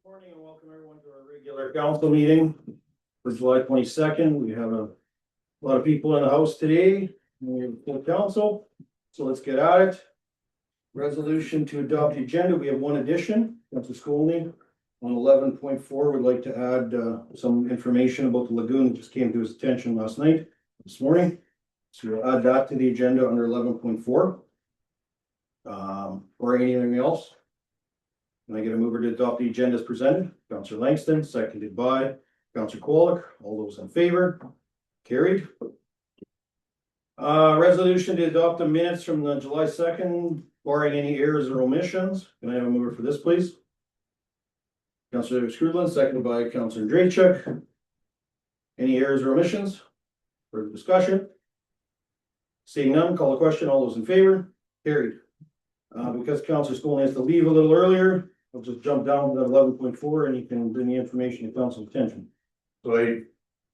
Morning and welcome everyone to our regular council meeting for July 22nd. We have a lot of people in the house today. We have a full council, so let's get at it. Resolution to adopt the agenda. We have one addition. Councilor Skolny on 11.4 would like to add some information about the lagoon that just came to his attention this morning. So we'll add that to the agenda under 11.4. Or anything else. Can I get a mover to adopt the agenda as presented? Councillor Langston, seconded by Councillor Kowalik. All those in favor? Carried. Resolution to adopt the minutes from the July 2nd, barring any errors or omissions. Can I have a mover for this, please? Councillor Screwdland, seconded by Councillor Draychuk. Any errors or omissions? Further discussion? Seeing none, call the question. All those in favor? Carried. Because Councillor Skolny has to leave a little earlier, I'll just jump down to 11.4 and he can bring the information to council's attention. So I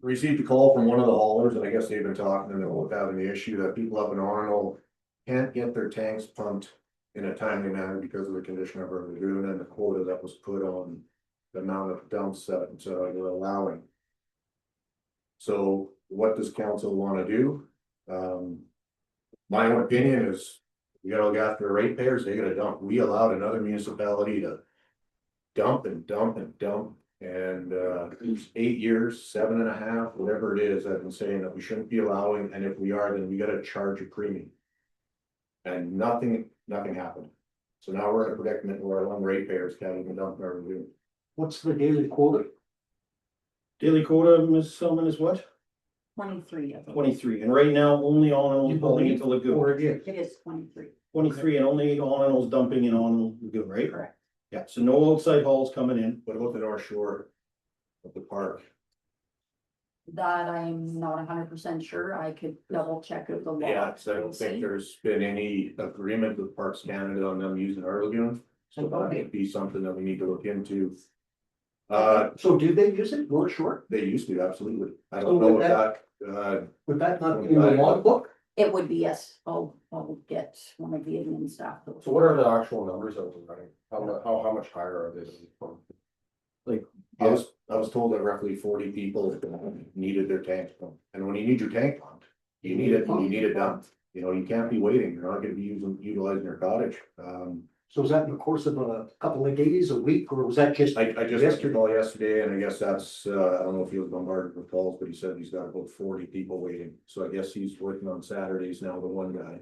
received a call from one of the haulers, and I guess they've been talking about having the issue that people up in Arnold can't get their tanks pumped in a timely manner because of the condition of our lagoon and the quota that was put on the amount of dumps that you're allowing. So what does council want to do? My own opinion is we gotta look after the ratepayers. They gotta dump. We allowed another municipality to dump and dump and dump. And it's 8 years, 7.5, whatever it is, I've been saying that we shouldn't be allowing, and if we are, then we gotta charge a premium. And nothing happened. So now we're in a predicament where our own ratepayers can't even dump our lagoon. What's the daily quota? Daily quota, Ms. Selman, is what? 23 of them. 23, and right now only on pulling into lagoon. Or it is? It is 23. 23 and only on dumping in on lagoon, right? Correct. Yeah, so no outside hauls coming in. What about the north shore of the park? That I'm not 100% sure. I could double check of the law. Yeah, so I don't think there's been any agreement with Parks Canada on them using our lagoon. So that might be something that we need to look into. So do they use it North Shore? They used to, absolutely. I So don't know would if that, Would that not be in the logbook? It would be, yes. I'll get one of the admin staff. So what are the actual numbers that we're running? How much higher are they? I was told that roughly 40 people needed their tanks pumped. And when you need your tank pumped, you need it dumped. You know, you can't be waiting. You're not gonna be utilizing your cottage. So was that in the course of a couple of days, a week, or was that just? I just got your call yesterday, and I guess that's, I don't know if he was bombarded with calls, but he said he's got about 40 people waiting. So I guess he's working on Saturdays now, the one guy.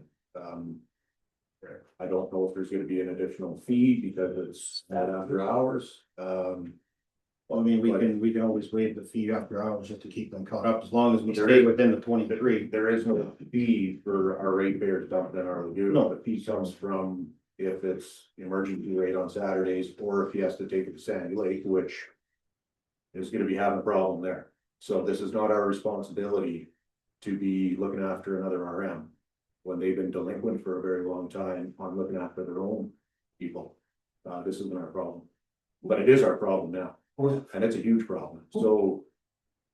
I don't know if there's gonna be an additional fee because it's not after hours. Well, I mean, we can always waive the fee after hours just to keep them caught up, as long as we stay within the 23. There is no fee for our ratepayers dumping in our lagoon. No. The fee comes from if it's emergency rate on Saturdays, or if he has to take it to Sandy Lake, which is gonna be having a problem there. So this is not our responsibility to be looking after another RM when they've been delinquent for a very long time on looking after their own people. This isn't our problem, but it is our problem now, and it's a huge problem. So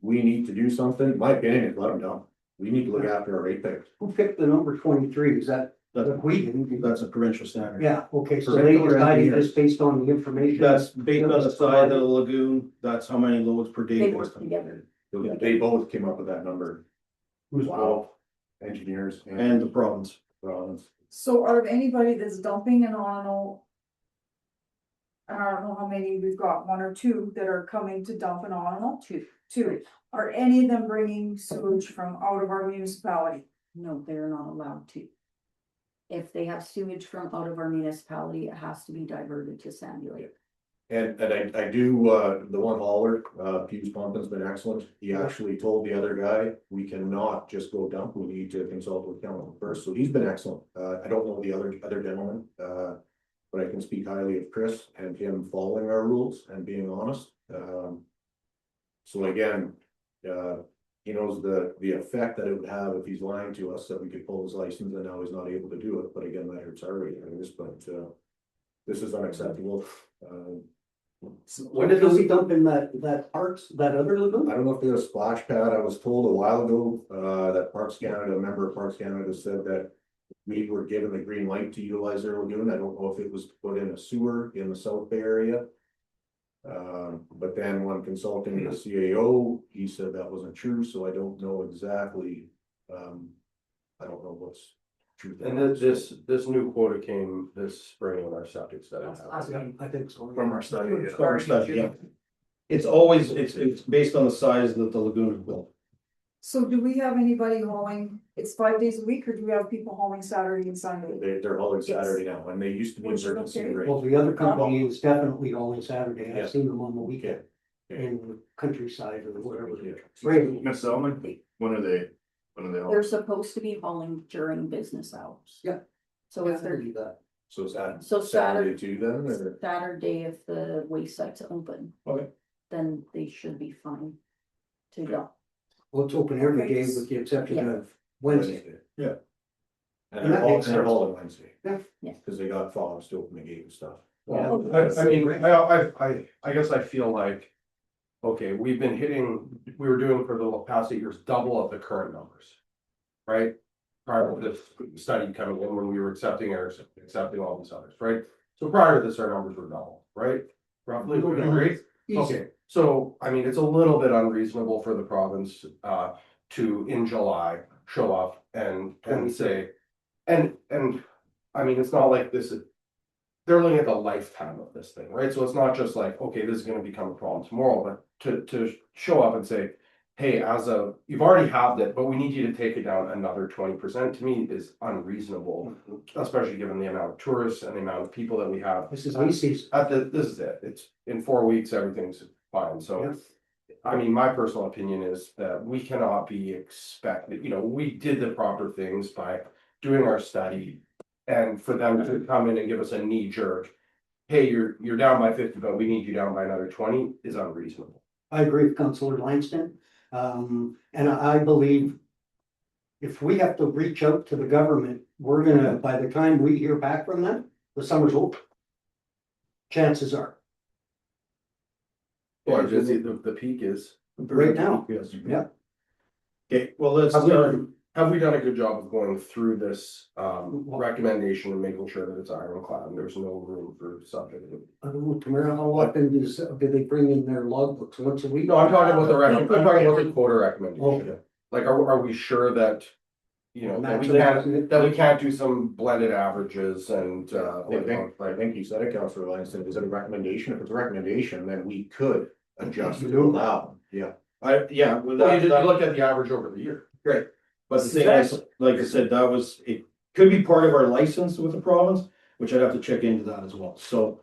we need to do something. My opinion is let them dump. We need to look after our ratepayers. Who picked the number 23? Is that? We didn't. That's a provincial standard. Yeah, okay, so they decided this based on the information. That's based on the side of the lagoon. That's how many loads per day. They work together. They both came up with that number. Who's Wow. Engineers And the province. province. So out of anybody that's dumping in Arnold, and I don't know how many we've got, one or two that are coming to dump in Arnold? Two. Are any of them bringing sewage from out of our municipality? No, they're not allowed to. If they have sewage from out of our municipality, it has to be diverted to Sandy Lake. And I do, the one hauler, Pew's Pumpkin's been excellent. He actually told the other guy, we cannot just go dump, we need to consult with council first. So he's been excellent. I don't know the other gentleman, but I can speak highly of Chris and him following our rules and being honest. So again, he knows the effect that it would have if he's lying to us, that we could pull his license, and now he's not able to do it. But again, that hurts our ratings, but this is unacceptable. When did we dump in that parks, that other lagoon? I don't know if there's a splash pad. I was told a while ago that Parks Canada, a member of Parks Canada, said that we were given the green light to utilize their lagoon. I don't know if it was put in a sewer in the South Bay area. But then when consulting the CAO, he said that wasn't true, so I don't know exactly, I don't know what's true. And this new quota came this spring when our septic study happened. I think so. From our study, yeah. From our study, yeah. It's always, it's based on the size that the lagoon is built. So do we have anybody hauling, it's 5 days a week, or do we have people hauling Saturday and Sunday? They're hauling Saturday now, and they used to be Which is emergency okay. rate. Well, the other company is definitely only Saturday. Yeah. I've seen them on the weekend Yeah. in the countryside or whatever. Yeah. Miss Selman, when are they all? They're supposed to be hauling during business hours. Yeah. So if they're, So is that So Saturday too then, or? Saturday, if the waste site's open. Okay. Then they should be fine to go. Well, it's open every day with the exception of Wednesday. Yeah. And they're all, they're all on Wednesday. Yeah. Yeah. Cause they got fogs to open the gate and stuff. Well, I mean, I guess I feel like, okay, we were doing for the past 8 years, double of the current numbers. Right? Prior to this study coming in, when we were accepting all these others, right? So prior to this, our numbers were double, right? Roughly, would you agree? Okay, so, I mean, it's a little bit unreasonable for the province, to, in July, show up and say, and, I mean, it's not like this is. They're looking at the lifetime of this thing, right? So it's not just like, okay, this is gonna become a problem tomorrow, but to show up and say, hey, you've already halved it, but we need you to take it down another 20%, to me is unreasonable. Especially given the amount of tourists and the amount of people that we have. This is high season. This is it, it's in 4 weeks, everything's fine, so. I mean, my personal opinion is that we cannot be expected, we did the proper things by doing our study. And for them to come in and give us a knee jerk, hey, you're down by 50, but we need you down by another 20 is unreasonable. I agree with Councillor Langston. And I believe if we have to reach out to the government, we're gonna, by the time we hear back from them, the summer's over. Chances are, Or just the peak is. right now. Yes. Yeah. Okay, well, let's, Have we done a good job of going through this recommendation and making sure that it's ironclad and there's no room for subjective? I don't know, Tamara, how often do they bring in their logbooks? Once a week? No, I'm talking about I'm talking about the quota recommendation. Okay. Like, are we sure that, that we can't do some blended averages and, I think you said it, Councillor Langston, is it a recommendation? If it's a recommendation, then we could adjust it to allow, yeah. with well, that, you looked at the average over the year. great. But the thing is, like I said, it could be part of our license with the province, which I'd have to check into that as well, so.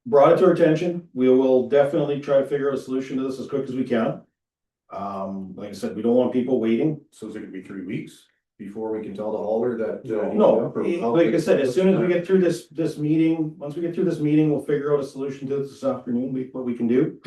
Brought it to our attention, we will definitely try to figure out a solution to this as quick as we can. Like I said, we don't want people waiting. So is it gonna be 3 weeks before we can tell the hauler that? No, like I said, as soon as we get through this meeting, once we get through this meeting, we'll figure out a solution to this afternoon, what we can do.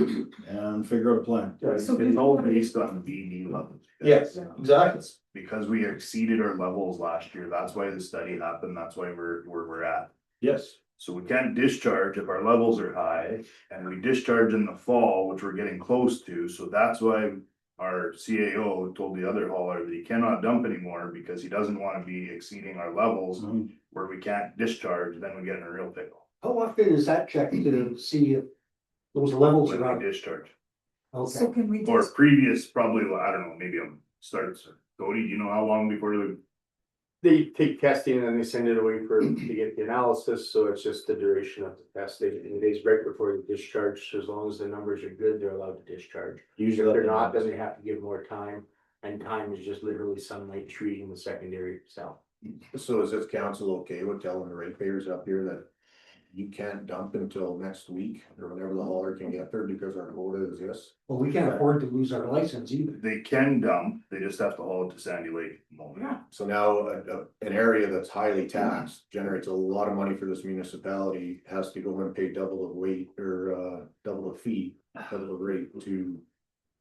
And figure out a plan. It's all based on BD levels. Yes, exactly. Because we exceeded our levels last year, that's why the study happened, that's why we're where we're at. Yes. So we can't discharge if our levels are high, and we discharge in the fall, which we're getting close to, so that's why. Our CAO told the other hauler that he cannot dump anymore because he doesn't wanna be exceeding our levels. Where we can't discharge, then we get in a real pickle How often is that checked to see if those levels when are up? we discharge. So Okay, can we Or just, previous, probably, I don't know, maybe starts, Cody, do you know how long before They take testing and then they send it away to get the analysis, so it's just the duration of the test, they, days right before the discharge, so as long as the numbers are good, they're allowed to discharge. If they're not, then they have to give more time, and time is just literally sunlight treating the secondary cell. So is this council okay with telling the ratepayers up here that you can't dump until next week or whenever the hauler can get there because our quota is this? well, we can't afford to lose our license either. they can dump, they just have to haul it to Sandy Lake. So now an area that's highly taxed generates a lot of money for this municipality, has to go and pay double the weight or double the fee, double the rate to.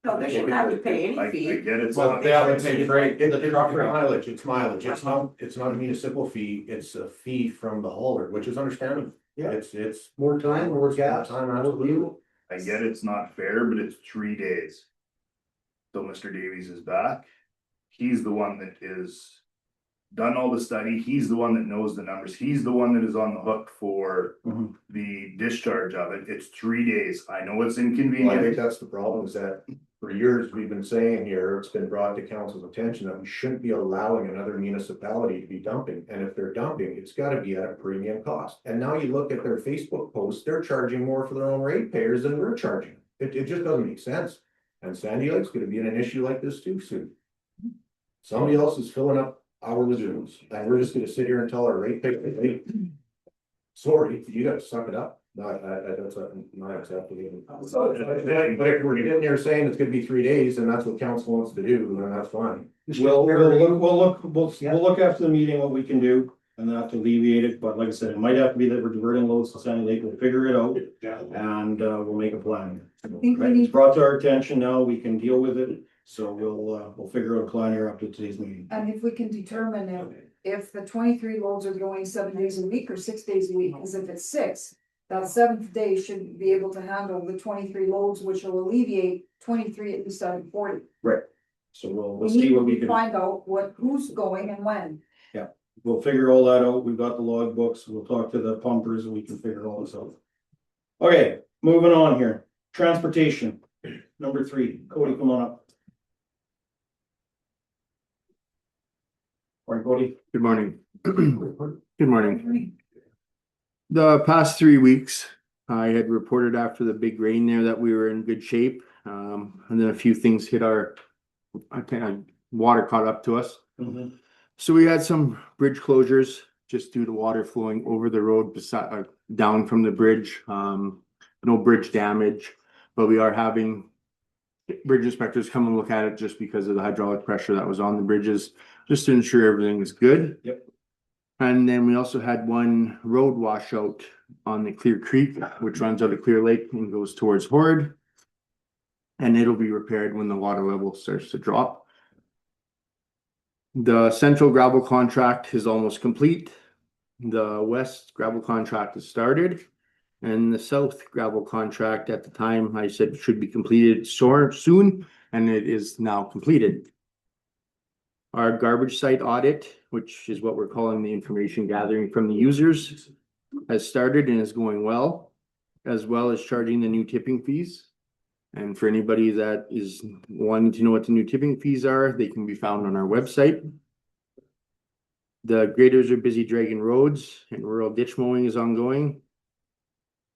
No, they shouldn't have to pay I any fee. get it. Well, they have to pay freight. It's mileage, it's not a municipal fee, it's a fee from the hauler, which is understandable. Yeah. It's. More time, more gas. Time, absolutely. I get it's not fair, but it's 3 days. So Mr. Davies is back. He's the one that is done all the study. He's the one that knows the numbers. He's the one that is on the hook for Mhm. the the discharge of it, it's 3 days. I know it's Well, I think inconvenient. that's the problem, is that for years, we've been saying here, it's been brought to council's attention that we shouldn't be allowing another municipality to be dumping, and if they're dumping, it's gotta be at a premium cost. And now you look at their Facebook posts, they're charging more for their own ratepayers than we're charging. It just doesn't make sense. And Sandy Lake's gonna be in an issue like this too soon. Somebody else is filling up our lagoons, and we're just gonna sit here and tell our ratepayers, hey, sorry, you gotta suck it up. No, that's not acceptable. But if we're getting there saying it's gonna be 3 days, and that's what council wants to do, then that's fine. We'll look after the meeting what we can do and not to alleviate it, but like I said, it might have to be that we're diverting loads to Sandy Lake, we'll figure it out. And we'll make a plan. think we Right, need- it's brought to our attention now, we can deal with it, so we'll figure out a plan here after today's meeting. And if we can determine if the 23 loads are going 7 days a week or 6 days a week, because if it's 6. That 7th day should be able to handle the 23 loads, which will alleviate 23 at least out of 40. So we'll We see need what we to can, find out who's going and when. we'll figure all that out, we've got the log books, we'll talk to the pumpers and we can figure all this out. Okay, moving on here, transportation, number 3, Cody, come on up. Morning, Cody. Good morning. Good morning. The past 3 weeks, I had reported after the big rain there that we were in good shape. And then a few things hit water caught up to us. So we had some bridge closures just due to water flowing over the road beside, down from the bridge. No bridge damage, but we are having bridge inspectors come and look at it just because of the hydraulic pressure that was on the bridges, just to ensure everything is good. Yep. And then we also had one road washout on the Clear Creek, which runs out of Clear Lake and goes towards Horde. And it'll be repaired when the water level starts to drop. The central gravel contract is almost complete. The west gravel contract is started. And the south gravel contract at the time I said should be completed soon, and it is now completed. Our garbage site audit, which is what we're calling the information gathering from the users, has started and is going well as charging the new tipping fees. And for anybody that is wanting to know what the new tipping fees are, they can be found on our website. The graders are busy dragging roads and rural ditch mowing is ongoing.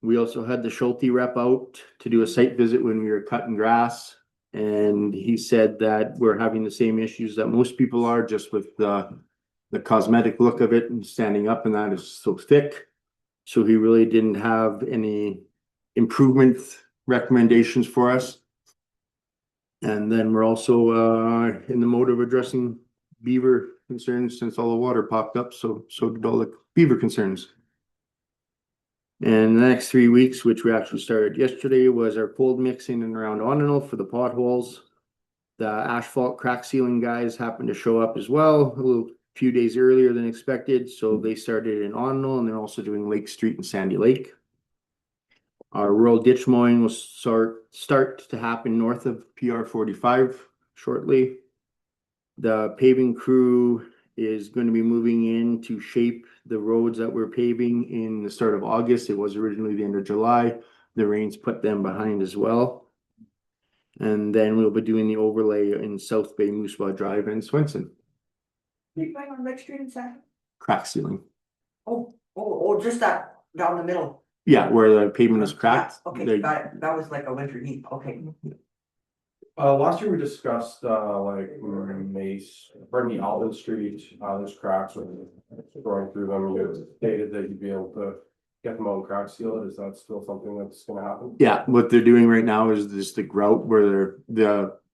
We also had the Schulte rep out to do a site visit when we were cutting grass. And he said that we're having the same issues that most people are, just with the cosmetic look of it and standing up, and that is so thick. So he really didn't have any improvement recommendations for us. And then we're also in the mode of addressing beaver concerns since all the water popped up. So did all the beaver concerns. And the next 3 weeks, which we actually started yesterday, was our cold mixing and around Onanal for the potholes. The asphalt crack sealing guys happened to show up as well, a few days earlier than expected. So they started in Onanal, and they're also doing Lake Street and Sandy Lake. Our rural ditch mowing will start to happen north of PR 45 shortly. The paving crew is going to be moving in to shape the roads that we're paving in the start of August. It was originally the end of July. The rains put them behind as well. And then we'll be doing the overlay in South Bay, Moosewa Drive, and Swenson. You going on Lake Street and Saturday? Crack sealing. Oh, just that down the middle. Yeah, where the pavement is cracked. Yeah, okay, They- got it. That was like a winter heat, okay. Last year we discussed, Brittany Alden Street, there's cracks when going through them, you stated that you'd be able to get them out and crack seal it. Is that still something that's gonna happen? Yeah, what they're doing right now is just the grout where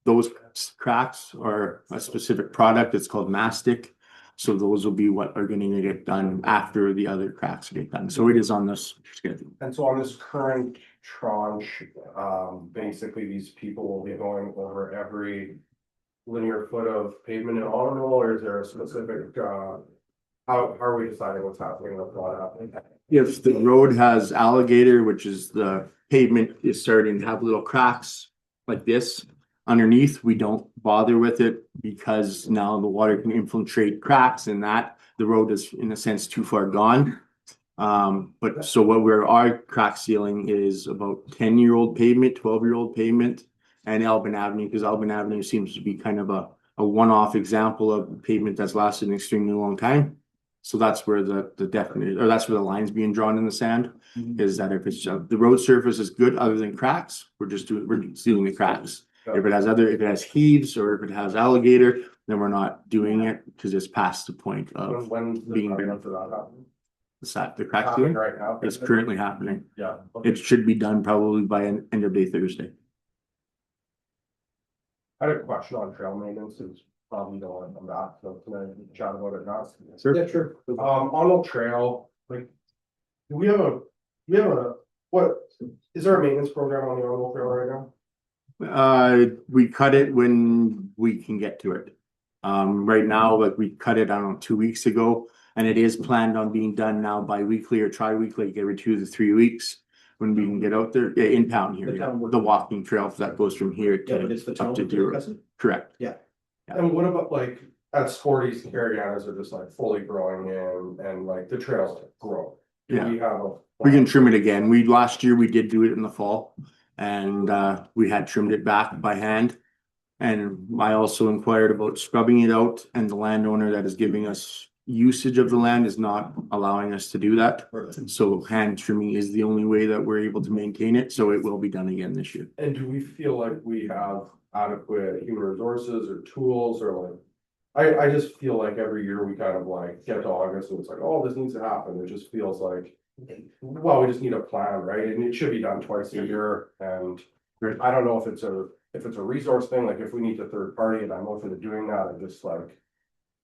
those cracks are a specific product. It's called mastic. So those will be what are gonna get done after the other cracks get done. So it is on this schedule. And so on this current tranche, basically these people will be going over every linear foot of pavement in Onanal, or is there a specific, how are we deciding what's happening, what's not happening? If the road has alligator, which is the pavement is starting to have little cracks like this underneath, we don't bother with it because now the water can infiltrate cracks and that the road is in a sense too far gone. But so what we're, our crack sealing is about 10-year-old pavement, 12-year-old pavement. And Albin Avenue, because Albin Avenue seems to be kind of a one-off example of pavement that's lasted an extremely long time. So that's where the definite, or that's where the line's being drawn in the sand, is that if it's, the road surface is good other than cracks, we're sealing the cracks. If it has heaves or if it has alligator, then we're not doing it because it's past the point of When being being done. for that happen? The crack Happening sealing. right now. It's currently happening. Yeah. It should be done probably by an end of day Thursday. I had a question on trail maintenance, it's probably don't want to come back, so can I chat about it now? Sure. Yeah, sure. On the trail, like, do we have a, what, is there a maintenance program on the Arnold Trail right now? We cut it when we can get to it. Right now, like we cut it, I don't know, 2 weeks ago, and it is planned on being done now bi-weekly or tri-weekly, like every 2 to 3 weeks. When we can get out there, in town here, the walking trail that goes from here to It's the town. up to Duro. Correct. And what about like, at Sporty's, Carrianas are just like fully growing in and like the trails grow. Do Yeah. we have a? We can trim it again. Last year we did do it in the fall and we had trimmed it back by hand. And I also inquired about scrubbing it out, and the landowner that is giving us usage of the land is not allowing us to do that. So hand trimming is the only way that we're able to maintain it. So it will be done again this year. And do we feel like we have adequate human resources or tools or like? I just feel like every year we kind of like get to August and it's like, oh, this needs to happen. It just feels like, well, we just need a plan, right? And it should be done twice a year. And I don't know if it's a resource thing, like if we need a third party and I'm open to doing that, I just like,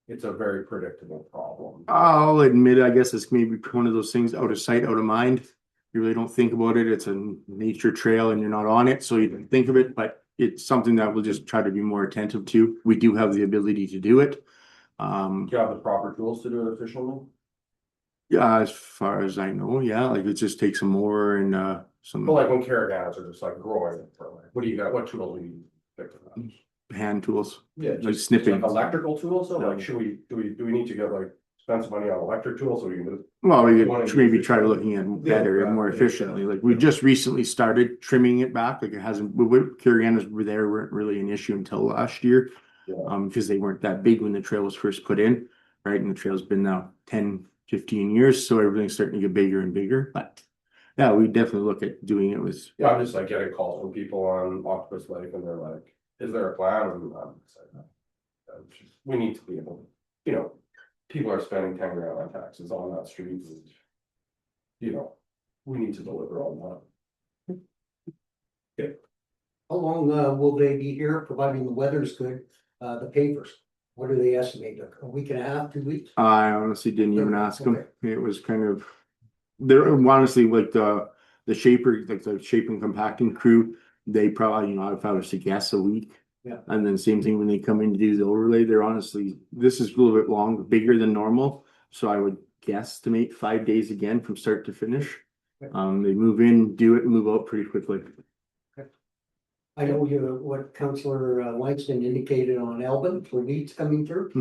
it's a very predictable problem. I'll admit, I guess it's maybe one of those things, out of sight, out of mind. You really don't think about it. It's a nature trail and you're not on it, so you don't think of it, but it's something that we'll just try to be more attentive to. We do have the ability to do it. Do you have the proper tools to do it efficiently? Yeah, as far as I know, yeah, like it just takes some more and some But like when Carrianas are just like growing, what do you got, what tools do you pick for that? hand tools. Yeah, Like snipping. Like electrical tools, so like, No. should we, do we need to get like, spend some money on electric tools so we can? Well, we Wanna could maybe use try it. looking at better and more Yeah. efficiently. Like we just recently started trimming it back. Like it hasn't, Carrianas weren't really an issue until last year. Yeah. Because they weren't that big when the trail was first put in, right? And the trail's been now 10, 15 years, so everything's starting to get bigger and bigger. But yeah, we definitely look at doing it with. Yeah, I'm just like getting calls from people on Octopus Lake and they're like, is there a plan? And I'm just like, we need to be able, you know, people are spending 10 grand on taxes on that street. And, you know, we need to deliver on that. How long will they be here, providing the weather's good, the pavers? What do they estimate, a week and a half, 2 weeks? I honestly didn't even ask them. Okay. It was kind of, they're honestly like the shaper, like the shaping compacting crew, they probably, you know, if I was to guess, a week. Yeah. And then same thing when they come in to do the overlay, they're honestly, this is a little bit bigger than normal. So I would guesstimate 5 days again from start to finish. Okay. They move in, do it, and move out pretty quickly. I know what Councillor Langston indicated on Albin, for weeds coming through.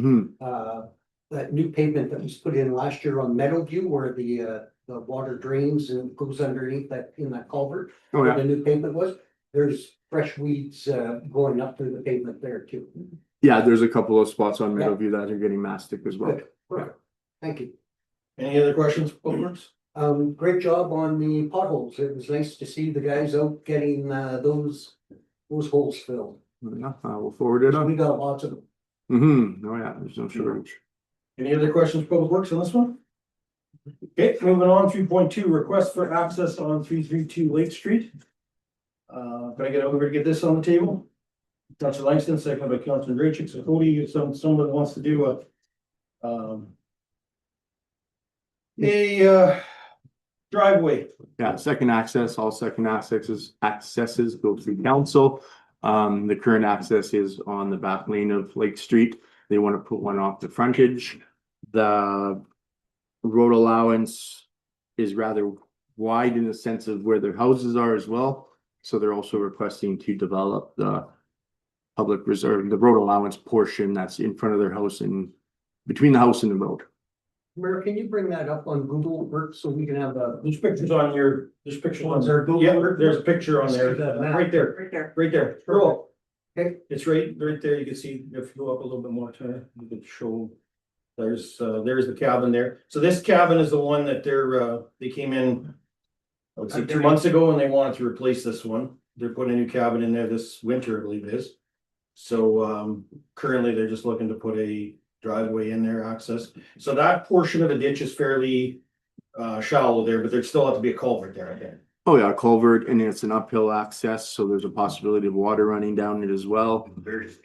That new pavement that was put in last year on Meadowview where the water drains and goes underneath that, in that culvert. Oh, Where yeah. the new pavement was, there's fresh weeds growing up through the pavement there too. Yeah, there's a couple of spots on Yeah. Meadowview that are getting mastic as well. Good, perfect. Thank you. Any other questions, Public Works? Great job on the potholes. It was nice to see the guys out getting those holes filled. Yeah, we'll forward it We on. got lots of them. Oh yeah, there's no shortage. Any other questions, Public Works on this one? Okay, moving on, 3.2, request for access on 332 Lake Street. Can I get over to get this on the table? Councilor Langston, second by Councilor Graychick, so Cody, someone wants to do a driveway. Yeah, second access, all second accesses go through council. The current access is on the back lane of Lake Street. They want to put one off the frontage. The road allowance is rather wide in the sense of where their houses are as well. So they're also requesting to develop the public reserve, the road allowance portion that's in front of their house and between the house and the road. Mayor, can you bring that up on Google Earth so we can have a? There's pictures on your, there's pictures on Was there a Google Yeah, Earth? there's a picture on there, See that map? right there, Right there. right there. Scroll. Okay. It's right there. You can see, if you go up a little bit more to, you can show. There's the cabin there. So this cabin is the one that they came in. I would say 2 months ago and they wanted to replace this one. They're putting a new cabin in there this winter, I believe it is. So, currently they're just looking to put a driveway in there, access. So that portion of the ditch is fairly, shallow there, but there'd still have to be a culvert there, I think. Oh, yeah, culvert, and it's an uphill access, so there's a possibility of water running down it as well. Very steep.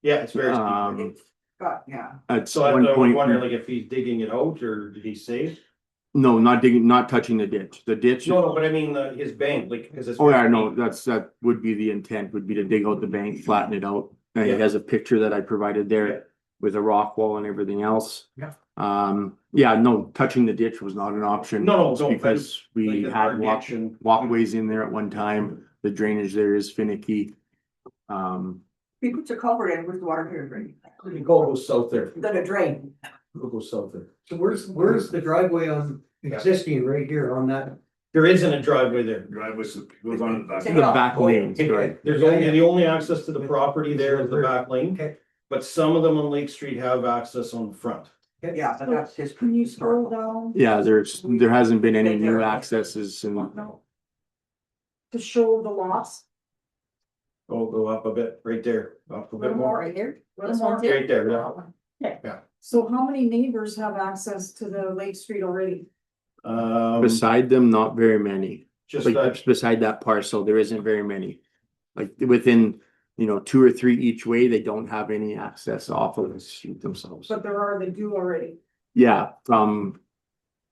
Yeah, it's very steep. It's got, yeah. At So I one was point, wondering like if he's digging it out or did he say? no, not digging, not touching the ditch. The ditch. No, but I mean, his bank, like, cause it's. Oh, yeah, no, that would be the intent, would be to dig out the bank, flatten it out. And it Yeah. has a picture that I provided there with a rock wall and everything else. Yeah. Yeah, no, touching the ditch was not an option. No, Because we like had our ditch and- walkways in there at one time. The drainage there is finicky. If he puts a culvert in, where's the water here drain? The goal goes south there. Then a drain. It goes south there. So where's the driveway on existing right here on that? There isn't a driveway there. Driveway goes on to the back. Take The it off. back lanes, right? There's only, the only access to the property there is the back lane. Okay. But some of them on Lake Street have access on the front. Yeah, but that's his. Can you scroll down Yeah, there hasn't been any new accesses and to show the lots? Go up a bit, right there, up a bit Little more more. right here. Little This more. one's here. Right there, yeah. So how many neighbors have access to the Lake Street already? beside them, not very many. Just Like that, beside that parcel, there isn't very many. Like within, 2 or 3 each way, they don't have any access off of the street themselves. But there are, they do already. Yeah,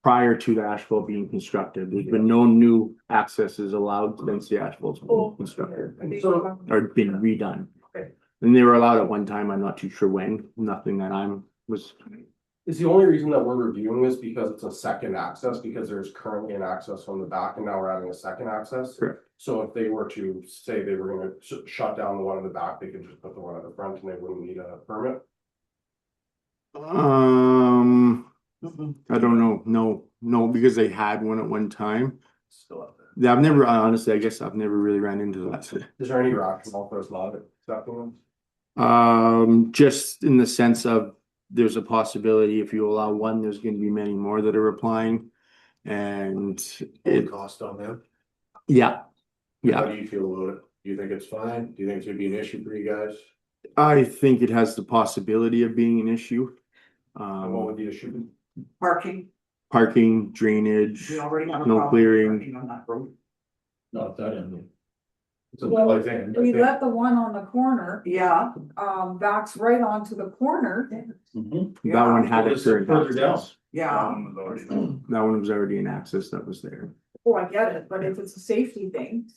prior to the asphalt being constructed, there's been no new accesses allowed since the asphalt's been constructed So, or been redone. Okay. And they were allowed at one time, I'm not too sure when, nothing that was. Is the only reason that we're reviewing this because it's a second access, because there's currently an access from the back and now we're adding a second access? Correct. So if they were to say they were gonna shut down the one in the back, they could just put the one at the front and they wouldn't need a permit? I don't know, no, because they had one at one time. Still up there. Yeah, I've never, honestly, I guess I've never really ran into that. Is there any rationale for us not accepting them? Just in the sense of, there's a possibility if you allow one, there's gonna be many more that are applying. And it, Cost on them. yeah, How do you feel about it? Do you think it's fine? Do you think it's gonna be an issue for you guys? I think it has the possibility of being an issue. And what would the issue be? Parking, Parking, drainage, we already have a no problem with clearing. parking on that road. not that end. well, I think- we let the one on the corner, Yeah, backs right onto the corner. Mhm. That one had a This is current further down. access. yeah. Was already done. That one was already an access that was there. Oh, I get it, but if it's a safety thing.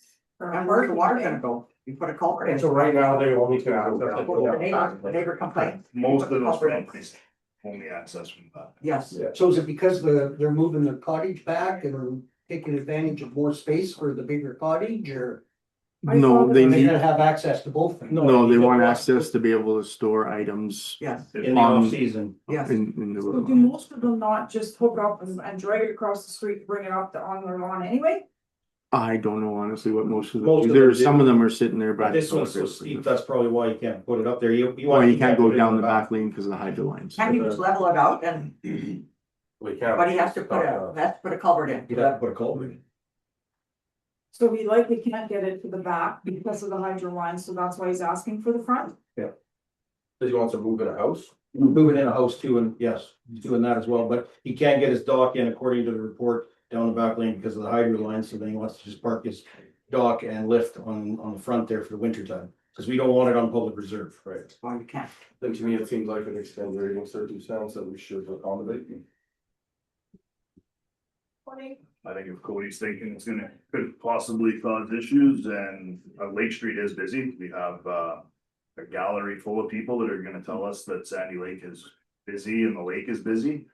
or a And where's the water parking gonna go? You put a culvert in. So right now, they only can access it The from the neighbor, the back. neighbor complained. Most of Put the those culvert in. properties only access from the back. Yes, So is it because they're moving the cottage back and taking advantage of more space for the bigger cottage, or? I No, thought they it Are they need, gonna have access to both things? no, they you want get access to be able to store items yes, In the on- off season. yes. in the. So do most of them not just hook up and drag it across the street, bring it up on their lawn anyway? I don't know honestly what most of Most of them, them there's some do. of them are sitting there, But but. this one's so steep, that's probably why you can't put it up there. Well, you can't go put it down in the back lane because of the hydro lines. Can you just level it out and, We can't. but he has to put a culvert in. You'd have to put a culvert in. So he likely can't get it to the back because of the hydro line, so that's why he's asking for the front. Does he want to move in a house? Moving in a house too, and yes, he's doing that as well, but he can't get his dock in according to the report down the back lane because of the hydro line, so then he wants to just park his dock and lift on the front there for the winter time. Cause we don't want it on public reserve, right? Well, you can't. Then to me, it seems like an extenuating circumstance that we should accommodate. I think if Cody's thinking it's gonna, could possibly cause issues and Lake Street is busy, we have a gallery full of people that are gonna tell us that Sandy Lake is busy and the lake is busy.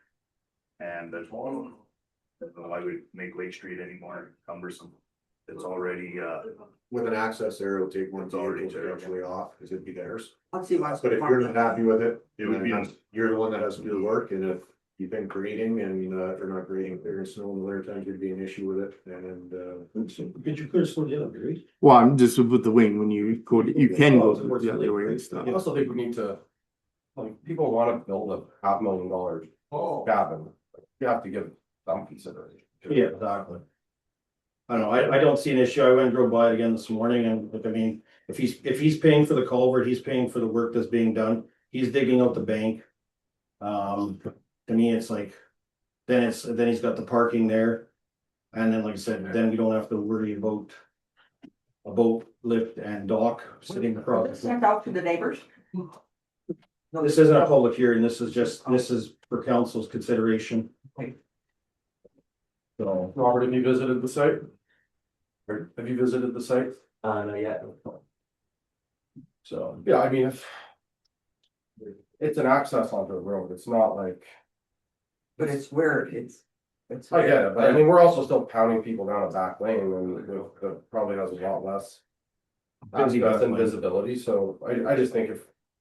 And there's one, I don't know why we make Lake Street any more cumbersome. It's already, With an access there, it'll take one It's already vehicle there. potentially off, because it'd be theirs. Let's see what's. But if you're not happy with it, It would be- then you're the one that has to do the work, and if you've been grading and, if you're not grading clear and snow in the winter time, could be an issue with it, and, Did you clear some of the other, right? Well, I'm just with the wing, when you go, you can go the other way and stuff. I also think we need to, like, people wanna build a $500,000 cabin, you have to give some consideration. Yeah, exactly. I don't know, I don't see an issue. I went and drove by it again this morning and, look, I mean, if he's paying for the culvert, he's paying for the work that's being done. He's digging out the bank. To me, it's like, then he's got the parking there. And then, like I said, then we don't have to worry about a boat lift and dock sitting across. Sent out to the neighbors. No, this isn't a public hearing. This is for council's consideration. So, Robert, have you visited the site? Or have you visited the site? Not yet. So, yeah, I mean, if. It's an access onto the road, it's not like, But it's where it's. I get it, but I mean, we're also still pounding people down a back lane and that probably has a lot less. Busy Access back and lane. visibility, so I just think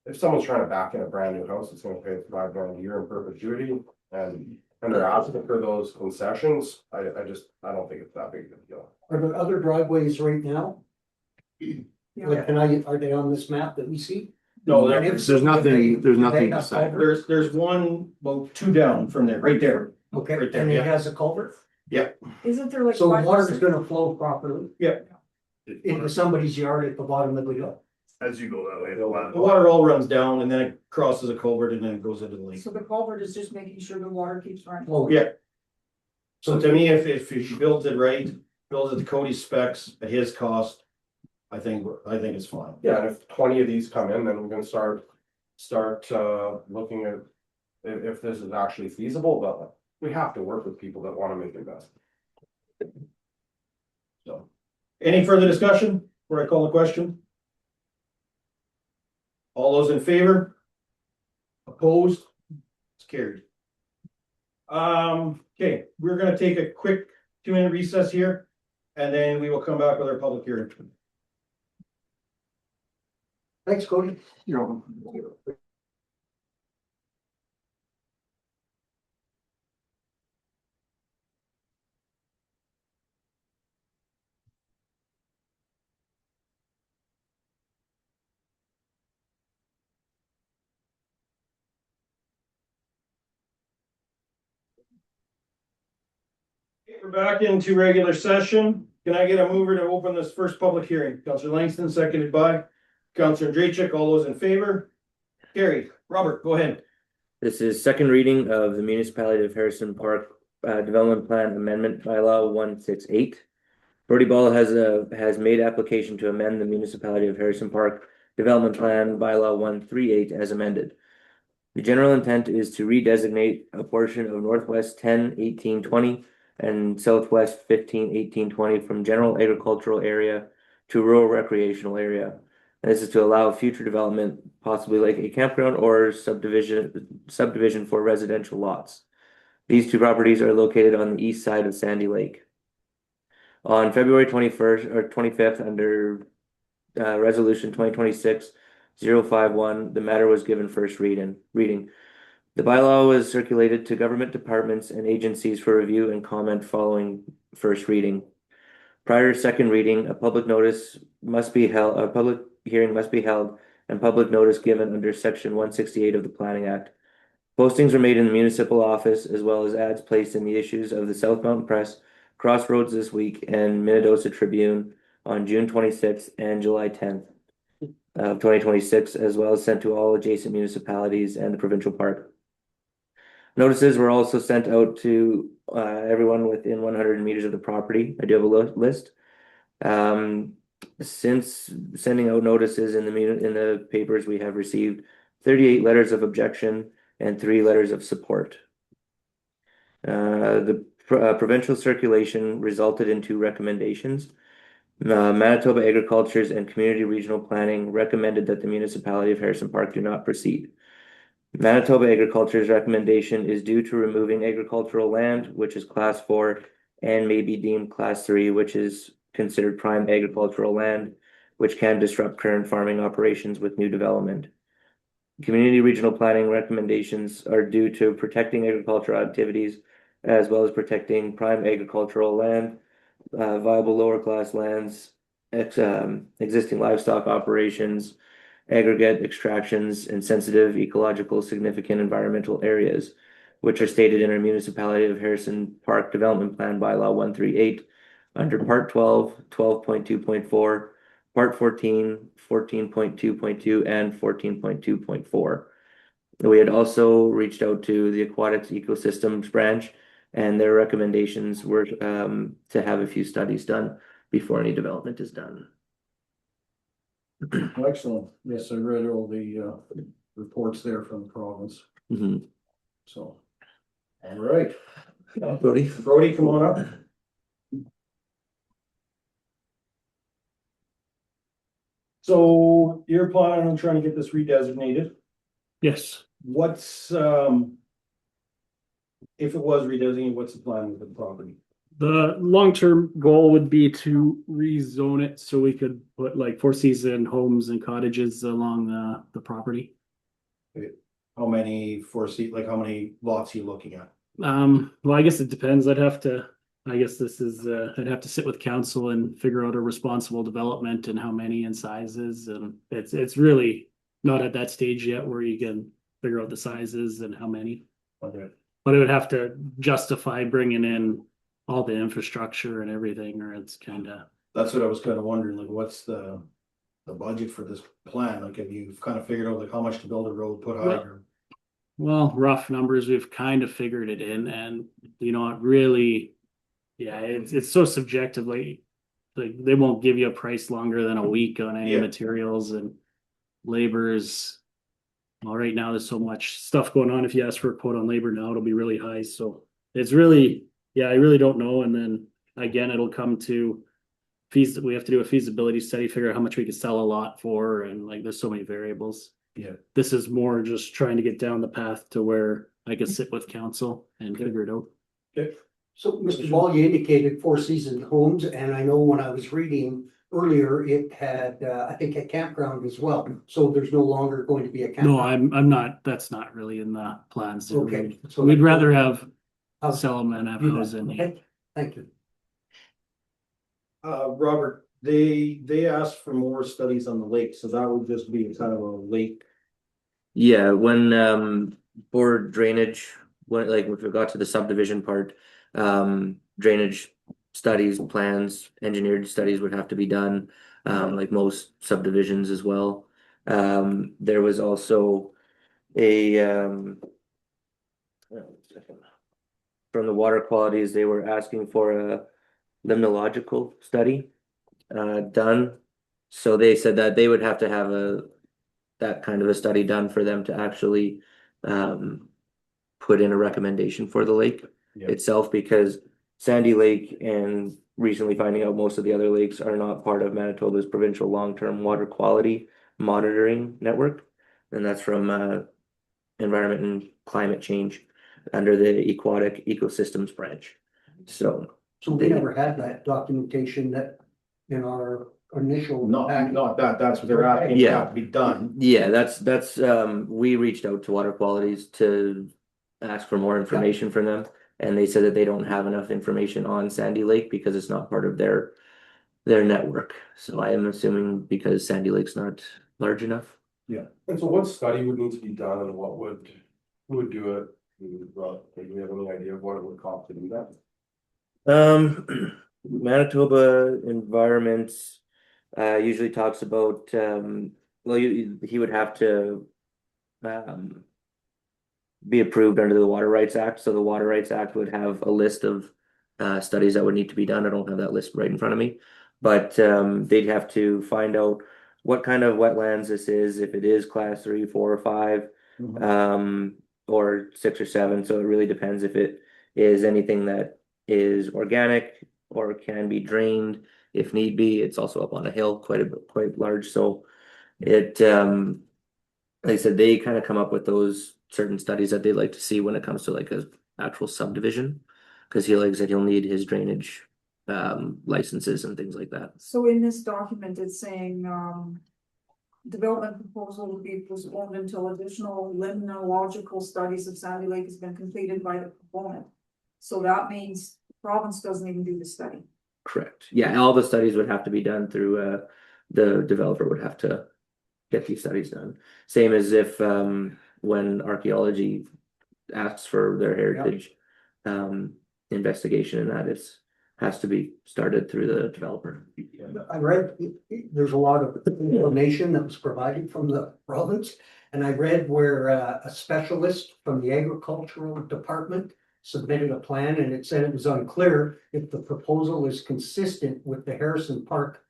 if someone's trying to back in a brand new house, it's gonna pay $5 a year in perpetuity. And they're asking for those concessions, I don't think it's that big of a deal. Are there other driveways right now? Like, are they on this map that we see? no, And if so, There's nothing, there's do they nothing have beside. culvert? there's one, well, two down from there, right there. Okay, Right there, and yeah. it has a culvert, Isn't there like? so five or water's six- gonna flow properly into somebody's yard at the bottom of the hill. As you go that way, The water all runs down and then it crosses a culvert and then it goes into the lake. So the culvert is just making sure the water keeps running. Oh, Yeah. So to me, if he builds it right, builds it to Cody's specs at his cost, I think it's fine. Yeah, and if 20 of these come in, then we're gonna start looking at. If this is actually feasible, but we have to work with people that wanna make investments. So, any further discussion before I call the question? All those in favor? Opposed? It's carried. Okay, we're gonna take a quick 2-minute recess here, and then we will come back with our public hearing. thanks, Cody. Okay, we're back into regular session. Can I get a mover to open this first public hearing? Counselor Langston, seconded by Counselor Draychik. All those in favor? Carried. Robert, go ahead. This is second reading of the Municipality of Harrison Park Development Plan Amendment Bylaw 168. Brody Ball has made application to amend the Municipality of Harrison Park Development Plan Bylaw 138 as amended. The general intent is to redesignate a portion of Northwest 10-18-20 and Southwest 15-18-20 from general agricultural area to rural recreational area. And this is to allow future development, possibly like a campground or subdivision for residential lots. These two properties are located on the east side of Sandy Lake. On February 21st or 25th, under Resolution 2026-051, the matter was given first reading. The bylaw was circulated to government departments and agencies for review and comment following first reading. Prior to second reading, a public hearing must be held, and public notice given under Section 168 of the Planning Act. Postings were made in the municipal office, as well as ads placed in the issues of the South Mountain Press, Crossroads This Week, and Minnedosa Tribune on June 26th and July 10th of 2026, as well as sent to all adjacent municipalities and the provincial park. Notices were also sent out to everyone within 100 meters of the property. I do have a list. Since sending out notices in the papers, we have received 38 letters of objection and 3 letters of support. The provincial circulation resulted in 2 recommendations. Manitoba Agriculture's and Community Regional Planning recommended that the municipality of Harrison Park do not proceed. Manitoba Agriculture's recommendation is due to removing agricultural land, which is Class 4, and may be deemed Class 3, which is considered prime agricultural land, which can disrupt current farming operations with new development. Community regional planning recommendations are due to protecting agricultural activities as well as protecting prime agricultural land, viable lower class lands, existing livestock operations, aggregate extractions, and sensitive ecological significant environmental areas, which are stated in our Municipality of Harrison Park Development Plan Bylaw 138 under Part 12, 12.2.4, Part 14, 14.2.2, and 14.2.4. We had also reached out to the Aquatics Ecosystems Branch, and their recommendations were to have a few studies done before any development is done. Excellent. Yes, I read all the reports there from the province, Mhm. so. All right. Brody? Brody, come on up. So you're planning on trying to get this redesignated. Yes, What's, if it was redesignated, what's the plan with the property? the long-term goal would be to rezone it so we could put like four season homes and cottages along the property. How many like how many lots are you looking at? Well, I guess it depends. I'd have to I'd have to sit with council and figure out a responsible development and how many and sizes, and it's really not at that stage yet where you can figure out the sizes and how many. Okay. But it would have to justify bringing in all the infrastructure and everything, or it's kind of. That's what I was kind of wondering, like, what's the budget for this plan? Like, have you kind of figured out like how much to build a road, put hydro? Well, rough numbers, we've kind of figured it in, and it really, yeah, it's so subjectively, like they won't give you a price longer than a week on any Yeah. materials and labors. Well, right now there's so much stuff going on. If you ask for a quote on labor now, it'll be really high. So it's really, yeah, I really don't know. And then again, it'll come to fees that we have to do a feasibility study, figure out how much we could sell a lot for, and like there's so many variables. Yeah. This is more just trying to get down the path to where I could sit with council and figure it out. Okay. So, Mr. Ball, you indicated four season homes, and I know when I was reading earlier, it had, I think a campground as well. So there's no longer going to be a campground. No, I'm not, that's not really in the plans. there. Okay. So We'd rather have I'll sell them and have do that. houses in. Okay, thank you. Robert, they asked for more studies on the lake, so that would just be kind of a lake. Yeah, when for drainage, when like if we got to the subdivision part, drainage studies, plans, engineered studies would have to be done, like most subdivisions as well. There was also a from the water qualities, they were asking for a limnological study done. So they said that they would have to have that kind of a study done for them to actually put in a recommendation for the lake itself, because Sandy Lake and recently finding out most of the other lakes are not part of Manitoba's provincial long-term water quality monitoring network. And that's from Environment and Climate Change under the Aquatic Ecosystems Branch. So we never had that documentation that in our initial. Not that, that's what they're asking, to have to be done. yeah, that's we reached out to water qualities to ask for more information from them, and they said that they don't have enough information on Sandy Lake because it's not part of their network. So I am assuming because Sandy Lake's not large enough. Yeah. And so what study would need to be done and who would do it? Do we have any idea of what it would cost to do that? Manitoba Environments usually talks about well, he would have to be approved under the Water Rights Act. So the Water Rights Act would have a list of studies that would need to be done. I don't have that list right in front of me, but they'd have to find out what kind of wetlands this is, if it is class 3, 4, or 5, or 6 or 7. So it really depends if it is anything that is organic or can be drained if need be. It's also up on a hill, quite large. So it like I said, they kind of come up with those certain studies that they like to see when it comes to like a actual subdivision, because he like said he'll need his drainage licenses and things like that. So in this document, it's saying, development proposal will be postponed until additional limnological studies of Sandy Lake has been completed by the proponent. So that means the province doesn't even do the study. Correct. Yeah, all the studies would have to be done through, the developer would have to get these studies done. Same as if, when archaeology asks for their heritage, investigation, and that is, has to be started through the developer. I read, there's a lot of information that was provided from the province. And I read where a specialist from the agricultural department submitted a plan, and it said it was unclear if the proposal is consistent with the Harrison Park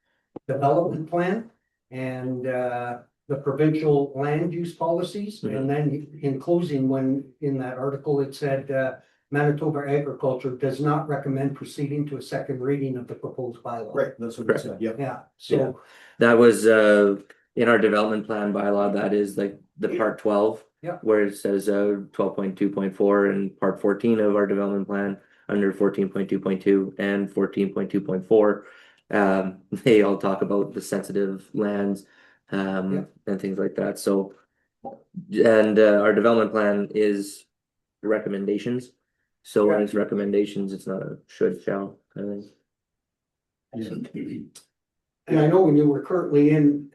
development plan and the provincial land use policies. And then in closing, when in that article, it said Manitoba Agriculture does not recommend proceeding to a second reading of the proposed bylaw. Right, that's what it said, yeah. Yeah, so That was, in our development plan bylaw, that is like the part 12. Yeah. Where it says, 12.2.4 and part 14 of our development plan under 14.2.2 and 14.2.4. They all talk about the sensitive lands, and things like that, so. And, our development plan is recommendations. So when it's recommendations, it's not a should, shall, I think. and I know when you were currently in,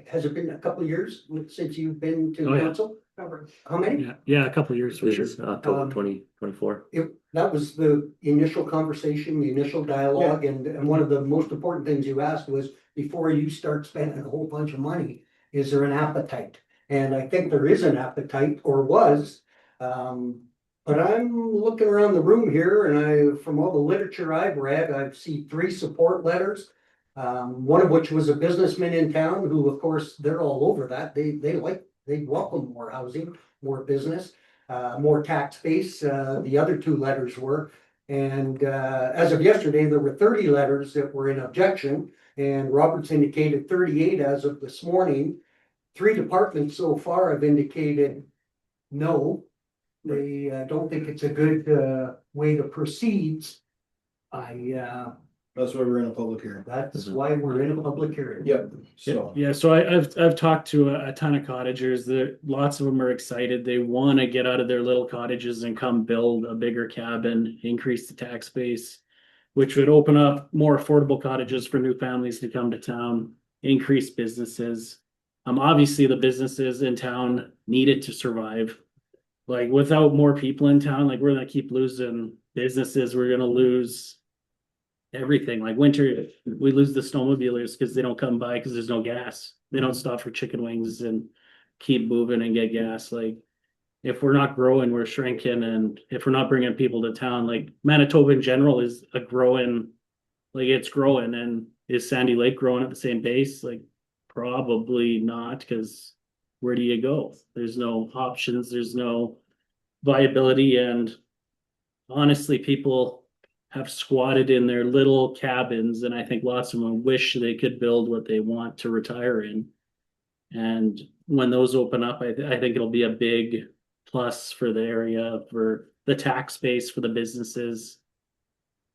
has it been a couple of years since you've been to Oh, yeah. council? How many? Yeah, a couple of years for This sure. is October 2024. That was the initial conversation, the initial dialogue, and one of the most important things you asked was, before you start spending a whole bunch of money, is there an appetite? And I think there is an appetite, or was, but I'm looking around the room here, and from all the literature I've read, I've seen 3 support letters. One of which was a businessman in town who, of course, they're all over that. They welcome more housing, more business, more tax base. The other 2 letters were. And as of yesterday, there were 30 letters that were in objection, and Roberts indicated 38 as of this morning. 3 departments so far have indicated no. They don't think it's a good way to proceed. That's why we're in a public hearing. That's why we're in a public hearing. Yep, so. Yeah, so I've talked to a ton of cottagers. Lots of them are excited. They want to get out of their little cottages and come build a bigger cabin, increase the tax base, which would open up more affordable cottages for new families to come to town, increase businesses. Obviously the businesses in town need it to survive. Like without more people in town, like we're gonna keep losing businesses. We're gonna lose everything. Like winter, we lose the snowmobilers because they don't come by because there's no gas. They don't stop for chicken wings and keep moving and get gas. Like if we're not growing, we're shrinking. And if we're not bringing people to town, like Manitoba in general is a growing, like it's growing. And is Sandy Lake growing at the same pace? Like probably not, because where do you go? There's no options. There's no viability. And honestly, people have squatted in their little cabins, and I think lots of them wish they could build what they want to retire in. And when those open up, I think it'll be a big plus for the area, for the tax base, for the businesses.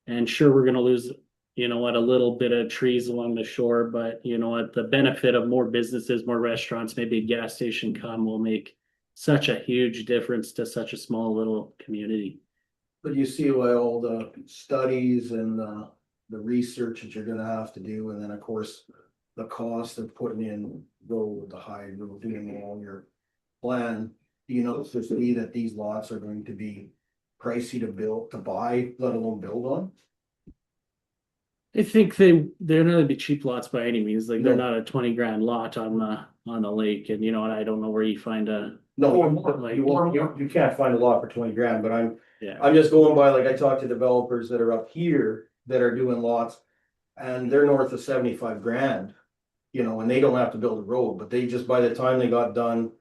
And sure, we're going to lose, a little bit of trees along the shore, but the benefit of more businesses, more restaurants, maybe a gas station will make such a huge difference to such a small little community. But you see why all the studies and the research that you're gonna have to do, and then of course, the cost of putting in road, the high road, doing all your plan. Do you notice that these lots are going to be pricey to buy, let alone build on? I think they're not gonna be cheap lots by any means. Like they're No. not a 20 grand lot on the lake, and I don't know where you find a. No, Like- you can't find a lot for 20 grand, but Yeah. I'm just going by, like, I talked to developers that are up here that are doing lots. And they're north of 75 grand, and they don't have to build a road, but they just, by the time they got done.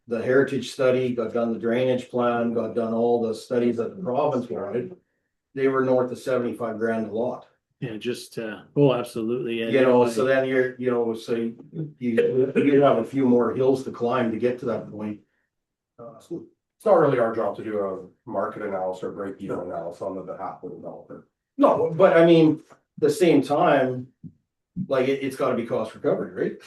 The heritage study, got done the drainage plan, got done all the studies that the province wanted. They were north of 75 grand a lot. Yeah, just absolutely. And, So then so you have a few more hills to climb to get to that point. It's not really our job to do a market analysis or break even analysis on the behalf of the developer. No, but I mean, the same time, like it's gotta be cost recovery, right?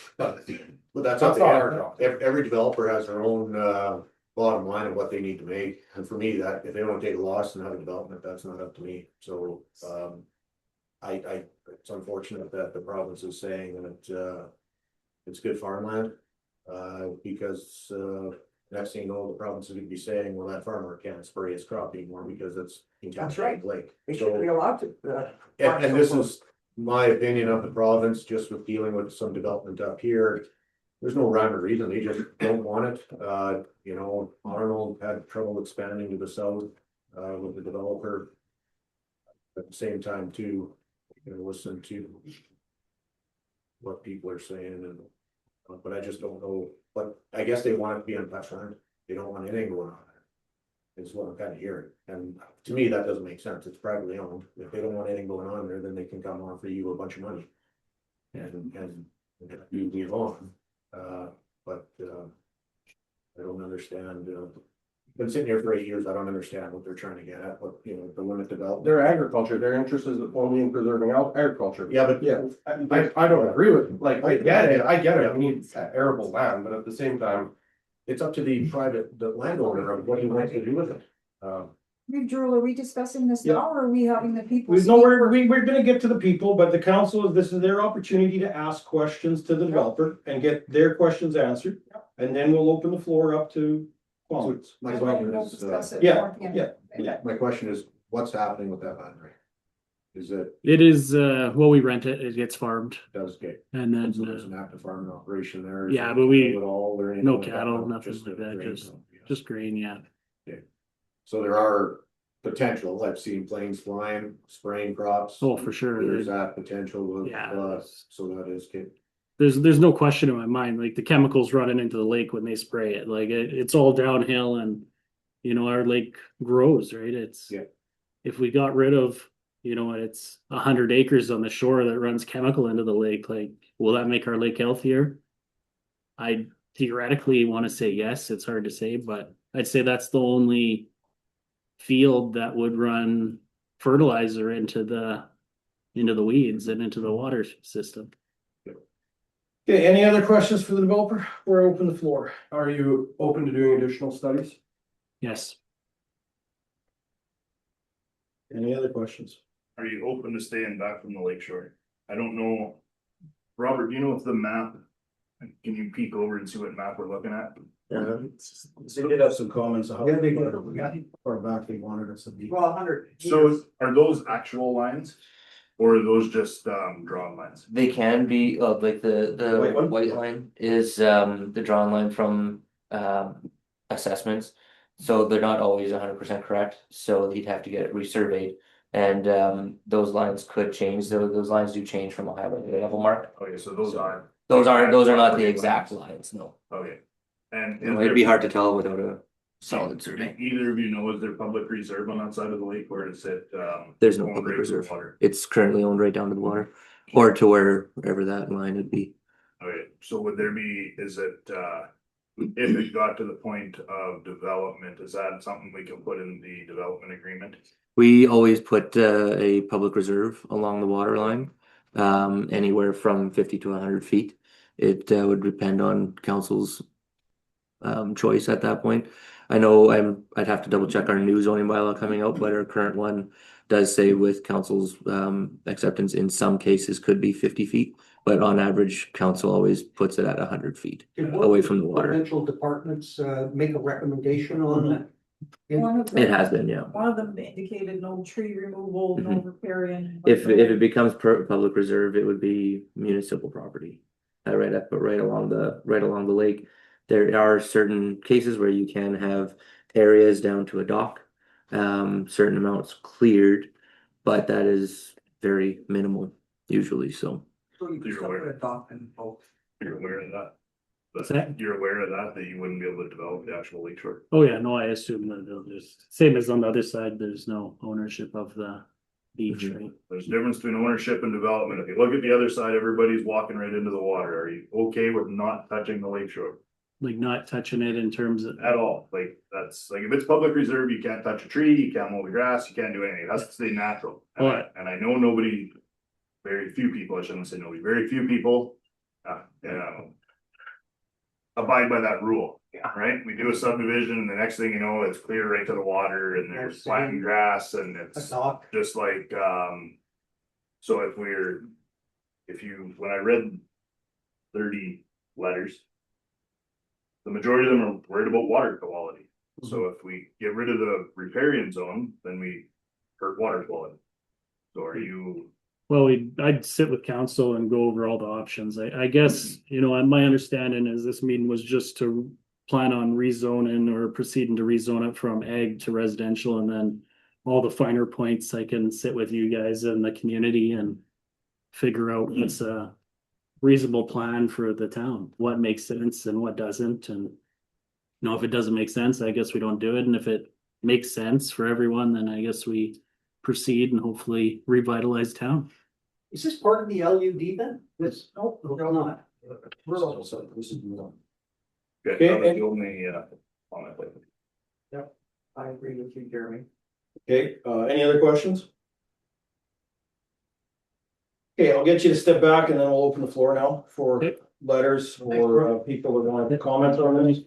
But that's up That's to not our every, job. every developer has their own, bottom line of what they need to make, and for me, that, if they don't take a loss and have a development, that's not up to me, so, it's unfortunate that the province is saying that, it's good farmland, because, next thing you know, the province is gonna be saying, well, that farmer can't spray his crop anymore because it's. That's right. Lake. They So- shouldn't be allowed to. And this is my opinion of the province, just with dealing with some development up here. There's no rhyme or reason, they just don't want it, you know, Arnold had trouble expanding to the south, with the developer. At the same time too, you know, listen to. What people are saying and, but I just don't know, but I guess they want it to be untouched land, they don't want anything going on there. Is what I'm kind of hearing, and to me, that doesn't make sense, it's privately owned, if they don't want anything going on there, then they can come offer you a bunch of money. And you move on, but, I don't understand, been sitting here for 8 years, I don't understand what they're trying to get at, what, you know, the limit development. Their agriculture, their interest is only in preserving agriculture. Yeah, but Yeah, I don't agree with, like, I get it, we need arable land, but at the same time. it's up to the landowner of what he wants to do with it. Drew, are we discussing this now, or are we having the people? We're gonna get to the people, but the council, this is their opportunity to ask questions to the developer and get their questions answered. And then we'll open the floor up to comments. My question We'll is, discuss it yeah, more at the end. yeah. my question is, what's happening with that boundary? Is it, It is, well, we rent it, it gets farmed, does get, and then, so there's an active farming operation there? Is yeah, it but we- at all or anything no like that? cattle, nothing Just like the that, grain? just grain, yeah. So there are potential, I've seen planes flying, spraying crops. Oh, for sure. There's that potential with, Yeah. so that is good. There's no question in my mind, like the chemicals running into the lake when they spray it, like it's all downhill and. You know, our lake grows, right? It's. Yeah. If we got rid of, you know, it's 100 acres on the shore that runs chemical into the lake, like, will that make our lake healthier? I theoretically want to say yes, it's hard to say, but I'd say that's the only. Field that would run fertilizer into the weeds and into the water system. Okay, any other questions for the developer? We're open the floor. Are you open to doing additional studies? Yes, Any other questions? Are you open to staying back from the lake shore? I don't know. Robert, do you know if the map, can you peek over and see what map we're looking at? They did have some comments on how Yeah, they far back they wanted us to be. Well, 100. So are those actual lines? Or are those just drawn lines? They can be, like the White one? white line is the drawn line from assessments. So they're not always 100% correct, so he'd have to get it resurveyed. And those lines could change, those lines do change from a highway level mark. Okay, so those aren't. Those are not the exact lines, no. Okay. And You know, it'd be hard to tell without a solid survey. Either of you know, is there public reserve on that side of the lake, or is it There's no going public right to the reserve. water? It's currently owned right down to the water, or to wherever that line would be. Okay, so would there be, is it if it got to the point of development, is that something we can put in the development agreement? We always put a public reserve along the water line, anywhere from 50 to 100 feet. It would depend on council's choice at that point. I know I'd have to double check our new zoning bylaw coming out, but our current one does say with council's acceptance in some cases could be 50 feet, but on average, council always puts it at 100 feet away from the water. Provincial departments make a recommendation on that. One of It them, has been, yeah. one of them indicated no tree removal, no riparian. If it becomes public reserve, it would be municipal property. Right along the lake. There are certain cases where you can have areas down to a dock, certain amounts cleared, but that is very minimal usually, so. So you can still put a dock in both. You're aware of that? What's that? You're aware of that you wouldn't be able to develop the actual lake shore? Oh yeah, no, I assume that they'll just, same as on the other side, there's no ownership of the beach, right? There's a difference between ownership and development. If you look at the other side, everybody's walking right into the water. Are you okay with not touching the lake shore? Like not touching it in terms of, At all? Like, that's, like, if it's public reserve, you can't touch a tree, you can't mow the grass, you can't do anything. It has to stay natural. And I know very few people, I shouldn't say nobody, very few people. You know, abide by that rule, right? We do a subdivision and the next thing you know, it's clear right to the water and there's flattened grass and A it's dock. just like, so when I read 30 letters, the majority of them are worried about water quality. So if we get rid of the riparian zone, then we hurt water quality. So are you, Well, I'd sit with council and go over all the options. I guess, you know, my understanding is this meeting was just to plan on rezoning or proceeding to rezone it from ag to residential, and then all the finer points I can sit with you guys in the community and figure out what's a reasonable plan for the town, what makes sense and what doesn't. And you know, if it doesn't make sense, I guess we don't do it. And if it makes sense for everyone, then I guess we proceed and hopefully revitalize town. Is this part of the LUD then? This, no, not. okay, that was the only, comment. I agree with you, Jeremy. Okay, any other questions? Okay, I'll get you to step back and then we'll open the floor now for Okay. letters or people that want to comment on this.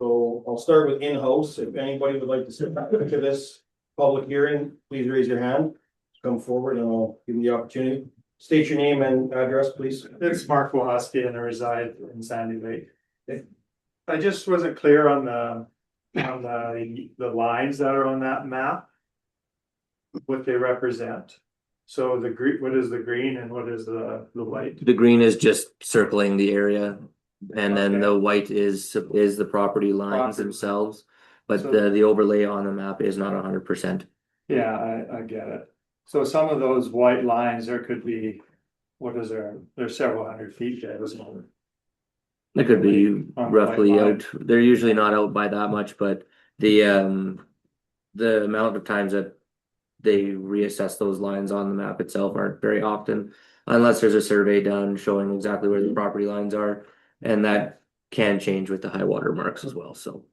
So I'll start with in-house. If anybody would like to sit back to this public hearing, please raise your hand. Come forward and I'll give you the opportunity. State your name and address, please. It's Mark Wahaski and I reside in Sandy Lake. I just wasn't clear on the lines that are on that map. What they represent. So the green, what is the green and what is the white? The green is just circling the area, and then Okay. the white is the property lines Property. themselves. But So- the overlay on the map is not 100%. Yeah, I get it. So some of those white lines, there could be, what is there? There's several hundred feet there. It could be On the roughly white line. out. They're usually not out by that much, but the amount of times that they reassess those lines on the map itself aren't very often, unless there's a survey done showing exactly where the property lines are, and that can change with the high water marks as well. So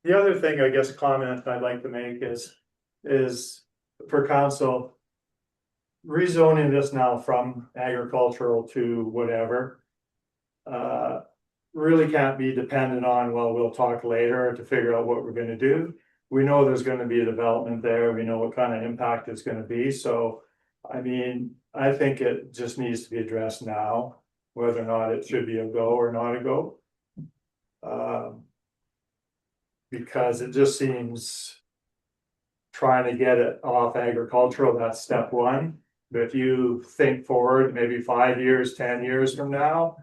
The other thing, I guess, comment I'd like to make is for council. Rezoning this now from agricultural to whatever. Really can't be dependent on, well, we'll talk later to figure out what we're gonna do. We know there's gonna be a development there, we know what kind of impact it's gonna be, so. I mean, I think it just needs to be addressed now, whether or not it should be a go or not a go. Because it just seems. Trying to get it off agricultural, that's step one. But if you think forward, maybe 5 years, 10 years from now.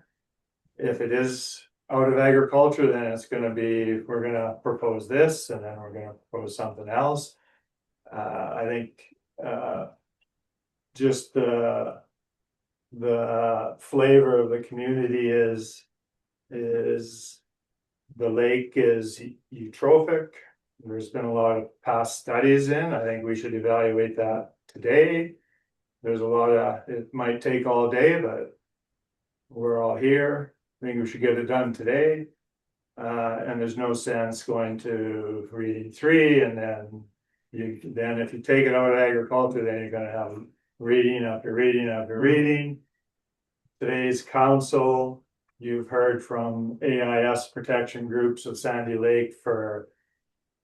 If it is out of agriculture, then it's gonna be, we're gonna propose this and then we're gonna propose something else. I think, just the flavor of the community is the lake is eutrophic. There's been a lot of past studies in, I think we should evaluate that today. There's a lot of, it might take all day, but we're all here. I think we should get it done today. And there's no sense going to reading 3 and then if you take it out of agriculture, then you're gonna have reading after reading after reading. Today's council, you've heard from AIS protection groups of Sandy Lake for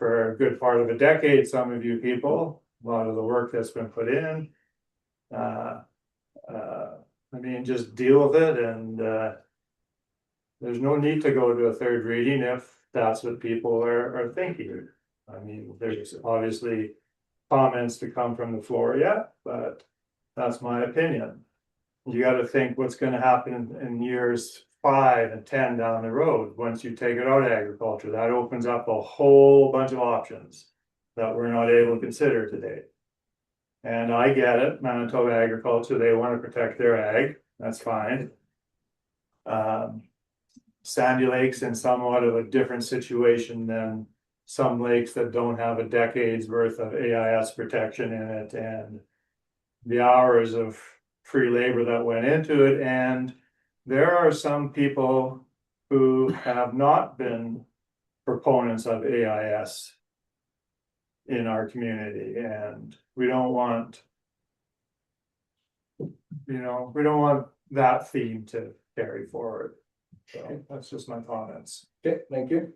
a good part of a decade, some of you people, a lot of the work that's been put in. I mean, just deal with it and there's no need to go to a third reading if that's what people are thinking. I mean, there's obviously comments to come from the floor yet, but that's my opinion. You gotta think what's gonna happen in years 5 and 10 down the road, once you take it out of agriculture, that opens up a whole bunch of options. That we're not able to consider today. And I get it, Manitoba agriculture, they wanna protect their ag, that's fine. Sandy Lake's in somewhat of a different situation than some lakes that don't have a decade's worth of AIS protection in it and the hours of free labor that went into it. And there are some people who have not been proponents of AIS in our community, and we don't want, we don't want that theme to carry forward. So that's just my comments. Okay, thank you.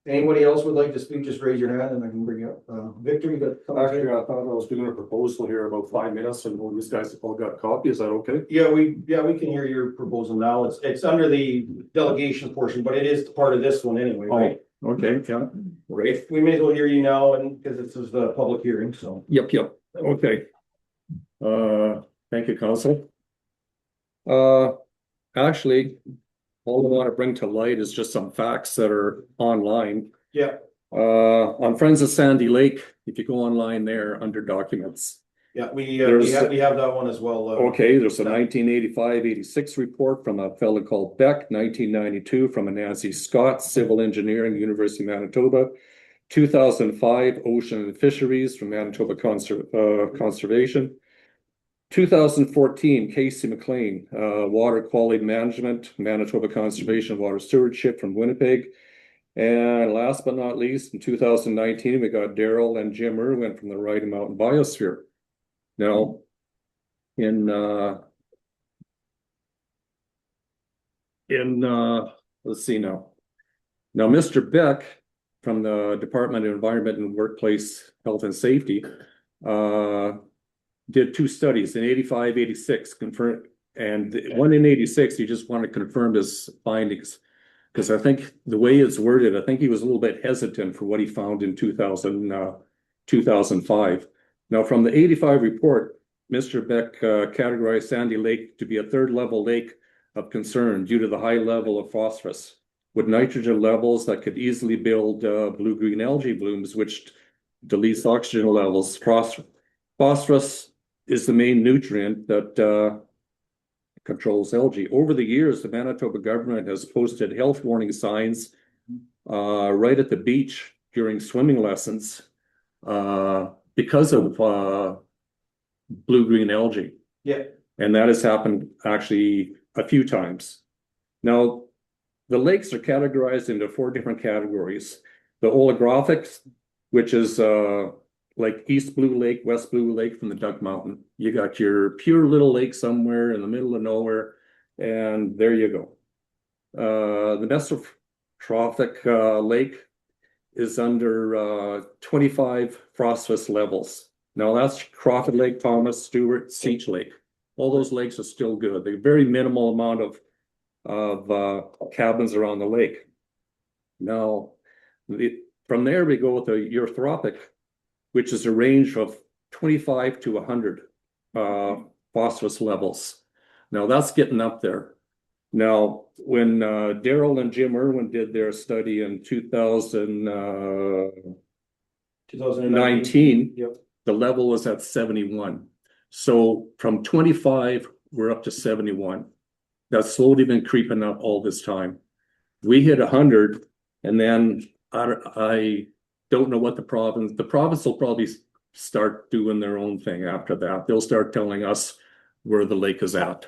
Anybody else would like to speak, just raise your hand and I can bring you up. Victor, you got something to say? Actually, I thought I was doing a proposal here about 5 minutes and these guys all got a copy. Is that okay? Yeah, we can hear your proposal now. It's under the delegation portion, but it is part of this one anyway, right? Okay, yeah, Right. We may as well hear you now and because this is the public hearing, so. yep, okay. Thank you, council. Actually, all I want to bring to light is just some facts that are online. Yeah, On Friends of Sandy Lake, if you go online there under documents. yeah, we There's- have that one as well. Okay, there's a 1985-86 report from a fellow called Beck, 1992 from a Nancy Scott, Civil Engineering, University of Manitoba, 2005 Ocean and Fisheries from Manitoba Conservation, 2014 Casey McLean, Water Quality Management, Manitoba Conservation Water Stewardship from Winnipeg. And last but not least, in 2019, we got Daryl and Jim Irwin from the Righty Mountain Biosphere. Now, let's see now. Now, Mr. Beck from the Department of Environment and Workplace Health and Safety did two studies in 85, 86, confirmed, and one in 86, he just wanted to confirm his findings. Because I think the way it's worded, I think he was a little bit hesitant for what he found in 2005. Now, from the 85 report, Mr. Beck categorized Sandy Lake to be a third level lake of concern due to the high level of phosphorus, with nitrogen levels that could easily build blue-green algae blooms, which deletes oxygen levels. Phosphorus is the main nutrient that controls algae. Over the years, the Manitoba government has posted health warning signs right at the beach during swimming lessons because of blue-green algae. Yeah. And that has happened actually a few times. Now, the lakes are categorized into 4 different categories. The olographics, which is like East Blue Lake, West Blue Lake from the Duck Mountain. You got your pure little lake somewhere in the middle of nowhere, and there you go. The mesotrophic lake is under 25 phosphorus levels. Now that's Crawford Lake, Thomas, Stewart, Seach Lake. All those lakes are still good. They're very minimal amount of cabins around the lake. Now, from there we go with the eutrophic, which is a range of 25 to 100 phosphorus levels. Now that's getting up there. Now, when Daryl and Jim Irwin did their study in 2019, Yep. the level was at 71. So from 25, we're up to 71. That's slowly been creeping up all this time. We hit 100, and then I don't know what the province will probably start doing their own thing after that. They'll start telling us where the lake is at.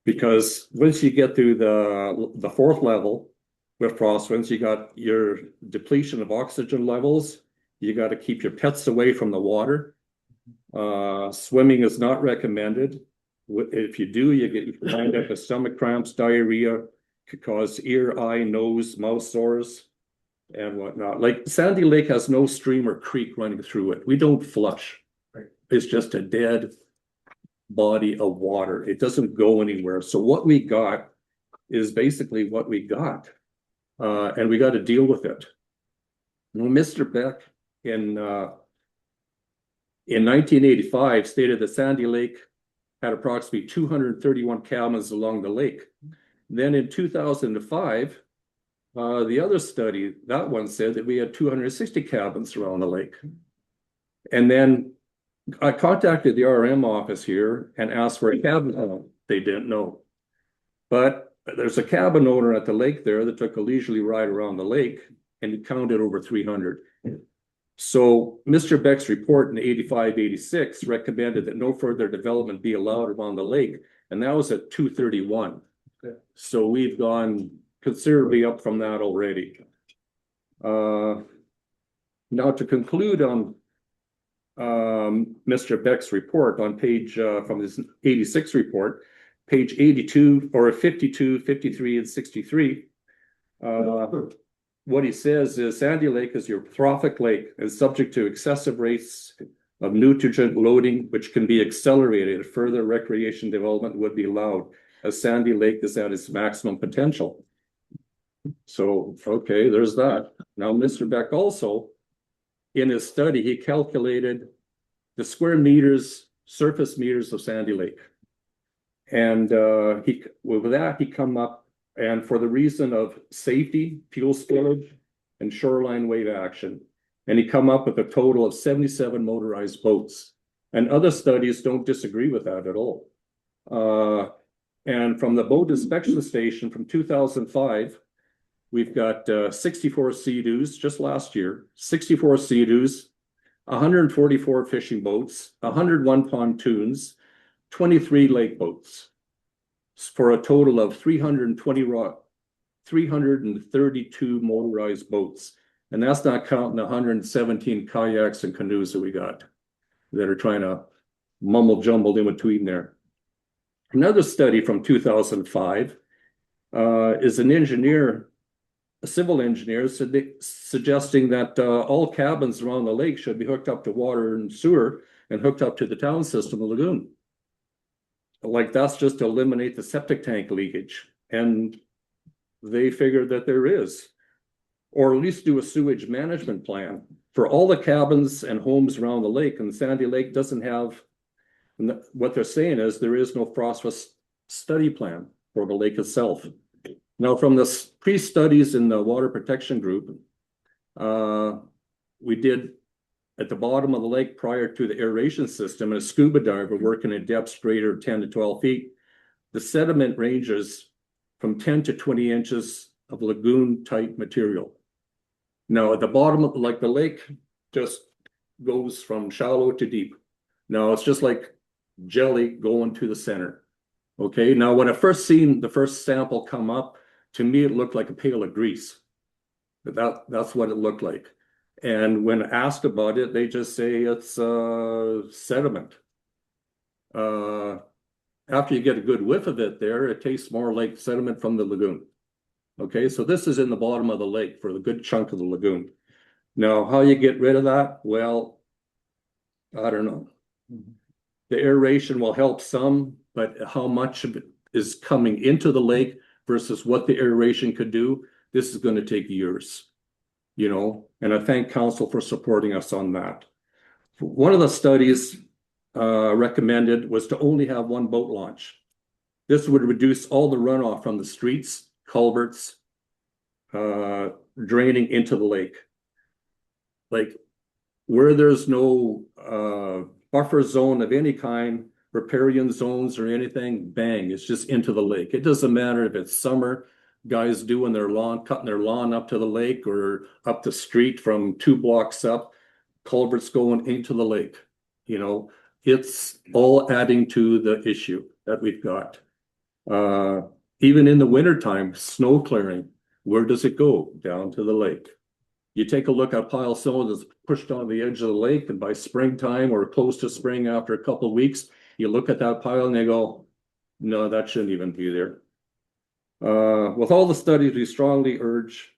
Because once you get to the 4th level with phosphorus, you got your depletion of oxygen levels. You got to keep your pets away from the water. Swimming is not recommended. If you do, you wind up with stomach cramps, diarrhea, could cause ear, eye, nose, mouth sores, and whatnot. Like Sandy Lake has no stream or creek running through it. We don't flush. Right. It's just a dead body of water. It doesn't go anywhere. So what we got is basically what we got, and we got to deal with it. Well, Mr. Beck in 1985 stated that Sandy Lake had approximately 231 cabins along the lake. Then in 2005, the other study, that one said that we had 260 cabins around the lake. And then I contacted the RM office here and asked for a cabin owner. They didn't know. But there's a cabin owner at the lake there that took a leisurely ride around the lake and he counted over 300. So Mr. Beck's report in 85-86 recommended that no further development be allowed around the lake. And that was at 231. Okay. So we've gone considerably up from that already. Now to conclude on Mr. Beck's report on page from his 86 report, page 82 or 52, 53, and 63. What he says is Sandy Lake is eutrophic lake and subject to excessive rates of nutrient loading, which can be accelerated. Further recreation development would be allowed as Sandy Lake is at its maximum potential. So, okay, there's that. Now, Mr. Beck also, in his study, he calculated the square meters, surface meters of Sandy Lake. And with that, he come up, and for the reason of safety, fuel spillage, and shoreline wave action, and he come up with a total of 77 motorized boats. And other studies don't disagree with that at all. And from the boat inspection station from 2005, we've got 64 Sea-Doos just last year, 64 Sea-Doos, 144 fishing boats, 101 pontoons, 23 lake boats, for a total of 332 motorized boats. And that's not counting the 117 kayaks and canoes that we got that are trying to mumble jumbled in between there. Another study from 2005 is an engineer, a civil engineer, suggesting that all cabins around the lake should be hooked up to water and sewer and hooked up to the town system, the lagoon. Like that's just to eliminate the septic tank leakage. And they figured that there is, or at least do a sewage management plan for all the cabins and homes around the lake. And Sandy Lake doesn't have, what they're saying is there is no phosphorus study plan for the lake itself. Now, from the pre-studies in the water protection group, we did at the bottom of the lake prior to the aeration system and a scuba diver working at depths greater than 10 to 12 feet, the sediment ranges from 10 to 20 inches of lagoon type material. Now at the bottom of the lake just goes from shallow to deep. Now it's just like jelly going to the center. Okay, now when I first seen the first sample come up, to me it looked like a pail of grease. But that's what it looked like. And when asked about it, they just say it's sediment. After you get a good whiff of it there, it tastes more like sediment from the lagoon. Okay, so this is in the bottom of the lake for the good chunk of the lagoon. Now, how you get rid of that? Well, I don't know. The aeration will help some, but how much of it is coming into the lake versus what the aeration could do, this is going to take years. You know, and I thank council for supporting us on that. One of the studies recommended was to only have one boat launch. This would reduce all the runoff from the streets, culverts, draining into the lake. Like where there's no buffer zone of any kind, riparian zones or anything, bang, it's just into the lake. It doesn't matter if it's summer, guys doing their lawn, cutting their lawn up to the lake or up the street from 2 blocks up, culverts going into the lake. You know, it's all adding to the issue that we've got. Even in the wintertime, snow clearing, where does it go? Down to the lake. You take a look at a pile of snow that's pushed on the edge of the lake, and by springtime or close to spring after a couple of weeks, you look at that pile and they go, no, that shouldn't even be there. With all the studies, we strongly urge,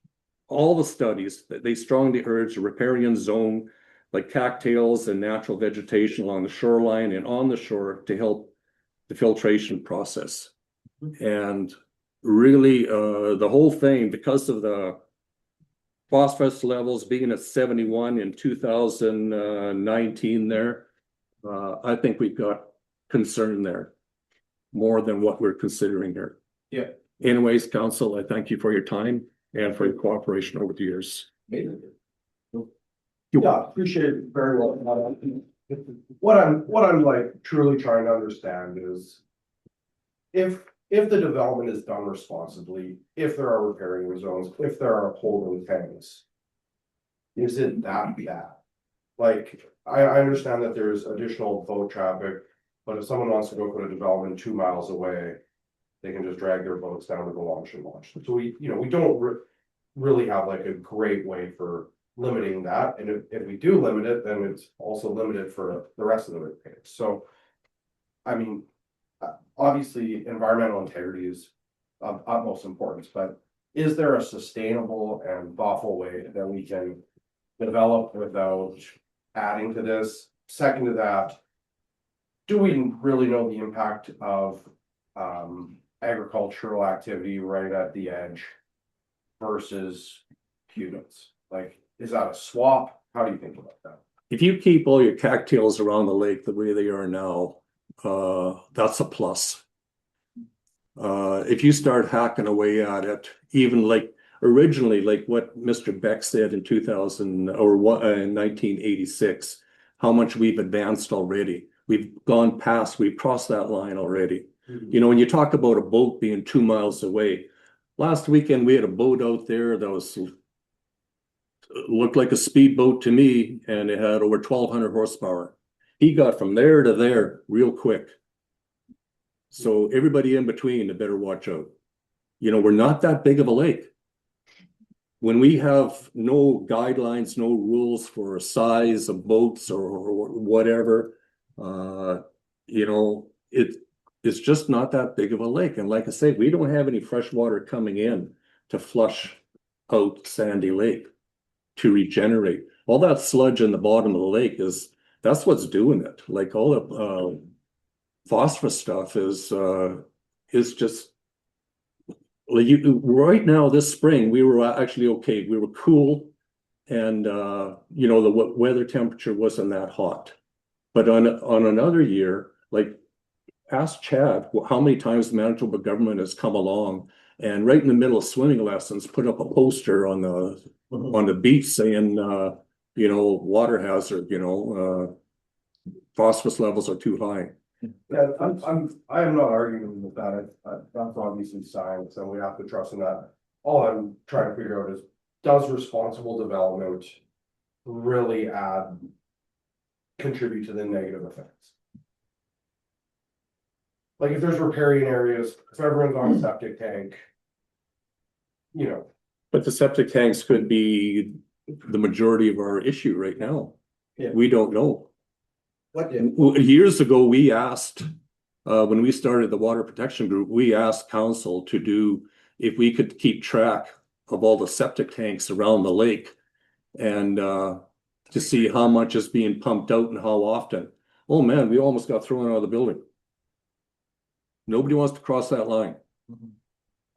they strongly urge a riparian zone like cattails and natural vegetation along the shoreline and on the shore to help the filtration process. And really, the whole thing, because of the phosphorus levels being at 71 in 2019 there, I think we've got concern there more than what we're considering here. Yeah. Anyways, council, I thank you for your time and for your cooperation over the years. Yeah, appreciate it very well. What I'm like truly trying to understand is if the development is done responsibly, if there are riparian zones, if there are holding tanks, is it that bad? Like, I understand that there's additional boat traffic, but if someone wants to go put a development 2 miles away, they can just drag their boats down to the launch and launch. So we don't really have like a great way for limiting that. And if we do limit it, then it's also limited for the rest of the repairs. So, I mean, obviously environmental integrity is of utmost importance, but is there a sustainable and thoughtful way that we can develop without adding to this? Second to that, do we really know the impact of agricultural activity right at the edge versus humans? Like, is that a swap? How do you think about that? If you keep all your cattails around the lake the way they are now, that's a plus. If you start hacking away at it, even like originally, like what Mr. Beck said in 2000 or what in 1986, how much we've advanced already. We've gone past, we've crossed that line already. You know, when you talk about a boat being 2 miles away, last weekend we had a boat out there that was looked like a speedboat to me, and it had over 1,200 horsepower. He got from there to there real quick. So everybody in between, they better watch out. You know, we're not that big of a lake. When we have no guidelines, no rules for size of boats or whatever, you know, it's just not that big of a lake. And like I say, we don't have any fresh water coming in to flush out Sandy Lake to regenerate. All that sludge in the bottom of the lake that's what's doing it. Like all the phosphorus stuff is just like right now this spring we were actually okay. We were cool, and you know, the weather temperature wasn't that hot. But on another year, like ask Chad how many times the Manitoba government has come along and right in the middle of swimming lessons put up a poster on the beach saying you know, water hazard, you know, phosphorus levels are too high. Yeah, I am not arguing with that. That's obviously science, and we have to trust in that. All I'm trying to figure out is, does responsible development really contribute to the negative effects? Like if there's riparian areas, if everyone's on a septic tank, you know. But the septic tanks could be the majority of our issue right now. Yeah. We don't know. What, Years ago, we asked, when we started the water protection group, we asked council to do, if we could keep track of all the septic tanks around the lake and to see how much is being pumped out and how often. Oh man, we almost got thrown out of the building. Nobody wants to cross that line.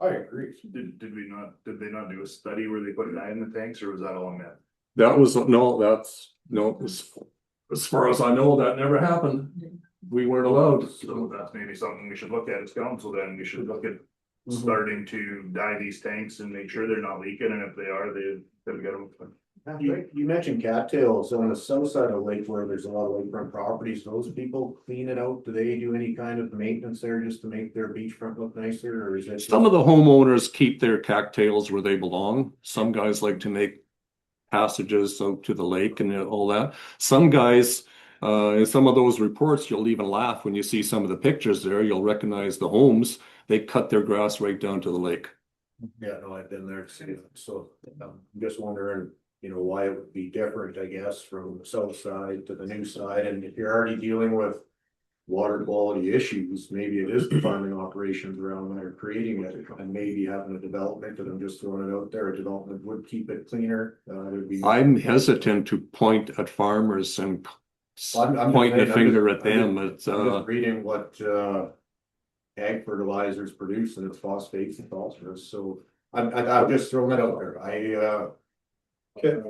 I agree. Did they not do a study where they put that in the tanks, or was that all a myth? That was, no, as far as I know, that never happened. We weren't allowed. So that's maybe something we should look at as council then. We should look at starting to dye these tanks and make sure they're not leaking, and if they are, they've got them. You mentioned cattails on the south side of the lake where there's a lot of lakefront properties. Those people clean it out. Do they do any kind of maintenance there just to make their beachfront look nicer, or is it? Some of the homeowners keep their cattails where they belong. Some guys like to make passages out to the lake and all that. Some guys, in some of those reports, you'll even laugh when you see some of the pictures there. You'll recognize the homes. They cut their grass right down to the lake. Yeah, no, I've been there to see it. So I'm just wondering, you know, why it would be different, I guess, from the south side to the new side. And if you're already dealing with water quality issues, maybe it is the farming operations around that are creating it, and maybe having a development, and I'm just throwing it out there, a development would keep it cleaner. I'm hesitant to point at farmers and point the finger at them. I'm just reading what ag fertilizers produce, and it's phosphates and phosphorus. So I'm just throwing it out there. Okay.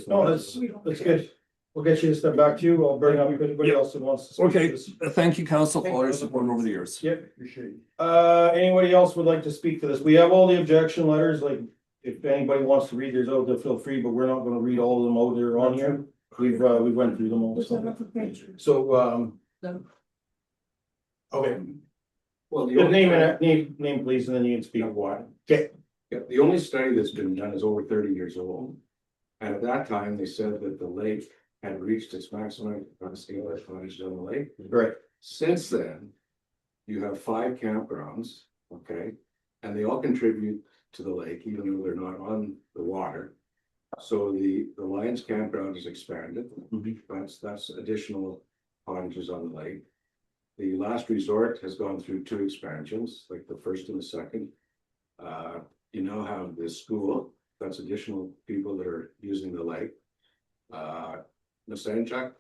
No, that's good. We'll get you to step back to you. I'll bring up anybody else that wants to speak. Okay, thank you, council, for all your support over the years. Yep, appreciate it. Anybody else would like to speak to this? We have all the objection letters, like, if anybody wants to read theirs out, they'll feel free, but we're not gonna read all of them out there on here. We went through them all. So, okay. Well, Good name, please, and then you can speak. Okay. Yeah, the only study that's been done is over 30 years old. And at that time, they said that the lake had reached its maximum capacity of frontage on the lake. Right. Since then, you have 5 campgrounds, okay, and they all contribute to the lake, even though they're not on the water. So the Lions campground is expanded. That's additional cottages on the lake. The last resort has gone through 2 expansions, like the first and the second. You now have this school, that's additional people that are using the lake. Nasanchuk,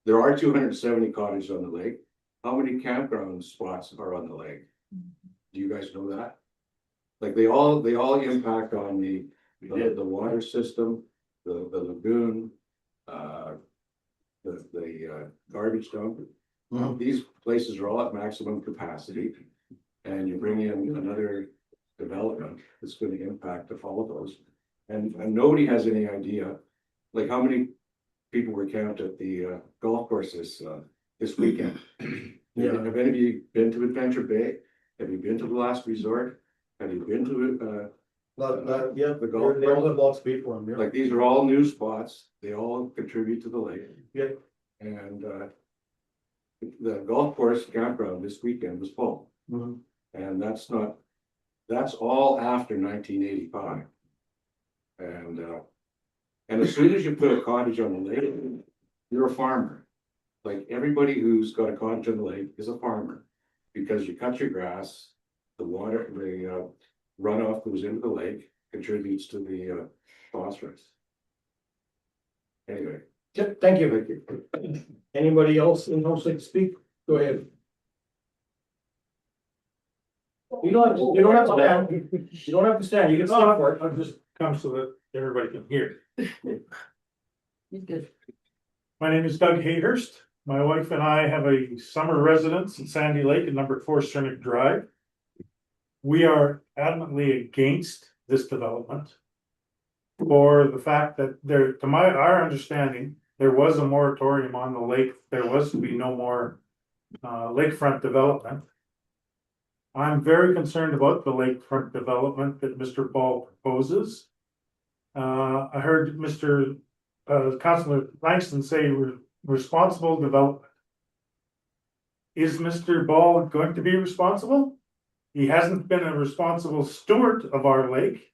there are 270 cottages on the lake. How many campground spots are on the lake? Do you guys know that? Like they all impact on the water system, the lagoon, the garbage dump. These places are all at maximum capacity. And you bring in another development that's going to impact all of those. And nobody has any idea, like how many people were camped at the golf courses this weekend. Yeah. Have any of you been to Adventure Bay? Have you been to the last resort? Have you been to Not yet, the but golf they all course? have lots of people on there. Like these are all new spots. They all contribute to the lake. Yeah. And the golf course campground this weekend was full. And that's all after 1985. And as soon as you put a cottage on the lake, you're a farmer. Like everybody who's got a cottage on the lake is a farmer, because you cut your grass, the water, the runoff goes into the lake, contributes to the phosphorus. Anyway. Yep, thank you. Anybody else in house like to speak? Go ahead. You don't have to stand. You don't have to stand. You can stop for it. I'll just come so that everybody can hear. He's good. My name is Doug Hayhurst. My wife and I have a summer residence in Sandy Lake at number 4 Cernick Drive. We are adamantly against this development for the fact that there, to our understanding, there was a moratorium on the lake. There was to be no more lakefront development. I'm very concerned about the lakefront development that Mr. Ball proposes. I heard Mr. Councillor Langston say responsible development. Is Mr. Ball going to be responsible? He hasn't been a responsible steward of our lake.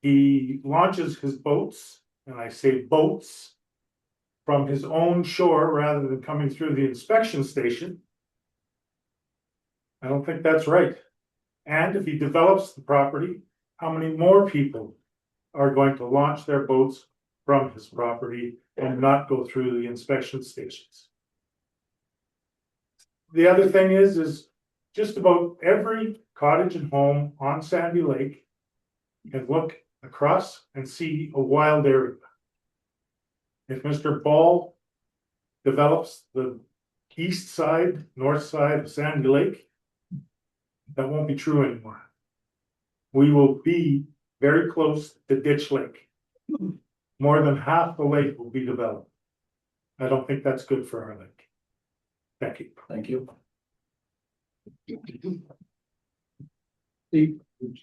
He launches his boats, and I say boats, from his own shore rather than coming through the inspection station. I don't think that's right. And if he develops the property, how many more people are going to launch their boats from his property and not go through the inspection stations? The other thing is just about every cottage and home on Sandy Lake, you can look across and see a wild area. If Mr. Ball develops the east side, north side of Sandy Lake, that won't be true anymore. We will be very close to Ditch Lake. More than half the lake will be developed. I don't think that's good for our lake. Thank you. Thank you.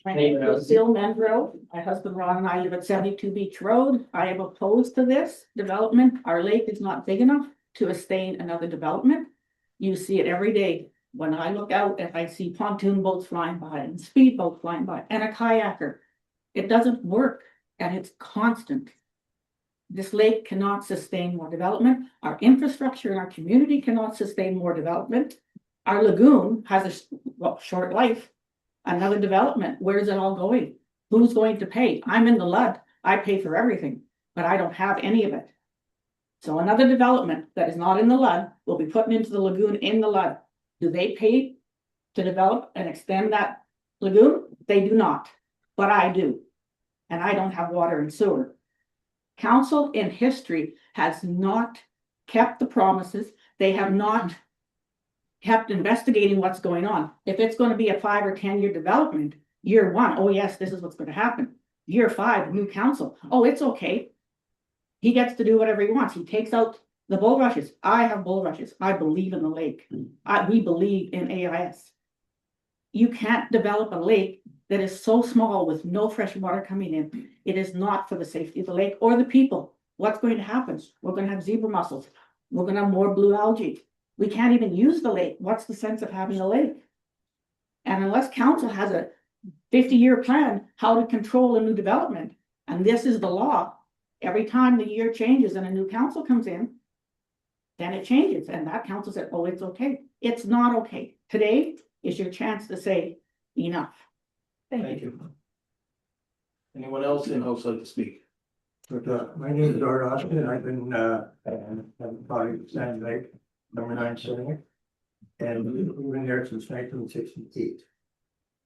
My name is Lucille Mendrow. My husband Ron and I live at 72 Beach Road. I am opposed to this development. Our lake is not big enough to sustain another development. You see it every day. When I look out and I see pontoon boats flying by and speedboats flying by and a kayaker, it doesn't work and it's constant. This lake cannot sustain more development. Our infrastructure in our community cannot sustain more development. Our lagoon has a short life. Another development, where's it all going? Who's going to pay? I'm in the LUD. I pay for everything, but I don't have any of it. So another development that is not in the LUD will be putting into the lagoon in the LUD. Do they pay to develop and extend that lagoon? They do not, but I do. And I don't have water and sewer. Council in history has not kept the promises. They have not kept investigating what's going on. If it's going to be a 5 or 10 year development, year 1, oh yes, this is what's going to happen. Year 5, new council. Oh, it's okay. He gets to do whatever he wants. He takes out the bulrushes. I have bulrushes. I believe in the lake. We believe in AIS. You can't develop a lake that is so small with no fresh water coming in. It is not for the safety of the lake or the people. What's going to happen? We're going to have zebra mussels. We're going to have more blue algae. We can't even use the lake. What's the sense of having a lake? And unless council has a 50-year plan how to control a new development, and this is the law, every time the year changes and a new council comes in, then it changes. And that council said, oh, it's okay. It's not okay. Today is your chance to say enough. Thank you. Anyone else in house like to speak? My name is Art Austin, and I've been, buying Sand Lake, number 9 sitting. And we've been there since 1968.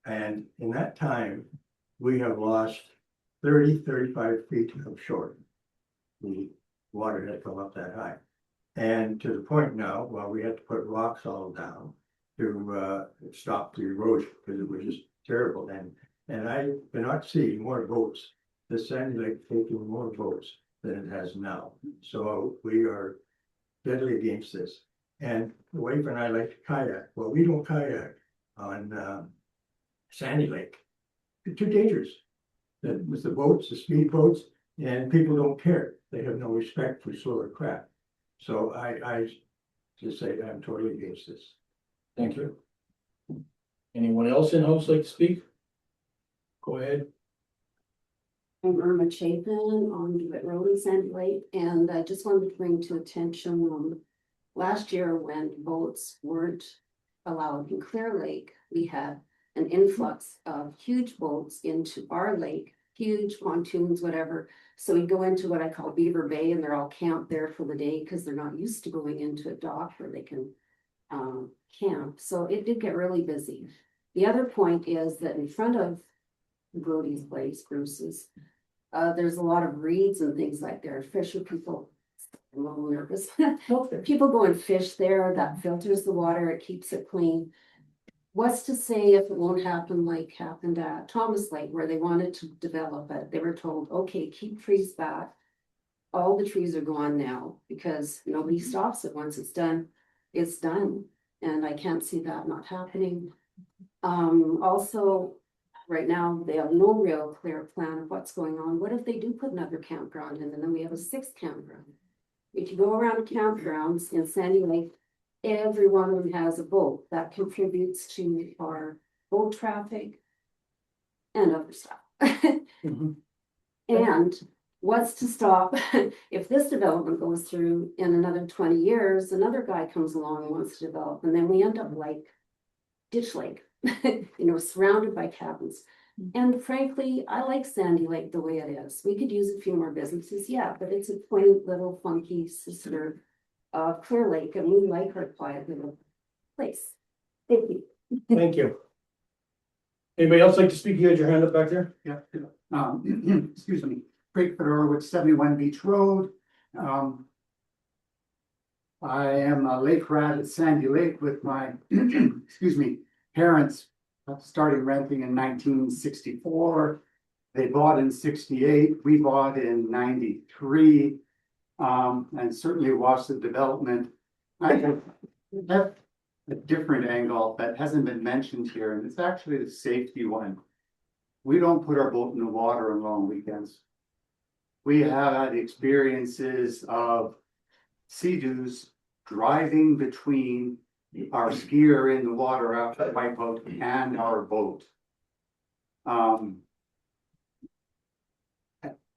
And in that time, we have lost 35 feet of shore. The water had come up that high. And to the point now, well, we had to put rocks all down to stop the erosion because it was just terrible. And I cannot see more boats, the Sandy Lake taking more boats than it has now. So we are deadly against this. And the wife and I like to kayak. Well, we don't kayak on Sandy Lake. It's too dangerous. With the boats, the speed boats, and people don't care. They have no respect for slower craft. So I just say I'm totally against this. Thank you. Anyone else in house like to speak? Go ahead. I'm Irma Chapin on Dewitt Road in Sandy Lake, and I just wanted to bring to attention, last year when boats weren't allowed in Clear Lake, we had an influx of huge boats into our lake, huge pontoons, whatever. So we go into what I call Beaver Bay, and they're all camped there for the day because they're not used to going into a dock where they can camp. So it did get really busy. The other point is that in front of Brody's place, Bruce's, there's a lot of reeds and things like there. Fisher people, I'm a little nervous. People go and fish there. That filters the water. It keeps it clean. What's to say if it won't happen like happened at Thomas Lake where they wanted to develop it? They were told, okay, keep trees back. All the trees are gone now because nobody stops it. Once it's done, it's done. And I can't see that not happening. Also, right now, they have no real clear plan of what's going on. What if they do put another campground in and then we have a 6th campground? If you go around campgrounds in Sandy Lake, every one of them has a boat that contributes to our boat traffic and other stuff. And what's to stop if this development goes through in another 20 years, another guy comes along and wants to develop, and then we end up like Ditch Lake, surrounded by cabins. And frankly, I like Sandy Lake the way it is. We could use a few more businesses, yeah, but it's a quaint little funky sister Clear Lake, and we like our quiet little place. Thank you. Thank you. Anybody else like to speak? You had your hand up back there? Yeah, excuse me, Craig Fedorowicz, 71 Beach Road. I am a lake rat at Sandy Lake with my, excuse me, parents starting renting in 1964. They bought in 68, we bought in 93, and certainly watched the development. I have a different angle that hasn't been mentioned here, and it's actually the safety one. We don't put our boat in the water on long weekends. We have had experiences of Sea-Doos driving between our skier in the water after wipeout and our boat.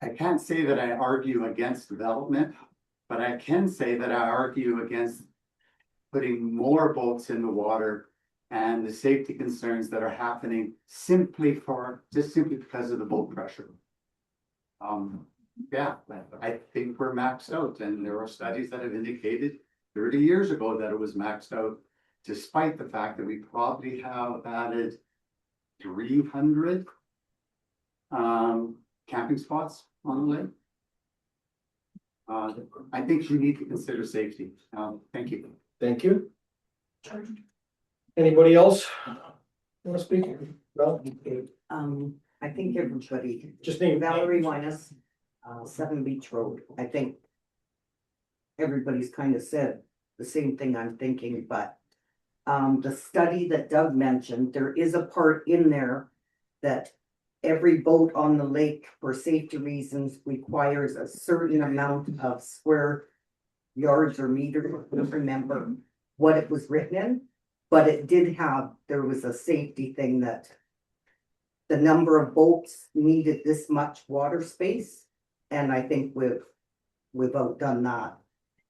I can't say that I argue against development, but I can say that I argue against putting more boats in the water and the safety concerns that are happening simply because of the boat pressure. Yeah, I think we're maxed out, and there are studies that have indicated 30 years ago that it was maxed out, despite the fact that we probably have added 300 camping spots on the lake. I think you need to consider safety. Thank you. Thank you. Anybody else want to speak? No? I think everybody, Just name Valerie Winus, 7 Beach Road. I think everybody's kind of said the same thing I'm thinking, but the study that Doug mentioned, there is a part in there that every boat on the lake for safety reasons requires a certain amount of square yards or meters. I don't remember what it was written in, but it did have, there was a safety thing that the number of boats needed this much water space. And I think we've outdone that.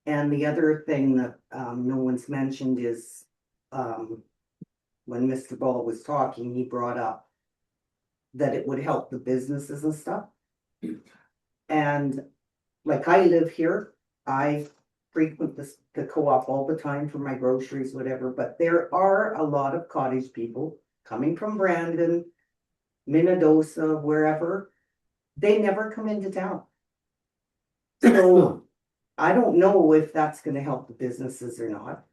And the other thing that no one's mentioned is when Mr. Ball was talking, he brought up that it would help the businesses and stuff. And like I live here, I frequent the co-op all the time for my groceries, whatever, but there are a lot of cottage people coming from Brandon, Minnedosa, wherever. They never come into town. So I don't know if that's gonna help the businesses or not.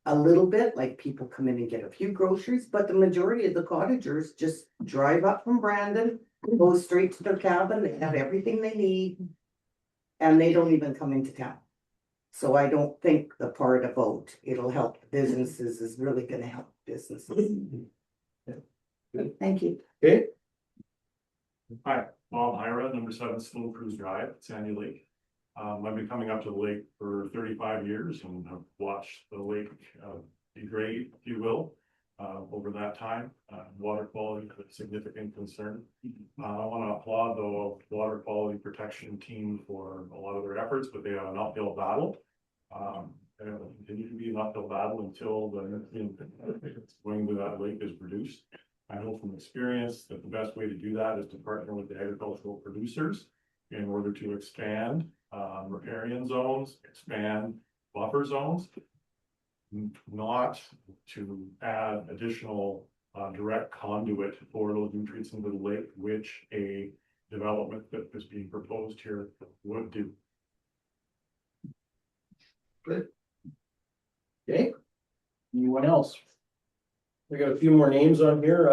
A little bit, like people come in and get a few groceries, but the majority of the cottagers just drive up from Brandon, go straight to their cabin, they have everything they need. And they don't even come into town. So I don't think the part about it'll help the businesses is really gonna help businesses. Thank you. Okay, Hi, Bob Ira, number 7 Slow Cruise Drive, Sandy Lake. I've been coming up to the lake for 35 years and have watched the lake degrade, if you will, over that time. Water quality is a significant concern. I want to applaud the water quality protection team for a lot of their efforts, but they have an uphill battle. And it will continue to be an uphill battle until the going to that lake is reduced. I know from experience that the best way to do that is to partner with the agricultural producers in order to expand riparian zones, expand buffer zones, not to add additional direct conduit for those nutrients into the lake, which a development that is being proposed here would do. good. Okay, anyone else? We got a few more names on here.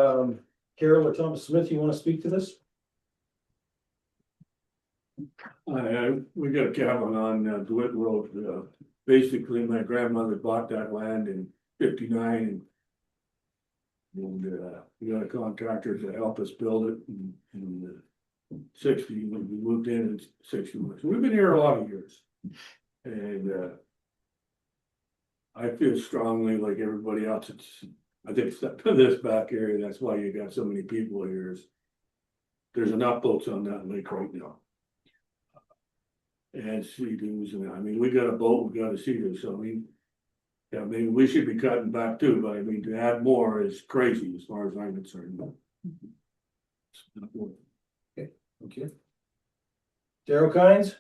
Carol or Thomas Smith, you want to speak to this? We got a cabin on DeWitt Road. Basically, my grandmother bought that land in '59. And we got a contractor to help us build it in '60, when we moved in '61. So we've been here a lot of years. And I feel strongly like everybody else, I think this back area, that's why you got so many people here, is there's enough boats on that lake right now. And sea-doos, and I mean, we got a boat, we got a sea-doo, so I mean, yeah, maybe we should be cutting back too, but I mean, to add more is crazy as far as I'm concerned. Okay, thank you. Daryl Kynes,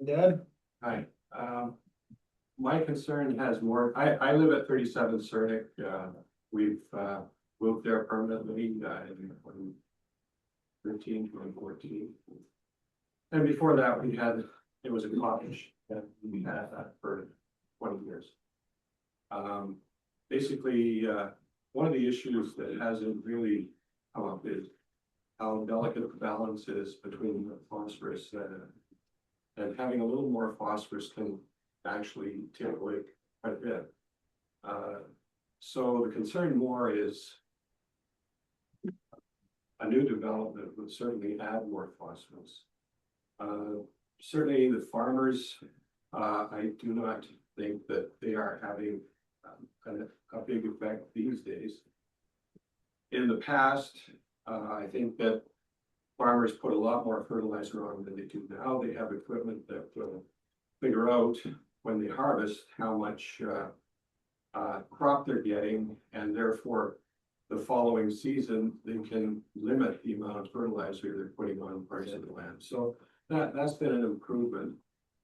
Dad? Hi, my concern has more, I live at 37 Cernic, we've moved there permanently in 2013, 2014. And before that, it was a cottage, and we had that for 20 years. Basically, one of the issues that hasn't really come up is how delicate the balance is between the phosphorus and having a little more phosphorus can actually take away quite a bit. So the concern more is a new development would certainly add more phosphorus. Certainly the farmers, I do not think that they are having a big effect these days. In the past, I think that farmers put a lot more fertilizer on than they do now. They have equipment that will figure out when they harvest how much crop they're getting, and therefore the following season they can limit the amount of fertilizer they're putting on parts of the land. So that's been an improvement.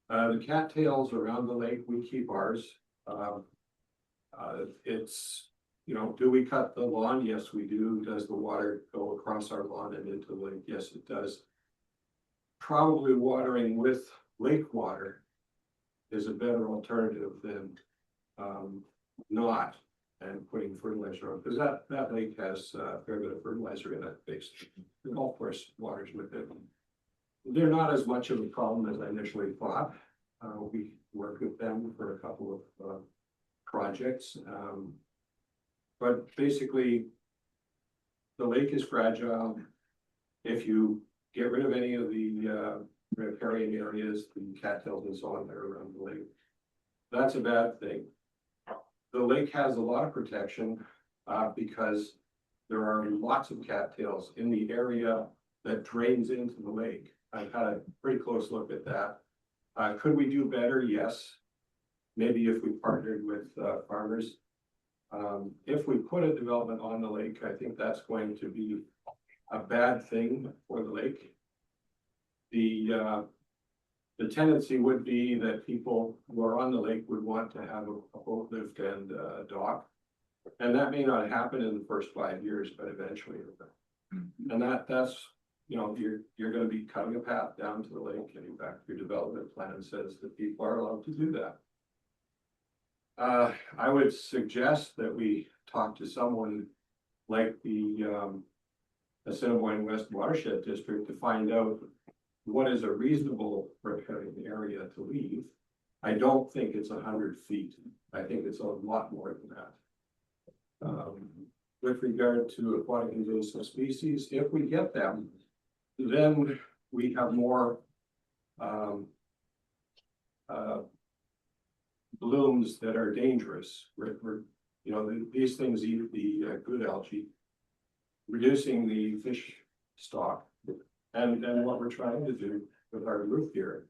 The cattails around the lake, we keep ours. It's, you know, do we cut the lawn? Yes, we do. Does the water go across our lawn and into the lake? Yes, it does. Probably watering with lake water is a better alternative than not and putting fertilizer on, because that lake has a fair bit of fertilizer in it based. The golf course waters with it. They're not as much of a problem as I initially thought. We worked with them for a couple of projects. But basically, the lake is fragile. If you get rid of any of the riparian areas, the cattails and so on that are around the lake, that's a bad thing. The lake has a lot of protection because there are lots of cattails in the area that drains into the lake. I've had a pretty close look at that. Could we do better? Yes. maybe if we partnered with farmers. If we put a development on the lake, I think that's going to be a bad thing for the lake. The tendency would be that people who are on the lake would want to have a boat lift and a dock. And that may not happen in the first 5 years, but eventually it will. And that's, you know, you're gonna be cutting a path down to the lake, and in fact, your development plan says that people are allowed to do that. I would suggest that we talk to someone like the Assiniboine West Watershed District to find out what is a reasonable riparian area to leave. I don't think it's 100 feet. I think it's a lot more than that. With regard to aquatic invasive species, if we get them, then we have more blooms that are dangerous. You know, these things eat the good algae, reducing the fish stock. And what we're trying to do with our group here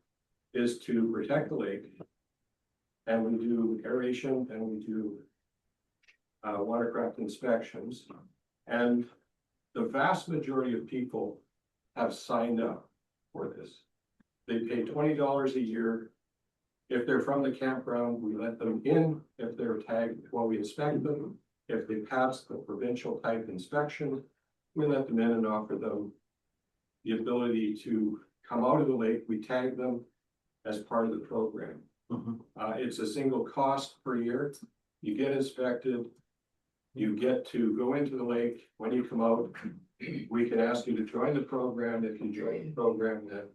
is to protect the lake. And we do aeration and we do watercraft inspections. And the vast majority of people have signed up for this. They pay $20 a year. If they're from the campground, we let them in. If they're tagged, well, we inspect them. If they pass the provincial type inspection, we let them in and offer them the ability to come out of the lake. We tag them as part of the program. It's a single cost per year. You get inspected. You get to go into the lake. When you come out, we can ask you to join the program. If you join the program, then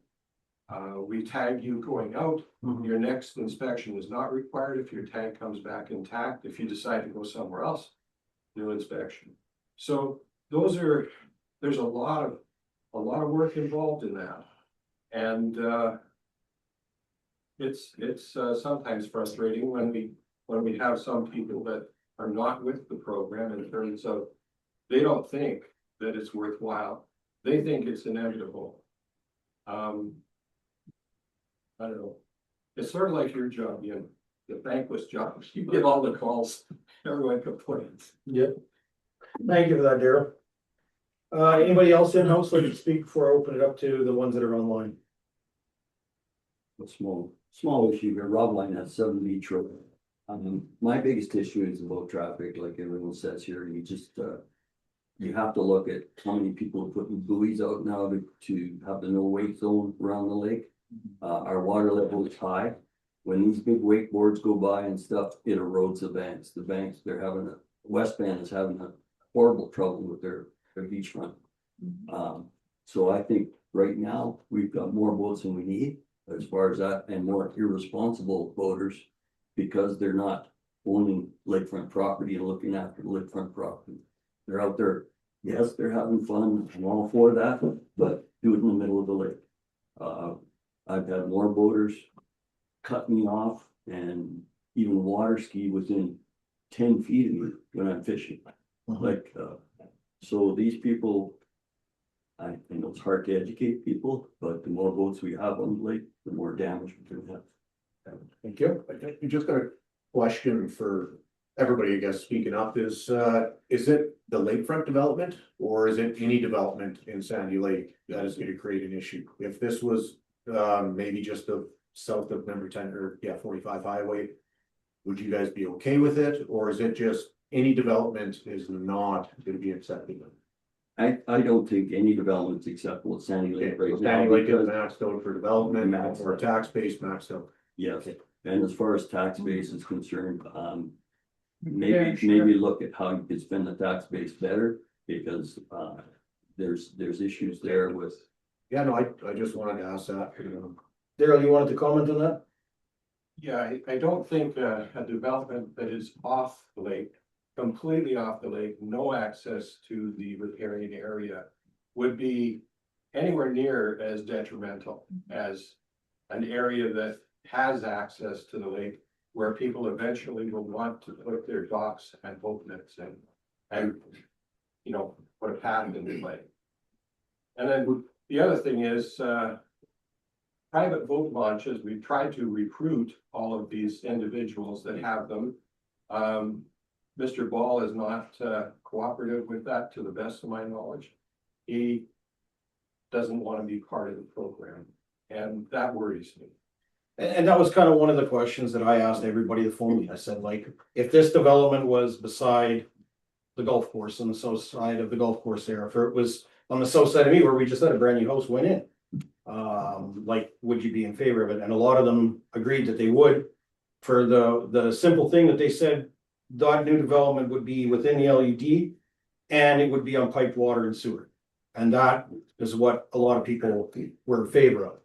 we tag you going out. Your next inspection is not required if your tag comes back intact. If you decide to go somewhere else, new inspection. So there's a lot of work involved in that. And it's sometimes frustrating when we have some people that are not with the program in terms of they don't think that it's worthwhile. They think it's inevitable. I don't know. It's sort of like your job, you know, the thankless job. You get all the calls, everyone complains. Yep. Thank you for that, Daryl. Anybody else in house like to speak before I open it up to the ones that are online? A small issue here. Rob Line has 7 Beach Road. My biggest issue is about traffic, like everyone says here. You just you have to look at how many people are putting buoys out now to have the no wake zone around the lake. Our water level is high. When these big wakeboards go by and stuff, it erodes the banks. The banks, West Band is having a horrible trouble with their beachfront. So I think right now we've got more boats than we need as far as that, and more irresponsible boaters because they're not owning lakefront property and looking after the lakefront property. They're out there, yes, they're having fun. I'm all for that, but do it in the middle of the lake. I've had more boaters cut me off and even water ski within 10 feet of me when I'm fishing. Like, so these people, I know it's hard to educate people, but the more boats we have on the lake, the more damage we can have. Thank you. I just got a question for everybody, I guess, speaking up is it the lakefront development or is it any development in Sandy Lake that is going to create an issue? If this was maybe just the south of number 10 or 45 highway, would you guys be okay with it? Or is it just any development is not going to be accepted? I don't think any development is acceptable at Sandy Lake right now. Sandy Lake is because maxed out for development or tax base maxed out. yes, and as far as tax base is concerned, maybe look at how you could spend the tax base better, because there's issues there with. Yeah, no, I just wanted to ask that. Daryl, you wanted to comment on that? Yeah, I don't think a development that is off the lake, completely off the lake, no access to the riparian area would be anywhere near as detrimental as an area that has access to the lake, where people eventually will want to put their docks and boat nets in and, you know, put a path in the lake. And then the other thing is, private boat launches, we've tried to recruit all of these individuals that have them. Mr. Ball is not cooperative with that, to the best of my knowledge. He doesn't want to be part of the program, and that worries me. And that was kind of one of the questions that I asked everybody that phoned me. I said, like, if this development was beside the golf course, on the south side of the golf course there, if it was on the south side of me where we just had a brand new house went in, like, would you be in favor of it? And a lot of them agreed that they would, for the simple thing that they said, that new development would be within the LUD and it would be on piped water and sewer. And that is what a lot of people were in favor of.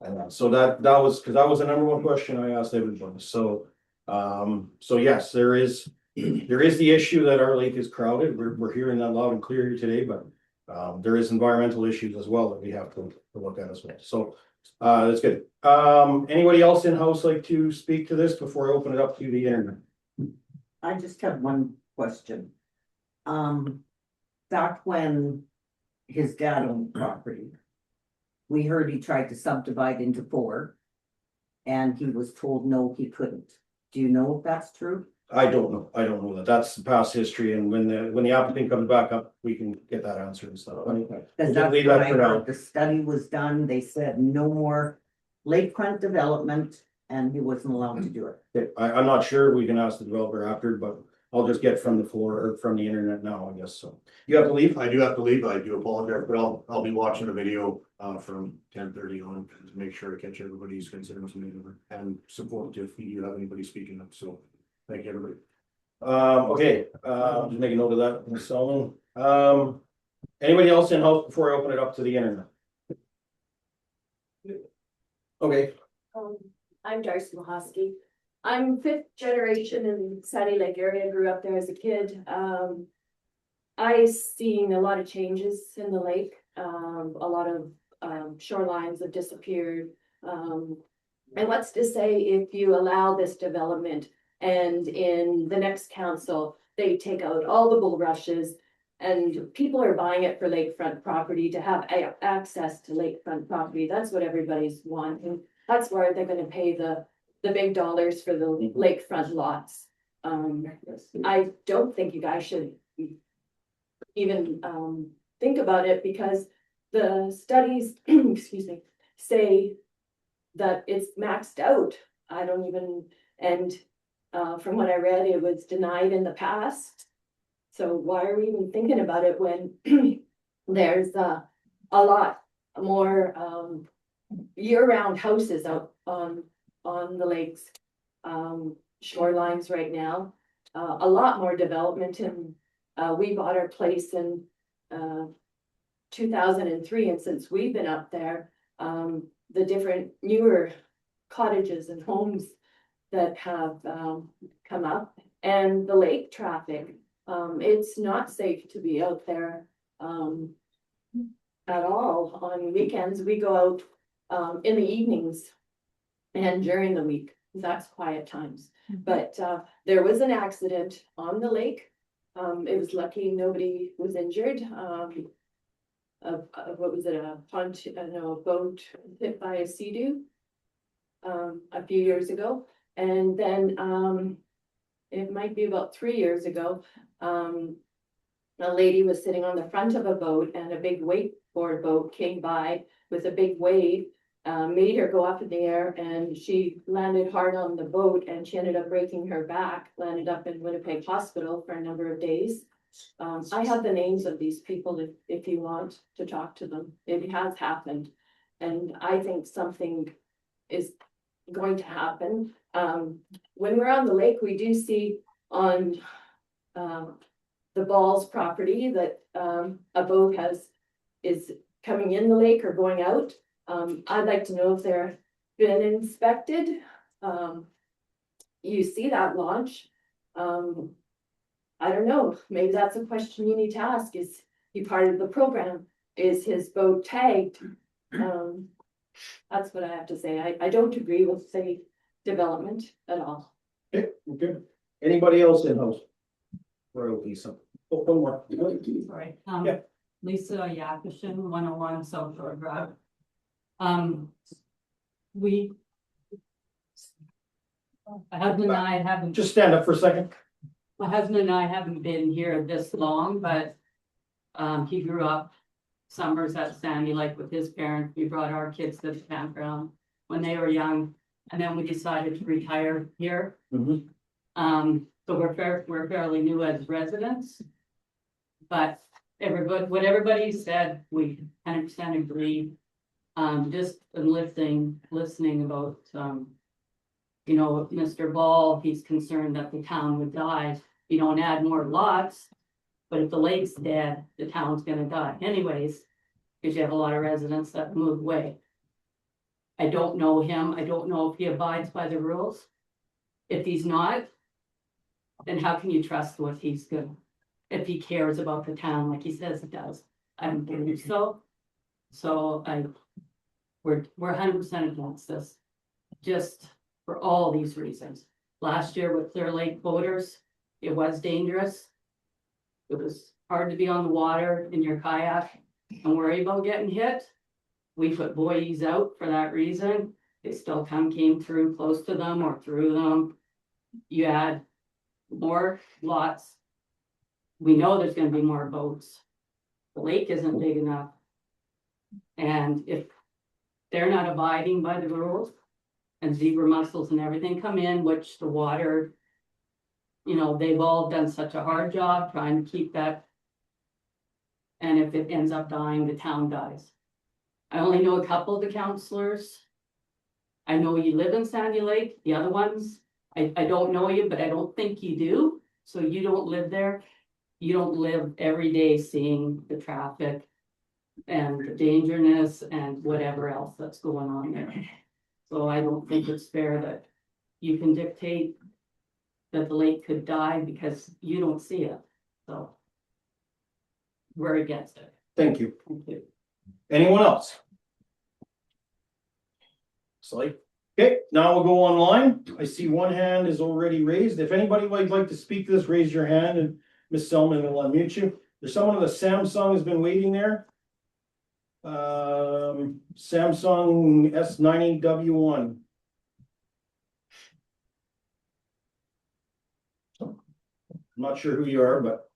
And so that was, because that was the number one question I asked everybody. So yes, there is the issue that our lake is crowded. We're hearing that loud and clear here today, but there is environmental issues as well that we have to look at as well. So that's good. Anybody else in house like to speak to this before I open it up to the internet? I just have one question. Back when his dad owned property, we heard he tried to subdivide into 4. And he was told no, he couldn't. Do you know if that's true? I don't know. I don't know that. That's past history, and when the applicant comes back up, we can get that answer and stuff. Because We'll that's leave what that I for now. heard. The study was done. They said no more lakefront development, and he wasn't allowed to do it. Okay, I'm not sure. We can ask the developer after, but I'll just get from the floor or from the internet now, I guess. So you have to leave? I do have to leave. I do apologize, but I'll be watching the video from 10:30 on to make sure to catch everybody's concerns and support if you have anybody speaking up. So thank you, everybody. Okay, just make a note of that, Ms. Sullivan. Anybody else in house before I open it up to the internet? Okay, I'm Darcy Mahosky. I'm 5th generation in Sandy Lake area, grew up there as a kid. I seen a lot of changes in the lake. A lot of shorelines have disappeared. And what's to say if you allow this development and in the next council, they take out all the bulrushes and people are buying it for lakefront property to have access to lakefront property. That's what everybody's wanting. That's where they're gonna pay the big dollars for the lakefront lots. I don't think you guys should even think about it because the studies, excuse me, say that it's maxed out. I don't even, and from what I read, it was denied in the past. So why are we even thinking about it when there's a lot more year-round houses out on the lakes, shorelines right now, a lot more development. And we bought our place in 2003, and since we've been up there, the different newer cottages and homes that have come up, and the lake traffic, it's not safe to be out there at all on weekends. We go out in the evenings and during the week, that's quiet times. But there was an accident on the lake. It was lucky nobody was injured. What was it, a boat hit by a sea-doo a few years ago. And then it might be about 3 years ago, a lady was sitting on the front of a boat and a big wakeboard boat came by with a big wave, made her go up in the air, and she landed hard on the boat and she ended up breaking her back, landed up in Winnipeg Hospital for a number of days. I have the names of these people if you want to talk to them. It has happened. And I think something is going to happen. When we're on the lake, we do see on the Balls property that a boat is coming in the lake or going out. I'd like to know if they're been inspected. You see that launch. I don't know, maybe that's a question you need to ask. Is he part of the program? Is his boat tagged? That's what I have to say. I don't agree with the development at all. okay, good. Anybody else in house? Royal Lisa. Oh, one more. Sorry. Yeah. Lisa Yakishin, 101 South Shore Drive. We. My husband and I haven't. Just stand up for a second. My husband and I haven't been here this long, but he grew up summers at Sandy Lake with his parents. We brought our kids to the campground when they were young, and then we decided to retire here. So we're fairly new as residents. But what everybody said, we 100% agree. Just listening about, Mr. Ball, he's concerned that the town would die. You don't add more lots, but if the lake's dead, the town's gonna die anyways, because you have a lot of residents that move away. I don't know him. I don't know if he abides by the rules. If he's not, then how can you trust what he's doing? If he cares about the town like he says he does. I don't believe so. So we're 100% against this, just for all these reasons. Last year with Clear Lake boaters, it was dangerous. It was hard to be on the water in your kayak and worry about getting hit. We put buoys out for that reason. They still came through close to them or through them. You add more lots. We know there's going to be more boats. The lake isn't big enough. And if they're not abiding by the rules and zebra mussels and everything come in, which the water, they've all done such a hard job trying to keep that. And if it ends up dying, the town dies. I only know a couple of the counselors. I know you live in Sandy Lake. The other ones, I don't know you, but I don't think you do. So you don't live there. You don't live every day seeing the traffic and the dangerousness and whatever else that's going on there. So I don't think it's fair that you can dictate that the lake could die because you don't see it. So we're against it. Thank you. Thank you. Anyone else? Okay, now we'll go online. I see one hand is already raised. If anybody would like to speak to this, raise your hand and Ms. Selman will unmute you. There's someone with a Samsung has been waiting there. Samsung S90W1. I'm not sure who you are, but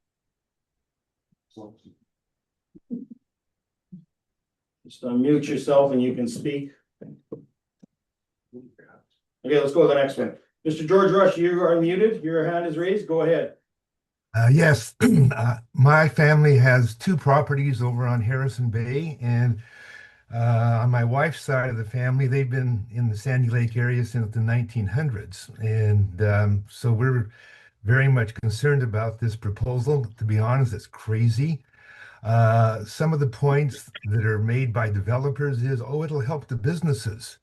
just unmute yourself and you can speak. Okay, let's go to the next one. Mr. George Rush, you are muted. Your hand is raised. Go ahead. Yes, my family has two properties over on Harrison Bay, and on my wife's side of the family, they've been in the Sandy Lake area since the 1900s. And so we're very much concerned about this proposal. To be honest, it's crazy. Some of the points that are made by developers is, oh, it'll help the businesses.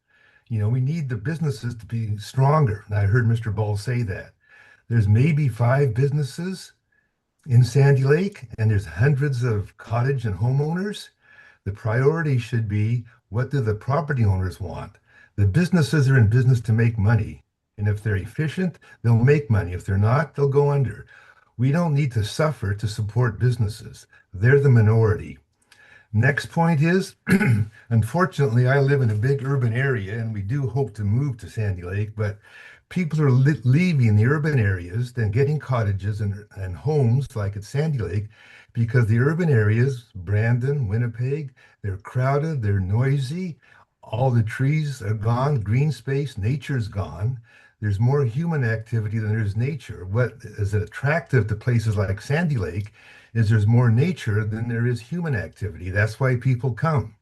We need the businesses to be stronger. And I heard Mr. Ball say that. There's maybe 5 businesses in Sandy Lake, and there's hundreds of cottage and homeowners. The priority should be, what do the property owners want? The businesses are in business to make money. And if they're efficient, they'll make money. If they're not, they'll go under. We don't need to suffer to support businesses. They're the minority. Next point is, unfortunately, I live in a big urban area, and we do hope to move to Sandy Lake, but people are leaving the urban areas, then getting cottages and homes like at Sandy Lake, because the urban areas, Brandon, Winnipeg, they're crowded, they're noisy, all the trees are gone, green space, nature's gone. There's more human activity than there's nature. What is attractive to places like Sandy Lake is there's more nature than there is human activity. That's why people come.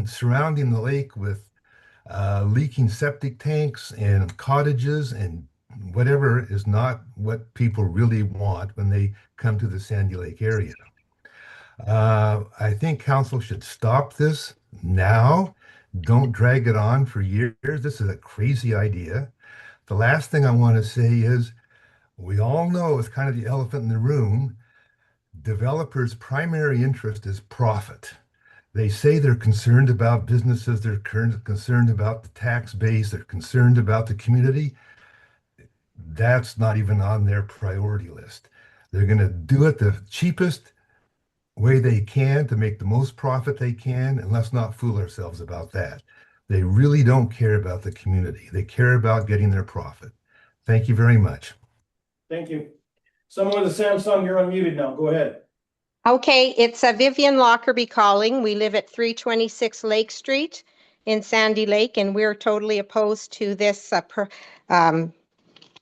Surrounding the lake with leaking septic tanks and cottages and whatever is not what people really want when they come to the Sandy Lake area. I think council should stop this now. Don't drag it on for years. This is a crazy idea. The last thing I want to say is, we all know it's kind of the elephant in the room. Developers' primary interest is profit. They say they're concerned about businesses, they're concerned about the tax base, they're concerned about the community. That's not even on their priority list. They're going to do it the cheapest way they can to make the most profit they can, and let's not fool ourselves about that. They really don't care about the community. They care about getting their profit. Thank you very much. Thank you. Someone with a Samsung, you're unmuted now. Go ahead. Okay, it's Vivian Lockerbie calling. We live at 326 Lake Street in Sandy Lake, and we're totally opposed to this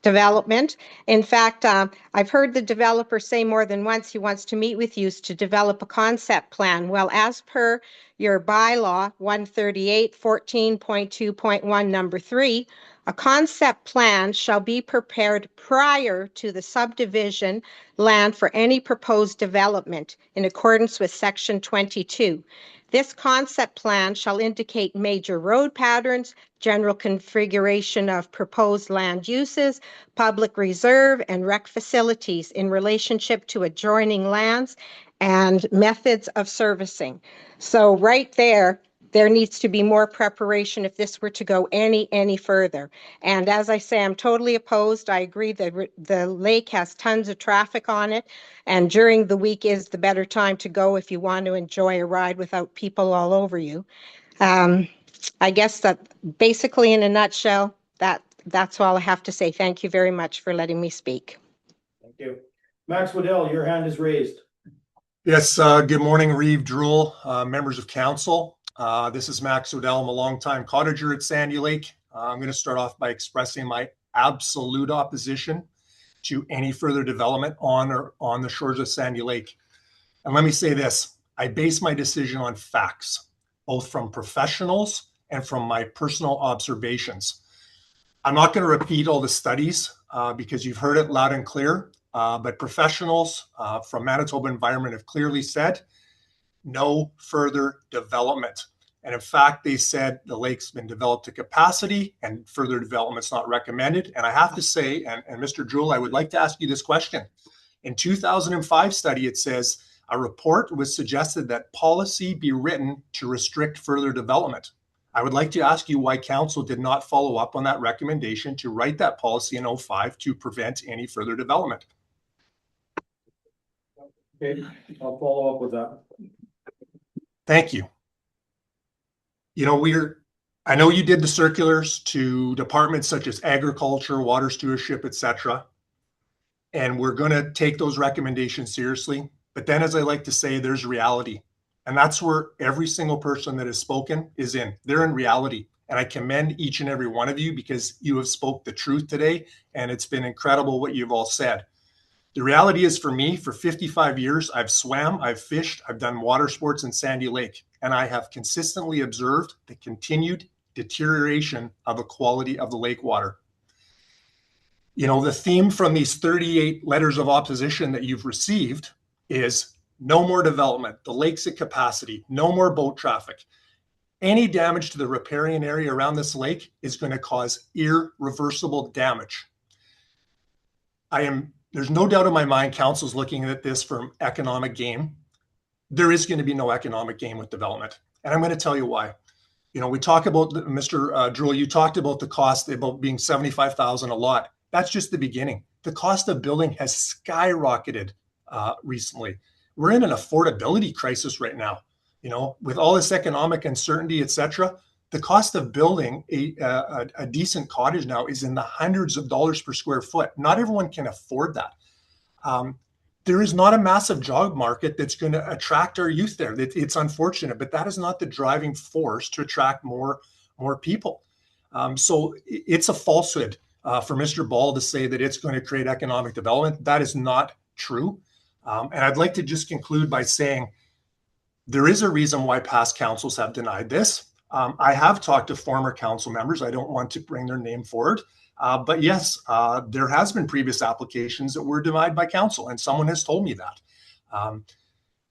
development. In fact, I've heard the developer say more than once he wants to meet with you to develop a concept plan. Well, as per your bylaw 138 14.2.1 number 3, a concept plan shall be prepared prior to the subdivision land for any proposed development in accordance with section 22. This concept plan shall indicate major road patterns, general configuration of proposed land uses, public reserve and rec facilities in relationship to adjoining lands, and methods of servicing. So right there needs to be more preparation if this were to go any further. And as I say, I'm totally opposed. I agree that the lake has tons of traffic on it, and during the week is the better time to go if you want to enjoy a ride without people all over you. I guess that basically in a nutshell, that's all I have to say. Thank you very much for letting me speak. Thank you. Max Waddell, your hand is raised. Yes, good morning, Reeve Drool, members of council. This is Max Waddell. I'm a longtime cottager at Sandy Lake. I'm going to start off by expressing my absolute opposition to any further development on or on the shores of Sandy Lake. And let me say this, I base my decision on facts, both from professionals and from my personal observations. I'm not going to repeat all the studies because you've heard it loud and clear, but professionals from Manitoba Environment have clearly said no further development. And in fact, they said the lake's been developed to capacity and further development's not recommended. And I have to say, and Mr. Drool, I would like to ask you this question. In 2005 study, it says a report was suggested that policy be written to restrict further development. I would like to ask you why council did not follow up on that recommendation to write that policy in 2005 to prevent any further development. Okay, I'll follow up with that. Thank you. You know, I know you did the circulars to departments such as agriculture, water stewardship, etc. And we're going to take those recommendations seriously. But then, as I like to say, there's reality. And that's where every single person that has spoken is in. They're in reality. And I commend each and every one of you because you have spoke the truth today. And it's been incredible what you've all said. The reality is, for me, for 55 years, I've swam, I've fished, I've done water sports in Sandy Lake, and I have consistently observed the continued deterioration of the quality of the lake water. You know, the theme from these 38 letters of opposition that you've received is no more development, the lake's at capacity, no more boat traffic. Any damage to the riparian area around this lake is going to cause irreversible damage. There's no doubt in my mind, council's looking at this from economic gain. There is going to be no economic gain with development. And I'm going to tell you why. You know, we talk about, Mr. Drool, you talked about the cost, about being $75,000 a lot. That's just the beginning. The cost of building has skyrocketed recently. We're in an affordability crisis right now. You know, with all this economic uncertainty, etc., the cost of building a decent cottage now is in the hundreds of dollars per square foot. Not everyone can afford that. There is not a massive job market that's going to attract our youth there. It's unfortunate, but that is not the driving force to attract more people. So it's a falsehood for Mr. Ball to say that it's going to create economic development. That is not true. And I'd like to just conclude by saying there is a reason why past councils have denied this. I have talked to former council members. I don't want to bring their name forward. But yes, there has been previous applications that were denied by council, and someone has told me that.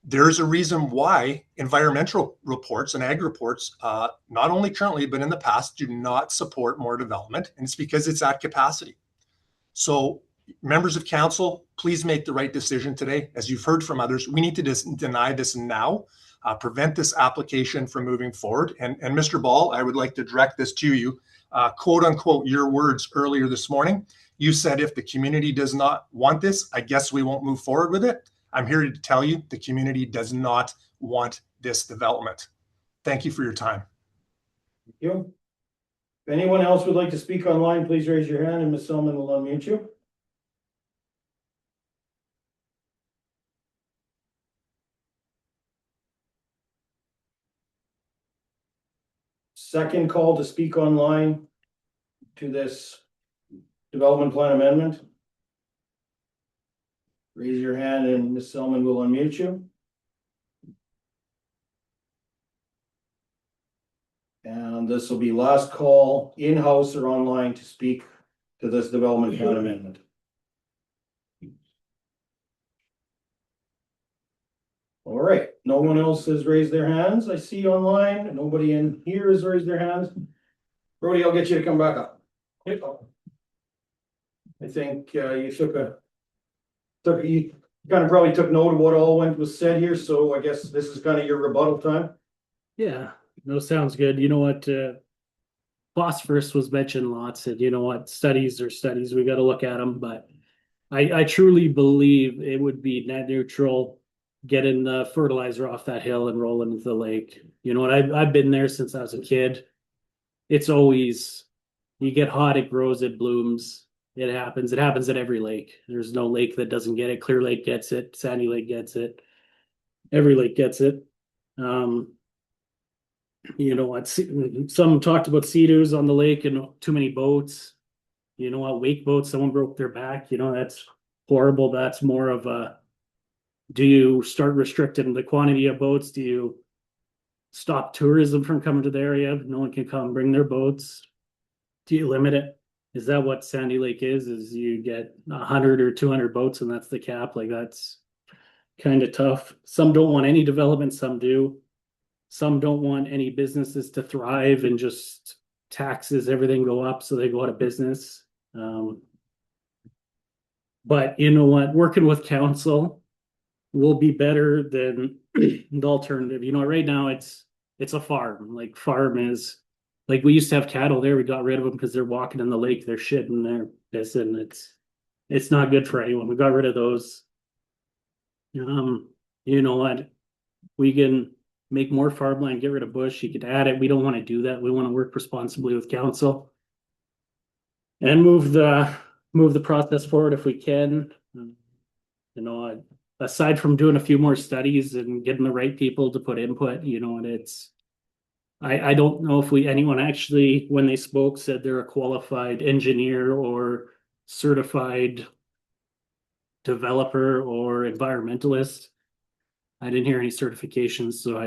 There's a reason why environmental reports and ag reports, not only currently, but in the past, do not support more development, and it's because it's at capacity. So members of council, please make the right decision today. As you've heard from others, we need to deny this now. Prevent this application from moving forward. And Mr. Ball, I would like to direct this to you. Quote unquote, your words earlier this morning. You said if the community does not want this, I guess we won't move forward with it. I'm here to tell you the community does not want this development. Thank you for your time. Thank you. If anyone else would like to speak online, please raise your hand and Ms. Selman will unmute you. Second call to speak online to this development plan amendment. Raise your hand and Ms. Selman will unmute you. And this will be last call in-house or online to speak to this development plan amendment. All right, no one else has raised their hands. I see online. Nobody in here has raised their hands. Brody, I'll get you to come back up. I think you you kind of probably took note of what all was said here, so I guess this is kind of your rebuttal time. Yeah, no, sounds good. You know what, phosphorus was mentioned lots, and you know what, studies are studies, we gotta look at them, but I truly believe it would be net neutral, getting the fertilizer off that hill and rolling into the lake. You know what, I've been there since I was a kid. It's always, you get hot, it grows, it blooms. It happens at every lake. There's no lake that doesn't get it. Clear Lake gets it, Sandy Lake gets it, every lake gets it. You know what, some talked about sea-doos on the lake and too many boats. You know what, wake boats, someone broke their back, you know, that's horrible. That's more of a, do you start restricting the quantity of boats? Do you stop tourism from coming to the area? No one can come bring their boats. Do you limit it? Is that what Sandy Lake is you get 100 or 200 boats and that's the cap? Like, that's kind of tough. Some don't want any development, some do. Some don't want any businesses to thrive and just taxes, everything go up, so they go out of business. But you know what, working with council will be better than the alternative. You know, right now it's a farm. Like, farm is, like, we used to have cattle there, we got rid of them because they're walking in the lake, they're shitting, they're pissing. It's not good for anyone. We got rid of those. You know what, we can make more farmland, get rid of bush, you could add it. We don't want to do that. We want to work responsibly with council and move the process forward if we can. You know, aside from doing a few more studies and getting the right people to put input, you know, and I don't know if anyone actually, when they spoke, said they're a qualified engineer or certified developer or environmentalist. I didn't hear any certifications, so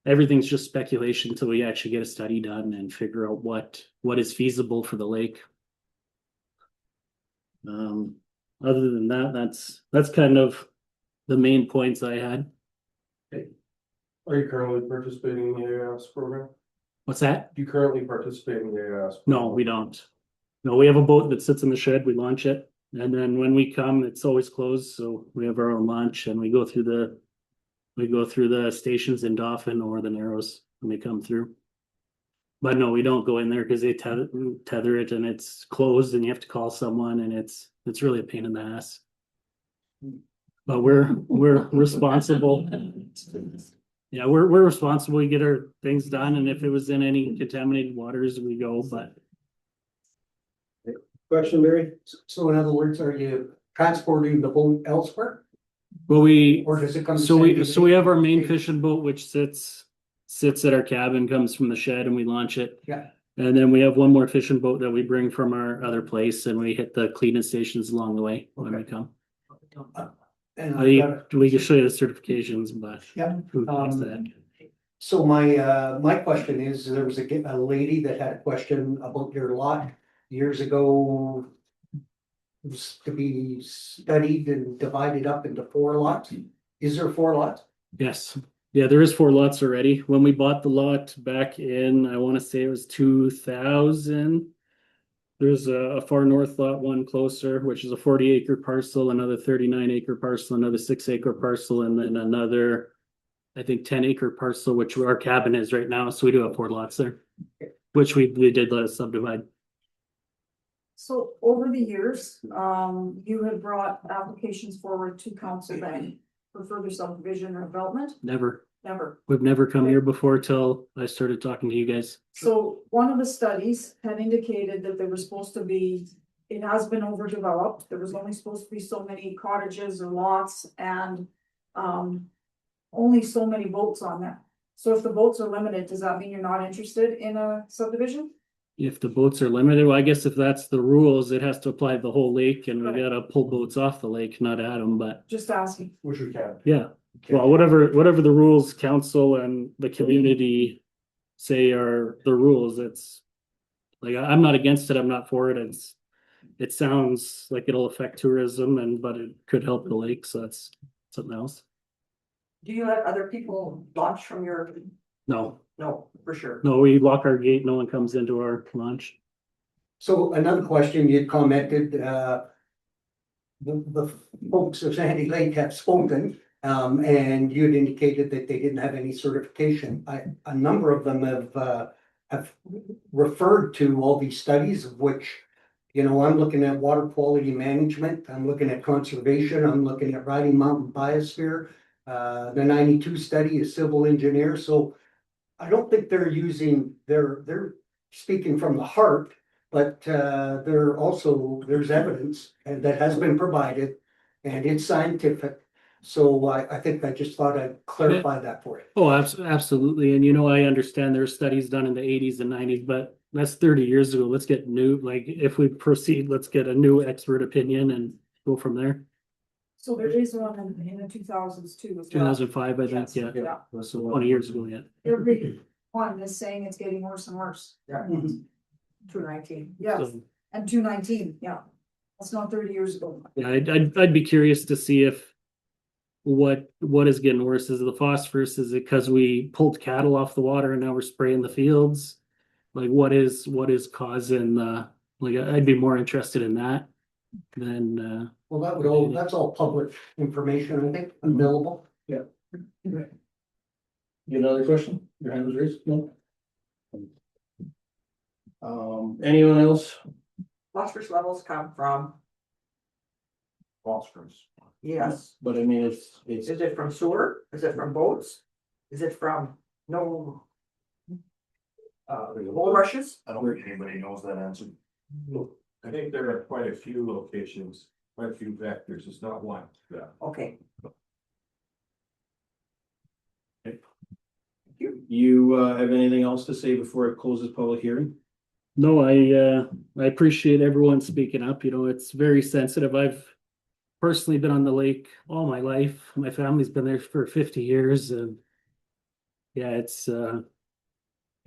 everything's just speculation until we actually get a study done and figure out what is feasible for the lake. Other than that, that's kind of the main points I had. Are you currently participating in the AIS program? What's that? Do you currently participate in the AIS? No, we don't. No, we have a boat that sits in the shed, we launch it, and then when we come, it's always closed, so we have our own launch and we go through the stations in Dauphin or the Narrows when we come through. But no, we don't go in there because they tether it and it's closed and you have to call someone and it's really a pain in the ass. But we're responsible. Yeah, we're responsible. We get our things done, and if it was in any contaminated waters, we go. But question, Barry? So in other words, are you transporting the boat elsewhere? well, Or does it come? so we have our main fishing boat, which sits at our cabin, comes from the shed, and we launch it. Yeah. And then we have one more fishing boat that we bring from our other place, and we hit the cleaning stations along the way when we come. And we can show you the certifications, but yeah. who wants that? So my question is, there was a lady that had a question about your lot years ago. It was to be studied and divided up into 4 lots. Is there 4 lots? Yes. Yeah, there is 4 lots already. When we bought the lot back in, I want to say it was 2000. There's a far north lot, one closer, which is a 40-acre parcel, another 39-acre parcel, another 6-acre parcel, and then another, I think, 10-acre parcel, which our cabin is right now. So we do have 4 lots there, which we did let us subdivide. So over the years, you have brought applications forward to council then for further subdivision or development? Never. Never. We've never come here before till I started talking to you guys. So one of the studies had indicated that there was supposed to be, it has been overdeveloped. There was only supposed to be so many cottages or lots and only so many boats on there. So if the boats are limited, does that mean you're not interested in a subdivision? If the boats are limited, well, I guess if that's the rules, it has to apply to the whole lake and we Right. gotta pull boats off the lake, not add them, but Just asking. Which we can. yeah. Well, whatever the rules council and the community say are the rules, it's like, I'm not against it, I'm not for it, it sounds like it'll affect tourism but it could help the lake, so that's something else. Do you let other people launch from your, No, no, for sure. no, we lock our gate, no one comes into our launch. So another question, you commented, the folks of Sandy Lake have spoken, and you had indicated that they didn't have any certification. A number of them have referred to all these studies of which, you know, I'm looking at water quality management, I'm looking at conservation, I'm looking at Riding Mountain Biosphere. The 92 study is civil engineer, so I don't think they're they're speaking from the heart, but they're also, there's evidence and that has been provided and it's scientific. So I think I just thought I'd clarify that for you. Oh, absolutely, and you know, I understand there were studies done in the 80s and 90s, but that's 30 years ago. Let's get new, like, if we proceed, let's get a new expert opinion and go from there. So there is one in the 2000s too. as well. 2005, I think, yeah. Yeah. That's 20 years ago, yeah. Every one is saying it's getting worse and worse. Yeah. 219, yes, So, and 219, yeah. That's not 30 years ago. yeah, I'd be curious to see if what is getting worse. Is it the phosphorus? Is it because we pulled cattle off the water and now we're spraying the fields? Like what is causing like I'd be more interested in that than Well, that's all public information, I think, available. Yeah. You another question? Your hand was raised? No? Anyone else? Phosphorus levels come from, Phosphorus. yes. But I mean, it's. Is it from sewer? Is it from boats? Is it from no? Bull rushes? I don't think anybody knows that answer. I think there are quite a few locations, quite a few vectors, it's not one. Yeah. Okay. You have anything else to say before it closes public hearing? No, I appreciate everyone speaking up. You know, it's very sensitive. I've personally been on the lake all my life. My family's been there for 50 years and yeah, it's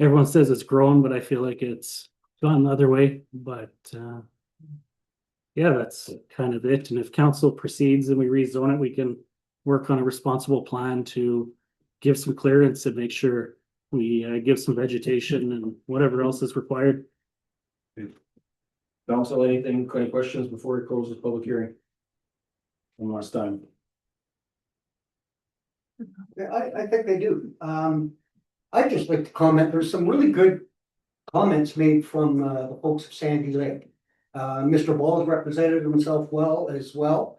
everyone says it's grown, but I feel like it's gone the other way. But yeah, that's kind of it. And if council proceeds and we rezone it, we can work on a responsible plan to give some clearance and make sure we give some vegetation and whatever else is required. Council, any questions before it closes public hearing? One last time. Yeah, I think they do. I'd just like to comment, there's some really good comments made from the folks of Sandy Lake. Mr. Ball has represented himself well as well.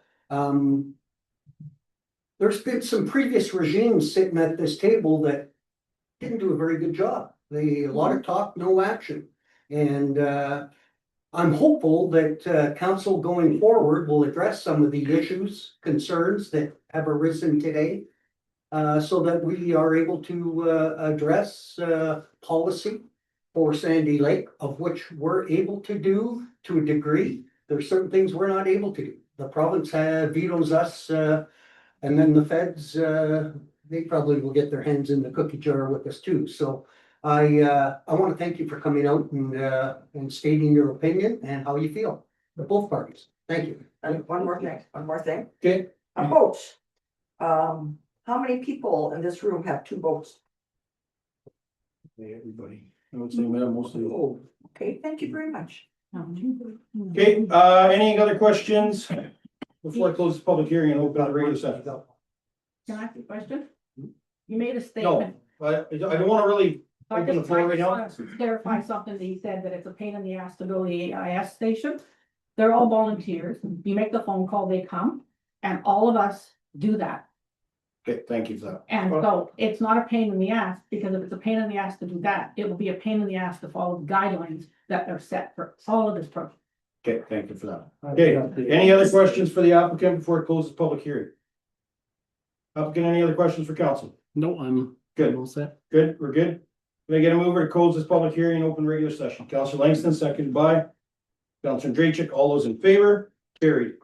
There's been some previous regimes sitting at this table that didn't do a very good job. A lot of talk, no action. And I'm hopeful that council going forward will address some of the issues, concerns that have arisen today. So that we are able to address policy for Sandy Lake, of which we're able to do to a degree. There's certain things we're not able to do. The province vetoes us, and then the feds, they probably will get their hands in the cookie jar with us too. So I want to thank you for coming out and stating your opinion and how you feel, both parties. Thank you. And one more thing. Okay. A boat. How many people in this room have two boats? Everybody. I would say most of you. Okay, thank you very much. Okay, any other questions? Before I close the public hearing and open the regular session. Can I ask a question? You made a No, statement. I don't wanna really I Open the just floor right now. want to clarify something that he said, that it's a pain in the ass to go to the AIS station. They're all volunteers. You make the phone call, they come, and all of us do that. Okay, thank you for that. And so it's not a pain in the ass, because if it's a pain in the ass to do that, it will be a pain in the ass to follow the guidelines that are set for all of this program. Okay, thank you for that. Okay, any other questions for the applicant before it closes the public hearing? Applicant, any other questions for council? No, I'm Good. all set. Good, we're good. Can I get a mover to close this public hearing and open regular session? Councilor Langston, seconded by Councilor Draychick. All those in favor? Carried.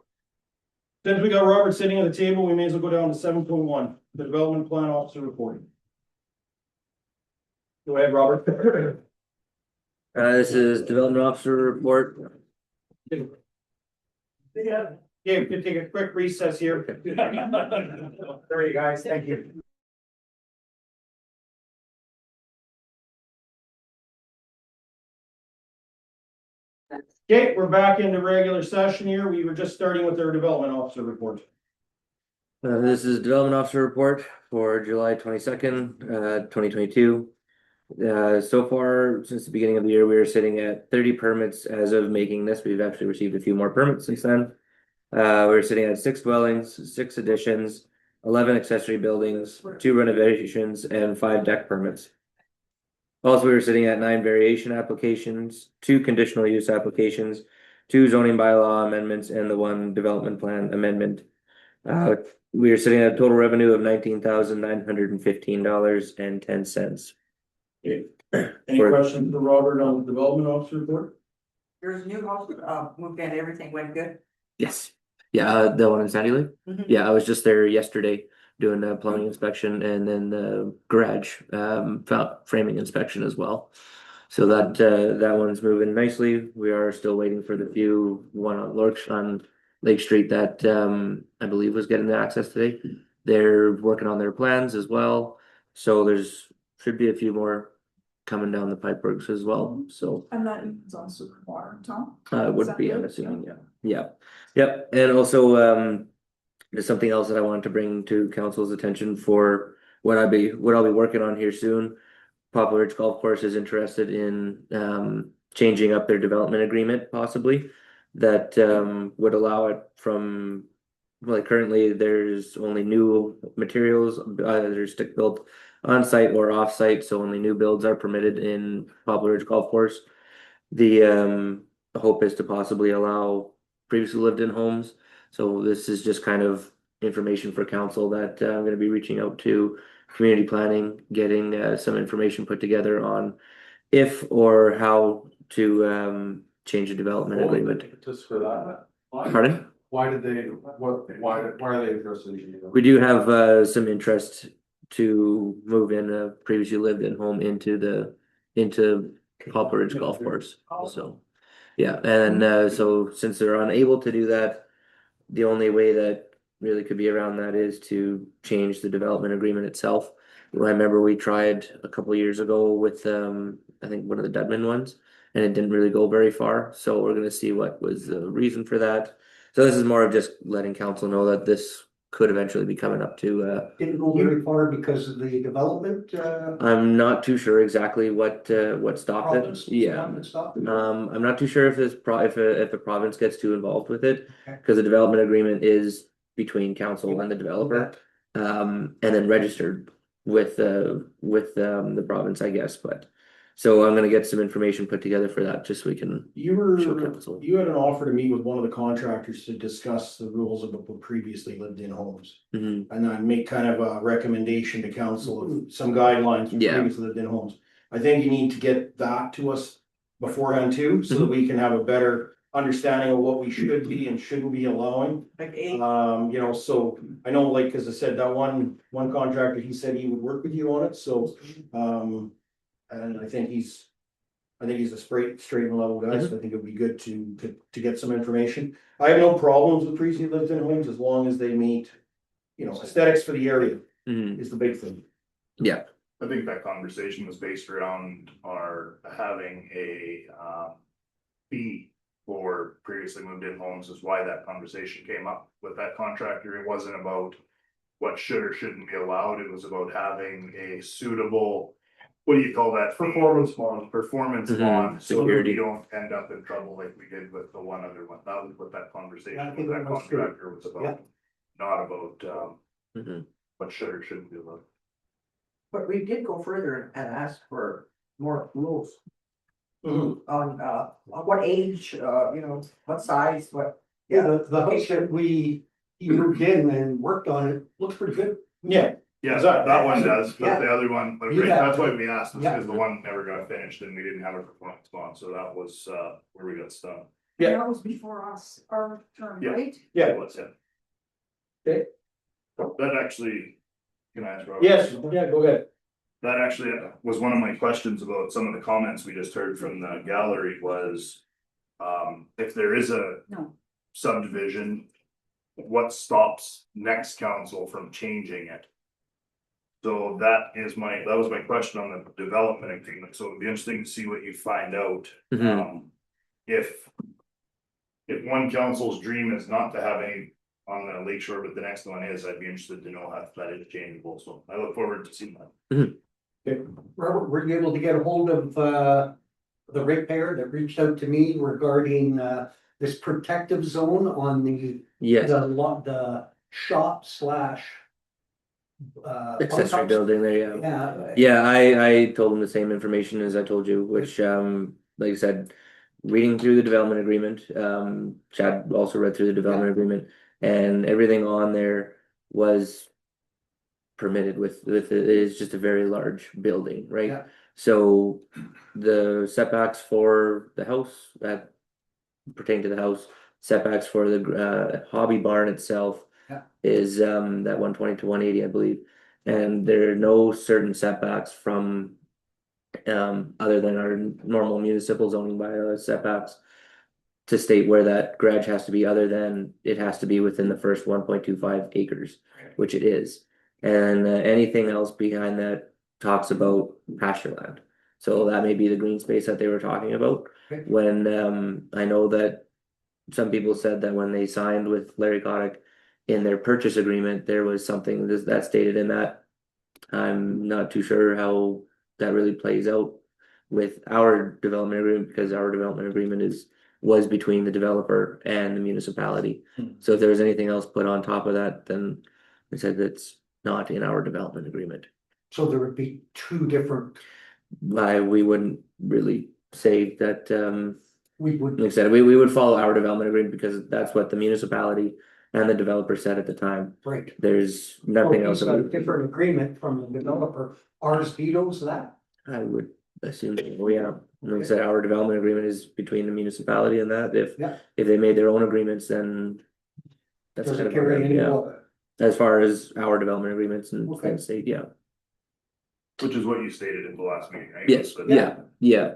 Since we got Robert sitting at the table, we may as well go down to 7.1, the development plan officer reporting. Go ahead, Robert. This is development officer report. Yeah, we can take a quick recess here. There you guys, thank you. Okay, we're back into regular session here. We were just starting with our development officer report. This is development officer report for July 22nd, 2022. So far, since the beginning of the year, we are sitting at 30 permits as of making this. We've actually received a few more permits since then. We're sitting at 6 dwellings, 6 additions, 11 accessory buildings, 2 renovations, and 5 deck permits. Also, we were sitting at 9 variation applications, 2 conditional use applications, 2 zoning bylaw amendments, and the 1 development plan amendment. We are sitting at a total revenue of $19,915.10. Any questions for Robert on the development officer report? There's a new house, moved in, everything went good. Yes. Yeah, the one in Sandy Lake. Mhm. Yeah, I was just there yesterday doing a plumbing inspection and then the garage framing inspection as well. So that one's moving nicely. We are still waiting for the one on Lake Street that I believe was getting the access today. They're working on their plans as well. So should be a few more coming down the pipe works as well. So And that is also water, Tom? it Is would that be, I'm right? assuming, yeah. Yep. And also there's something else that I want to bring to council's attention for what I'll be working on here soon. Poplar Ridge Golf Course is interested in changing up their development agreement possibly, that would allow it from, like, currently there's only new materials, either stick built on site or off site, so only new builds are permitted in Poplar Ridge Golf Course. The hope is to possibly allow previously lived in homes. So this is just kind of information for council that I'm going to be reaching out to community planning, getting some information put together on if or how to change the development agreement. Just for that. Pardon? Why are they interested in? We do have some interest to move in a previously lived in home into Poplar Ridge Golf Course. So yeah, and so since they're unable to do that, the only way that really could be around that is to change the development agreement itself. I remember we tried a couple of years ago with I think one of the Dudman ones, and it didn't really go very far. So we're gonna see what was the reason for that. So this is more of just letting council know that this could eventually be coming up to Didn't go very far because of the development, I'm not too sure exactly what stopped province. it. Yeah. That stopped it. I'm not too sure if if the province gets too involved with it, Okay. because the development agreement is between council and the developer. And then registered with the province, I guess, but. So I'm gonna get some information put together for that, just so we can. You had an offer to meet with one of the contractors to discuss the rules of the previously lived in homes. Mhm. And then make kind of a recommendation to council of some guidelines for Yeah. previously lived in homes. I think you need to get that to us beforehand too, so that we can have a better understanding of what we should be and shouldn't be allowing. So I know, like, as I said, that one contractor, he said he would work with you on it, so, and I think he's a straight and level guy, so I think it'd be good to get some information. I have no problems with previously lived in homes as long as they meet, aesthetics for the area is the big thing. Yeah. I think that conversation was based around our having a fee for previously moved in homes is why that conversation came up with that contractor. It wasn't about what should or shouldn't be allowed. It was about having a suitable what do you call that? Performance bond. Performance Mhm, bond, so that security. we don't end up in trouble like we did with the one other one. That was what that conversation I with think that that was true. contractor was Yeah. about. Not about, Mhm. what should or shouldn't be allowed. But we did go further and ask for more rules. Mhm. On, what age, what size, what. Yeah, the house that he moved in and worked on it, looks pretty good. Yeah, Yeah, Exactly. that one does, Yeah. but the other one, but You right, have that's to- why we asked, is Yeah. because the one never got finished and we didn't have a performance bond, so that was, where we got stung. Yeah. And that was before us, our term, Yeah. right? Yeah. It was, yeah. Okay. That actually, can I ask Robert? Yes, yeah, go ahead. That actually was one of my questions about some of the comments we just heard from the gallery was. If there is a No. subdivision, what stops next council from changing it? So that was my question on the development agreement, so it'd be interesting to see what you find out. Mhm. If. If one council's dream is not to have any on the lake shore, but the next one is, I'd be interested to know how that is changeable, so I look forward to seeing that. Robert, were you able to get a hold of, the ratepayer that reached out to me regarding, this protective zone on the. Yes. The shop slash. Accessory building there, yeah. Yeah. Yeah, I told him the same information as I told you, which, like I said, reading through the development agreement, Chad also read through the development agreement, and everything on there was permitted with it is just a very large building, right? Yeah. So the setbacks for the house that pertain to the house, setbacks for the hobby barn itself Yeah. is that 120 to 180, I believe. And there are no certain setbacks from other than our normal municipal zoning bylaw setbacks to state where that garage has to be, other than it has to be within the first 1.25 acres, which it is. And anything else behind that talks about pasture land. So that may be the green space that they were talking about. Okay. When I know that some people said that when they signed with Larry Kotick in their purchase agreement, there was something that stated in that. I'm not too sure how that really plays out with our development agreement, because our development agreement was between the developer and the municipality. So if there was anything else put on top of that, then they said that's not in our development agreement. So there would be two different, We wouldn't really say that, we would. like I said, we would follow our development agreement because that's what the municipality and the developer said at the time. Right. There's nothing So else. he's got a different agreement from the developer, ours vetoes that. I would assume, yeah, like I said, our development agreement is between the municipality and that, Yeah. if they made their own agreements, then. That's Does kind it of, carry any yeah, water? as far as our development agreements and Okay. state, yeah. Which is what you stated in the last meeting, right? Yes, But- yeah,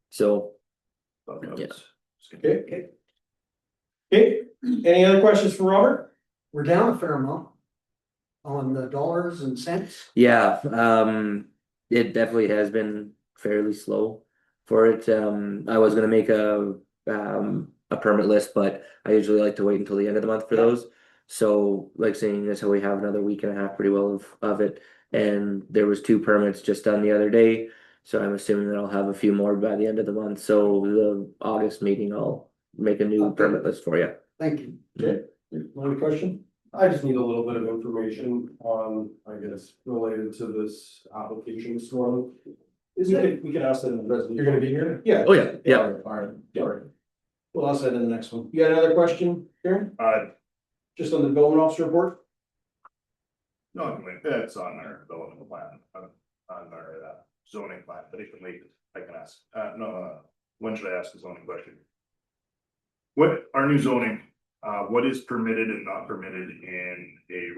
so, But that Yeah. was- Okay. Okay, any other questions for Robert? We're down a fair amount. On the dollars and cents. yeah, it definitely has been fairly slow for it. I was gonna make a permit list, but I usually like to wait until the end of the month for Yeah. those. So like saying this, how we have another week and a half pretty well of it, and there was 2 permits just done the other day. So I'm assuming that I'll have a few more by the end of the month, so the August meeting, I'll make a new Okay. permit list for you. Thank you. Okay, one question? I just need a little bit of information on, I guess, related to this application storm. We could ask that in the resolution. You're gonna be here? Yeah. Oh, yeah, yeah. Alright, sorry. We'll ask that in the next one. You got another question, Karen? Just on the development officer report? No, I can wait, it's on our development plan, on our zoning plan, but it can wait, I can ask, when should I ask the zoning question? What, our new zoning, what is permitted and not permitted in a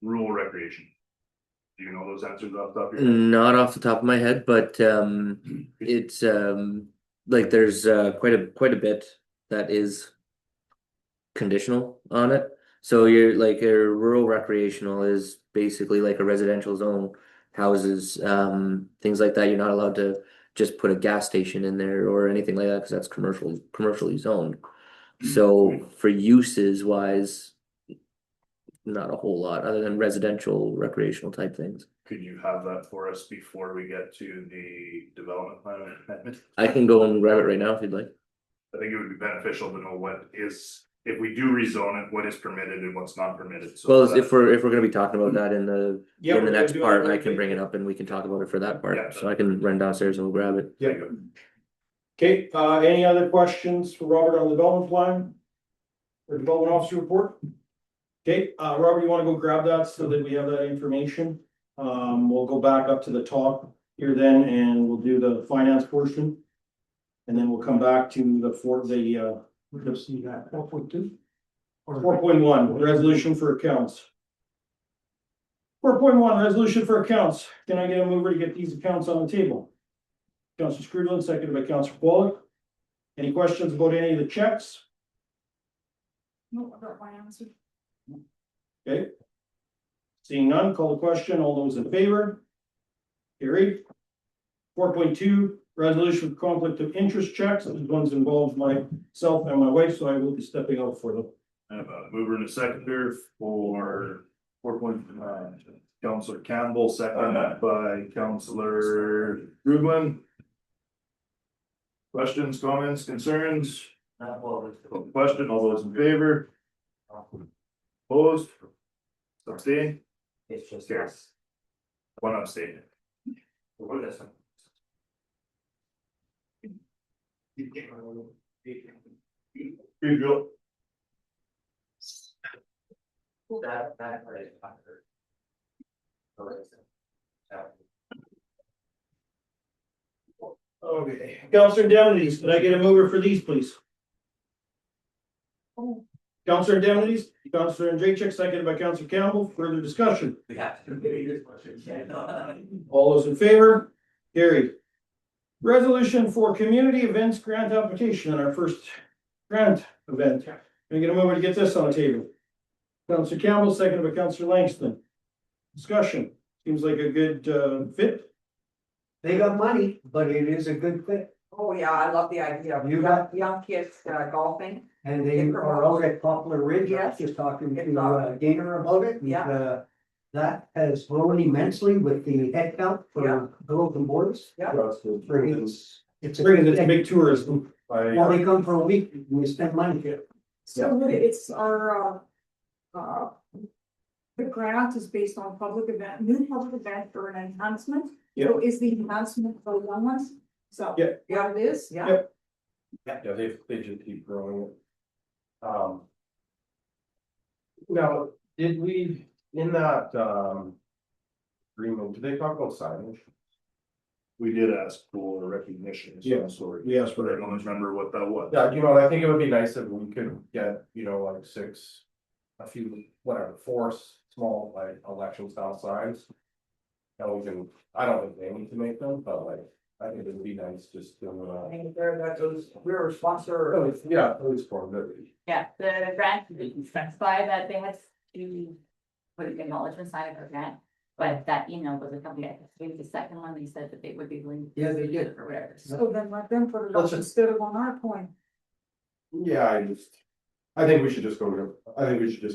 rural recreation? Do you know those answers off the top of your head? Not off the top of my head, but it's like there's quite a bit that is conditional on it. So you're like a rural recreational is basically like a residential zone, houses, things like that. You're not allowed to just put a gas station in there or anything like that because that's commercially zoned. So for uses wise, not a whole lot other than residential recreational type things. could you have that for us before we get to the development plan amendment? I can go and grab it right now if you'd like. I think it would be beneficial to know what is, if we do rezone it, what is permitted and what's not permitted, so. Well, that- if we're gonna be talking about that in the Yeah, in the we're next gonna do it part, right I can away. bring it up and we can talk about it for that Yeah. part. So I can run downstairs and we'll grab it. Yeah. Okay, any other questions for Robert on the development plan? Or development officer report? Okay, Robert, you wanna go grab that so that we have that information? We'll go back up to the top here then, and we'll do the finance portion. And then we'll come back to the Let's see that, 4.2. 4.1, resolution for accounts. 4.1, resolution for accounts. Can I get a mover to get these accounts on the table? Councilor Screwdlin, seconded by Councilor Pollock. Any questions about any of the checks? No, I got my answer. Okay. Seeing none, call the question. All those in favor? Carried. 4.2, resolution for conflict of interest checks. These ones involve myself and my wife, so I will be stepping out for them. I have a mover and a seconder for 4.9. Councillor Campbell, seconded by Councillor Rugland. Questions, comments, concerns? Question, all those in favor? Opposed? Abstain? It's just Yes. One abstain. Here you go. Okay, Councilor Indemnities, can I get a mover for these, please? Councilor Indemnities, Councilor Andrejchik, seconded by Councilor Campbell. Further discussion? All those in favor? Carried. Resolution for community events grant application on our first grant event. Can I get a mover to get this on the table? Councilor Campbell, seconded by Councilor Langston. Discussion. Seems like a good fit. They got money, but it is a good fit. Oh, yeah, I love the idea of You got- young kids golfing. And they are out at Poplar Ridge. I was just talking to Gainer about it. and, Yeah. That has grown immensely with the head count Yeah. for girls and boys. Yeah. It's Bringing this big tourism. Well, they come for a week and we spend money here. So it's our, the grant is based on public event, new public event for an enhancement. So is the enhancement for young ones? So. Yeah. Yeah, it is, yeah. Yep. Yeah, they just keep growing it. Now, did we, in that, agreement, did they talk about signage? We did ask for recognition of some sort. we asked for I don't remember what that was. Yeah, you know, I think it would be nice if we could get, you know, like a few, whatever, 4 small, like, election style signs. And we can, I don't think they need to make them, but like, I think it would be nice just to, We're a sponsor. yeah, at least for the. Yeah, the grant didn't specify that they had to put an acknowledgement sign of their grant, but that email was a company, I think the second one, they said that they would be willing. Yeah, they did. Or whatever. So then let them put it up instead of on our coin. Yeah, I think we should just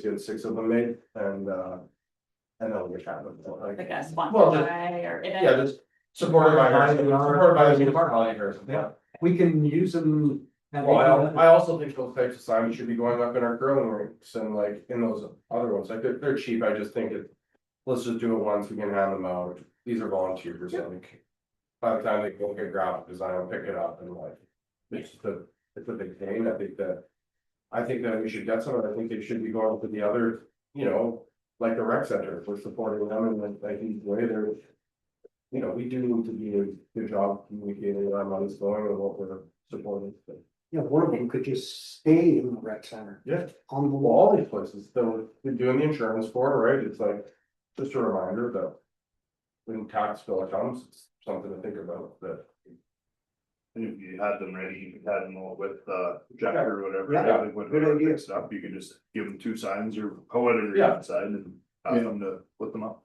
get 6 of them made and then we can have them. Like a Well, sponsor just- by or. Yeah, just supported by the municipality person, yeah. We can use them. and they Well, can- I also think those types of signs should be going up in our curling rinks and like in those other ones, like they're cheap, I just think let's just do it once, we can hand them out, these are volunteers, like. By the time they go get graphic design, pick it up and like, it's a big thing, I think that we should get some, I think they should be going to the other, you know, like the rec center, if we're supporting them and like each way they're. You know, we do need to do a good job communicating where our money's going and what we're supporting. Yeah, one of them could just stay in the rec center. Yeah. On the Well, wall. all these places, they're doing the insurance for it, right? It's like, just a reminder that. When tax bill comes, it's something to think about that. And if you had them ready, you could have them all with Jacker or whatever. Yeah, When good they're idea. fixed up, you could just give them 2 signs or however they're Yeah. inside and ask them to put them up.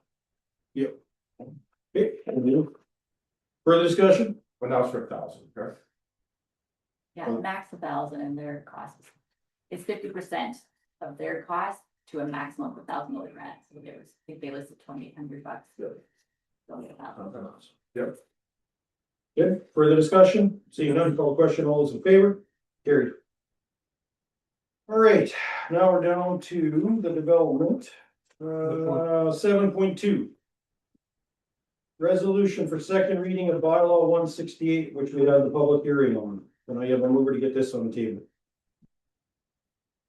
Yep. Okay. Further discussion? But now it's for 1,000, correct? Yeah, max 1,000 and their cost is 50% of their cost to a maximum of $1,000 grant. So there was, I think they listed $2,800. Yep. Good, further discussion, seeing none, call the question, all those in favor, carried. All right, now we're down to the development, 7.2. Resolution for second reading of bylaw 168, which we had the public hearing on, and I have a mover to get this on the table.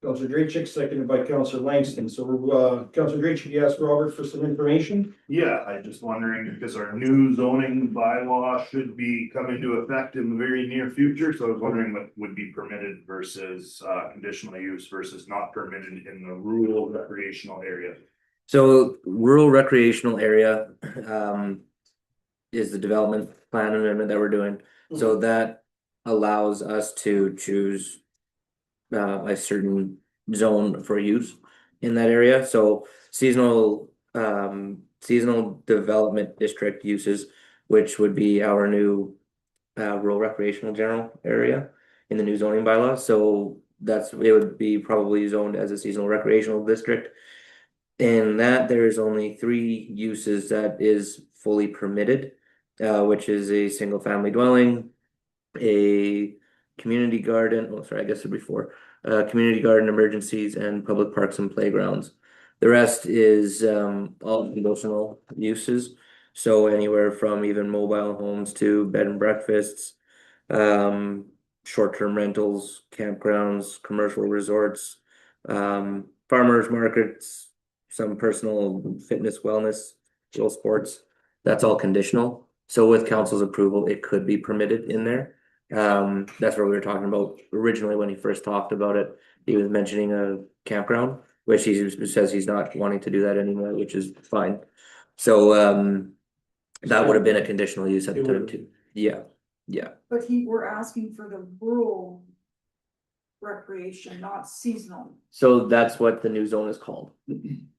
Councilor Draychick, seconded by Councilor Langston. So, Councilor Draychick, you asked Robert for some information. Yeah, I'm just wondering, because our new zoning bylaw should be coming to effect in the very near future, so I was wondering what would be permitted versus conditional use versus not permitted in the rural recreational area. So rural recreational area, is the development plan amendment that we're doing. So that allows us to choose a certain zone for use in that area. So seasonal development district uses, which would be our new rural recreational general area in the new zoning bylaw. So it would be probably zoned as a seasonal recreational district. In that, there's only 3 uses that is fully permitted, which is a single family dwelling, a community garden, oh sorry, I guess it'd be 4, community garden, emergencies, and public parks and playgrounds. The rest is all conditional uses, so anywhere from even mobile homes to bed and breakfasts, short-term rentals, campgrounds, commercial resorts, farmers markets, some personal fitness, wellness, little sports. That's all conditional. So with council's approval, it could be permitted in there. That's what we were talking about originally when he first talked about it. He was mentioning a campground, which he says he's not wanting to do that anymore, which is fine. So that would have been a conditional use at the time too. Yeah, yeah. But we're asking for the rural recreation, not seasonal. So that's what the new zone is called.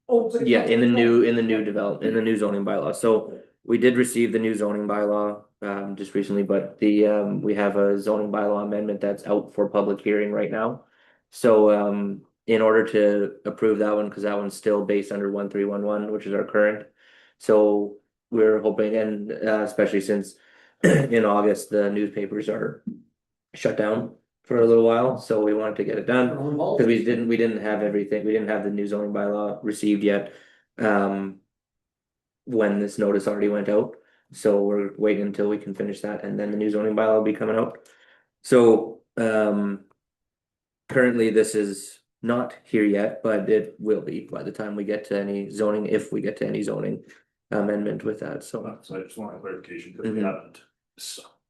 Oh, but Yeah, in the new zoning bylaw. So we did receive the new zoning bylaw just recently, but we have a zoning bylaw amendment that's out for public hearing right now. So in order to approve that one, because that one's still based under 1311, which is our current. So we're hoping, and especially since in August the newspapers are shut down for a little while, so we wanted to get it done because we didn't have everything. We didn't have the new zoning bylaw received yet when this notice already went out. So we're waiting until we can finish that, and then the new zoning bylaw will be coming out. So currently this is not here yet, but it will be by the time we get to any zoning, if we get to any zoning amendment with that. So I just want clarification because we haven't.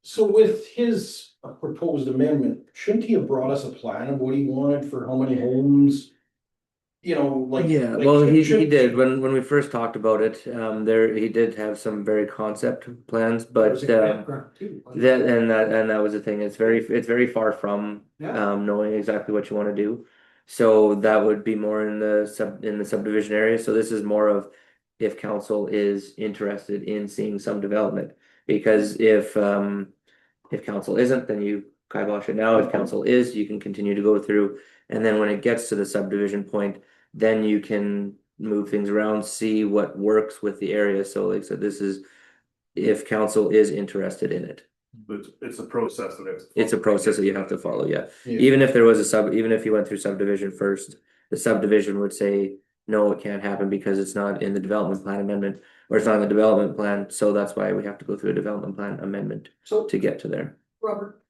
So with his proposed amendment, shouldn't he have brought us a plan of what he wanted for how many homes? You know, like. Yeah, like, well, he should- did when we first talked about it. He did have some very concept plans, but that was the thing. It's very far from knowing exactly what you want to do. So that would be more in the subdivision area. So this is more of if council is interested in seeing some development, because if council isn't, then you kibosh it now. If council is, you can continue to go through, and then when it gets to the subdivision point, then you can move things around, see what works with the area. So like I said, this is if council is interested in it. But it's a process It's a process that you have to follow, yeah. Even if there was even if you went through subdivision first, the subdivision would say, no, it can't happen because it's not in the development plan amendment, or it's not in the development plan, so that's why we have to go through a development plan amendment to get to there. Robert,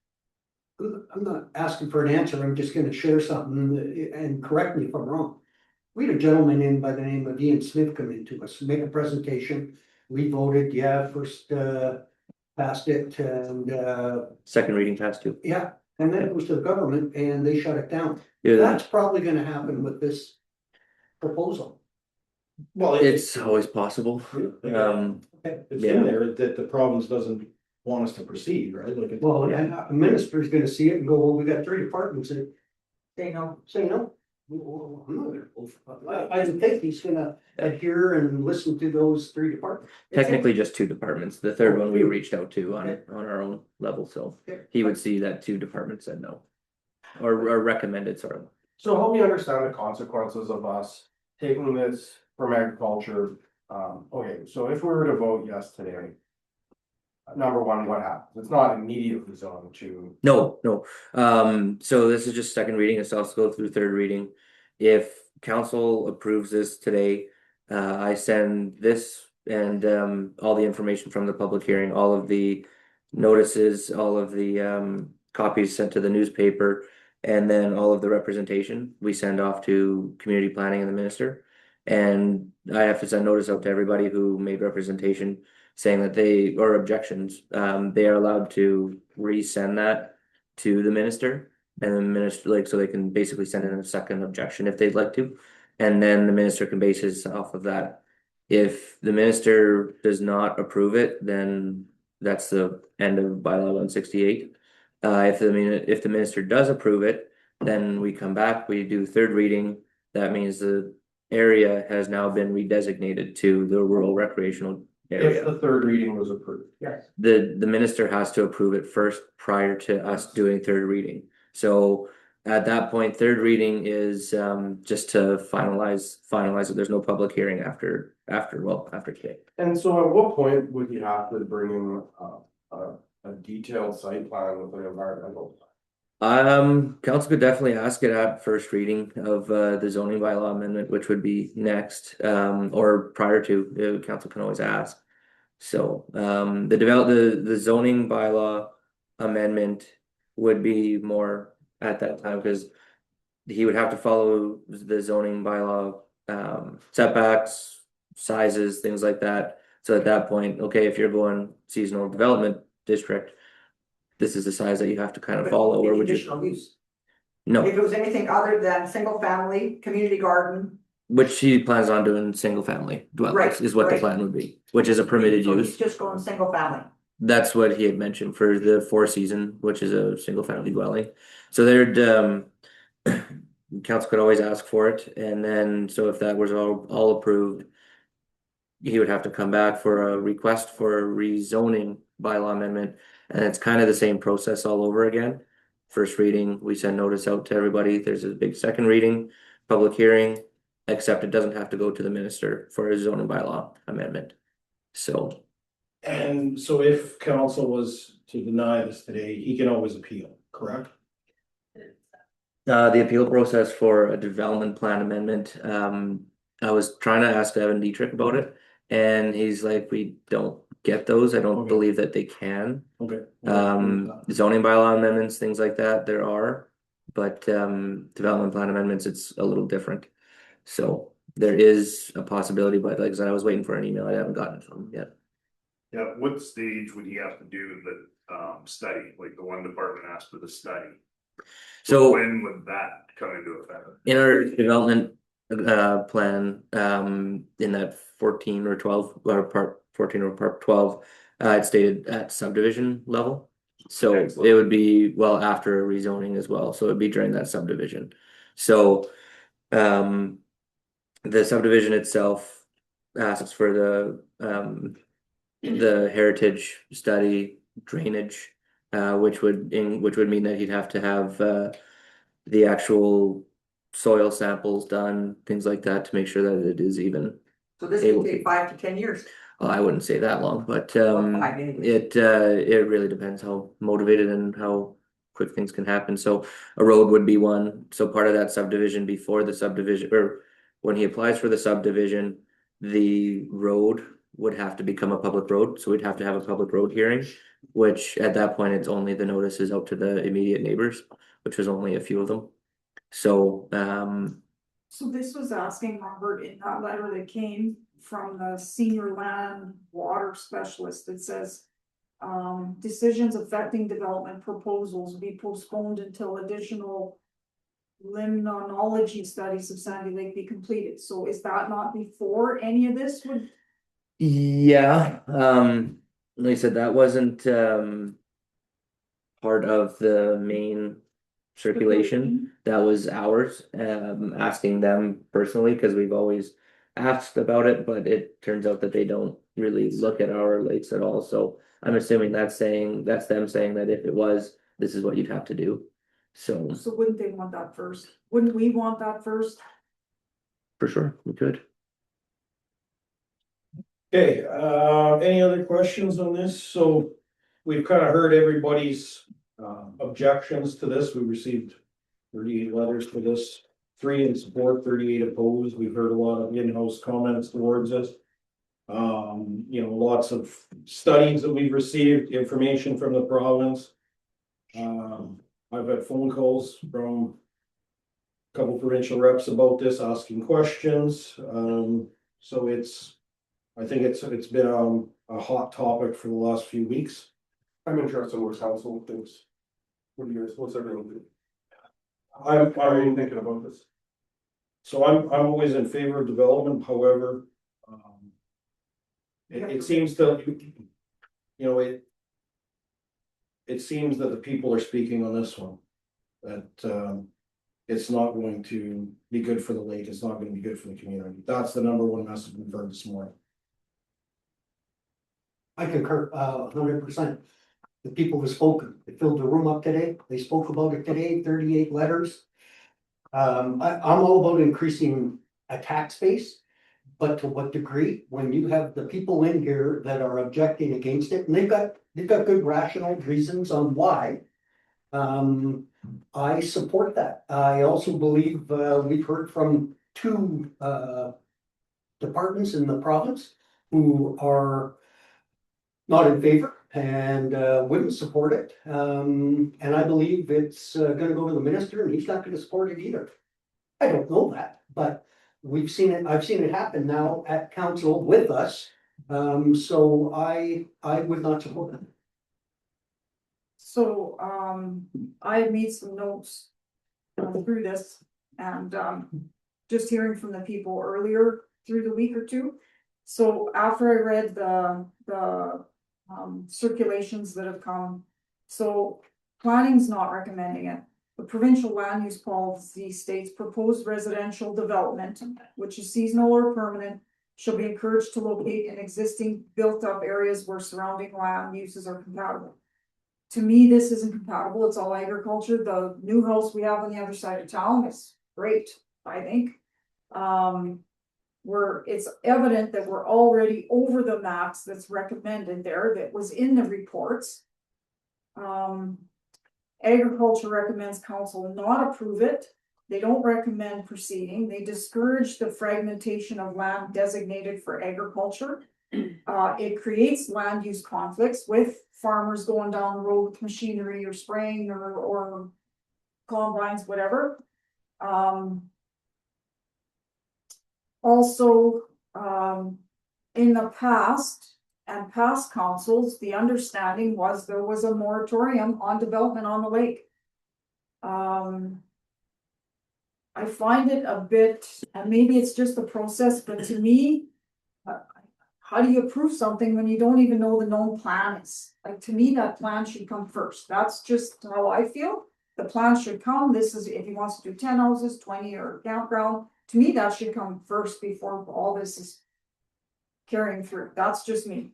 I'm not asking for an answer, I'm just gonna share something, and correct me if I'm wrong. We had a gentleman in by the name of Ian Smith come into us, make a presentation, we voted, first passed it, and Second reading passed too. yeah, and then it was to the government and they shut it down. Yeah. That's probably gonna happen with this proposal. Well, It's always possible. It's in there that the province doesn't want us to proceed, right? Like. Well, and a minister's gonna see it and go, well, we got 3 departments that say no. Well, I'm not gonna vote for that. I don't think he's gonna adhere and listen to those 3 departments. Technically just 2 departments. The third one we reached out to on our own level, so he would see that 2 departments said no. Or recommended, sort of. So help me understand the consequences of us taking this from agriculture, Okay, so if we were to vote yes today. Number one, what happens? It's not immediately zoned to. No, no. So this is just second reading. It's also go through third reading. If council approves this today, I send this and all the information from the public hearing, all of the notices, all of the copies sent to the newspaper, and then all of the representation we send off to community planning and the minister. And I have to send notice out to everybody who made representation saying that they, or objections, they are allowed to resend that to the minister. And the minister, like, so they can basically send in a second objection if they'd like to. And then the minister can base his off of that. If the minister does not approve it, then that's the end of bylaw 168. If the minister does approve it, then we come back, we do third reading. That means the area has now been redesignated to the rural recreational area. If the third reading was approved. Yes. The minister has to approve it first prior to us doing third reading. So at that point, third reading is just to finalize it. There's no public hearing after today. And so at what point would you have to bring in a detailed site plan with an environmental plan? Council could definitely ask it at first reading of the zoning bylaw amendment, which would be next, or prior to, council can always ask. So, the zoning bylaw amendment would be more at that time, because he would have to follow the zoning bylaw, setbacks, sizes, things like that. So at that point, okay, if you're going seasonal development district, this is the size that you have to kind of follow, or would you? Conditional use. No, If it was anything other than single family, community garden. which he plans on doing single family dwellings Right, is what the right. plan would be, which is a permitted So use. he's just going single family. That's what he had mentioned for the Four Season, which is a single family dwelling. So there'd council could always ask for it, and then so if that was all approved, he would have to come back for a request for a rezoning bylaw amendment, and it's kind of the same process all over again. First reading, we send notice out to everybody. There's a big second reading, public hearing, except it doesn't have to go to the minister for a zoning bylaw amendment. So. And so if council was to deny this today, he can always appeal, correct? The appeal process for a development plan amendment, I was trying to ask Evan Dietrich about it, and he's like, we don't get those. I don't believe that they can. Okay. Zoning bylaw amendments, things like that, there are, but development plan amendments, it's a little different. So there is a possibility, but like I said, I was waiting for an email. I haven't gotten it from him yet. Yeah, what stage would he have to do the study, like the one department asked for the study? So when would that come into effect? in our development plan, in that 14 or 12 or part 14 or part 12, it's stated at subdivision level. So it would be well after a rezoning as well. So it'd be during that subdivision. So the subdivision itself asks for the heritage study, drainage, which would mean that he'd have to have the actual soil samples done, things like that, to make sure that it is even. So this could take 5 to 10 years. I wouldn't say that long, but 5 anyways. it really depends how motivated and how quick things can happen. So a road would be one. So part of that subdivision before the subdivision, or when he applies for the subdivision, the road would have to become a public road. So we'd have to have a public road hearing, which at that point, it's only the notices out to the immediate neighbors, which was only a few of them. So So this was asking Robert in that letter that came from the senior land water specialist. It says. Decisions affecting development proposals be postponed until additional limnology studies of Sandy Lake be completed. So is that not before any of this would? yeah, like I said, that wasn't part of the main circulation. That was ours, asking them personally, because we've always asked about it, but it turns out that they don't really look at our lakes at all. So I'm assuming that's them saying that if it was, this is what you'd have to do. So So wouldn't they want that first? Wouldn't we want that first? for sure, we could. Okay, any other questions on this? So we've kind of heard everybody's objections to this. We received 38 letters for this, 3 in support, 38 opposed. We've heard a lot of in-house comments towards this. Lots of studies that we've received, information from the province. I've had phone calls from a couple provincial reps about this, asking questions. So I think it's been a hot topic for the last few weeks. I'm interested in what council thinks. What do you guys, what's everyone think? I'm How are you thinking about this? So I'm always in favor of development, however. It seems to, it seems that the people are speaking on this one. That it's not going to be good for the lake, it's not going to be good for the community. That's the number one message we've heard this morning. I concur, 100%. The people have spoken, they filled the room up today, they spoke about it today, 38 letters. I'm all about increasing a tax base, but to what degree? When you have the people in here that are objecting against it, and they've got good rational reasons on why. I support that. I also believe, we've heard from 2 departments in the province who are not in favor and wouldn't support it. And I believe it's gonna go to the minister and he's not gonna support it either. I don't know that, but we've seen it, I've seen it happen now at council with us. So I would not support it. So, I made some notes through this and, just hearing from the people earlier through the week or two. So after I read the circulations that have come, so planning's not recommending it. The provincial land use policy states proposed residential development, which is seasonal or permanent, shall be encouraged to locate in existing built-up areas where surrounding land uses are compatible. To me, this isn't compatible, it's all agriculture. The new house we have on the other side of town is great, I think. It's evident that we're already over the max that's recommended there, that was in the reports. Agriculture recommends council not approve it. They don't recommend proceeding. They discourage the fragmentation of land designated for agriculture. It creates land use conflicts with farmers going down the road with machinery or spraying or combines, whatever. Also, in the past and past councils, the understanding was there was a moratorium on development on the lake. I find it a bit, and maybe it's just the process, but to me, how do you approve something when you don't even know the known plan is? Like, to me, that plan should come first. That's just how I feel. The plan should come. This is if he wants to do 10 houses, 20 or campground. To me, that should come first before all this is carrying through. That's just me.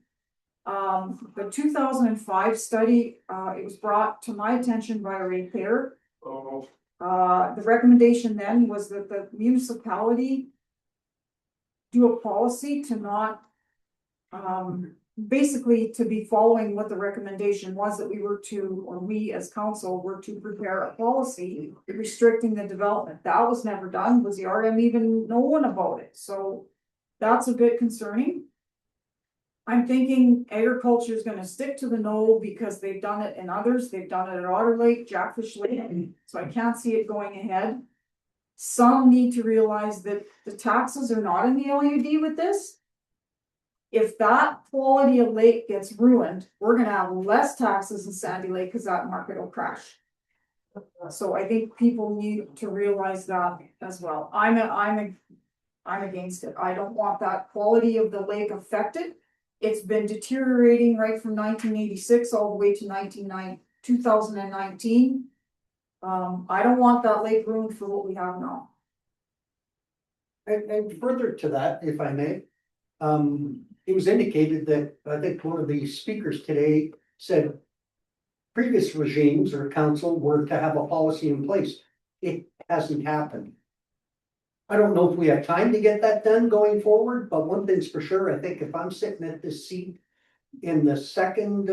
The 2005 study, it was brought to my attention by a ratepayer. The recommendation then was that the municipality do a policy to not, basically to be following what the recommendation was, that we were to, or we as council were to prepare a policy restricting the development. That was never done. Was the RM even knowing about it? So that's a bit concerning. I'm thinking agriculture is gonna stick to the no because they've done it in others. They've done it at Otter Lake, Jackfish Lake, so I can't see it going ahead. Some need to realize that the taxes are not in the LUD with this. If that quality of lake gets ruined, we're gonna have less taxes in Sandy Lake because that market will crash. So I think people need to realize that as well. I'm against it. I don't want that quality of the lake affected. It's been deteriorating right from 1986 all the way to 2019. I don't want that lake ruined for what we have now. And further to that, if I may, it was indicated that, I think one of the speakers today said previous regimes or council were to have a policy in place. It hasn't happened. I don't know if we have time to get that done going forward, but one thing's for sure, I think if I'm sitting at this seat in the second,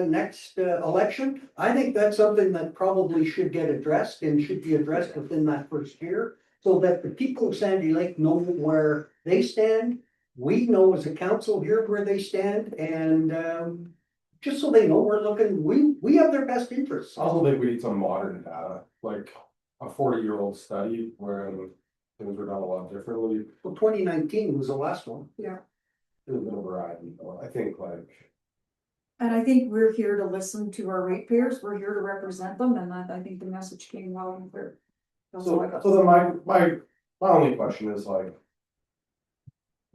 next, election, I think that's something that probably should get addressed and should be addressed within that first year. So that the people of Sandy Lake know where they stand. We know as a council here where they stand and, just so they know we're looking, we have their best interests. I also think we need some modern data, like a 40-year-old study where things were done a lot differently. Well, 2019 was the last one. Yeah. There's been a variety, though. I think like. And I think we're here to listen to our ratepayers, we're here to represent them, and I think the message came well and clear. That's all I got. So then my only question is like.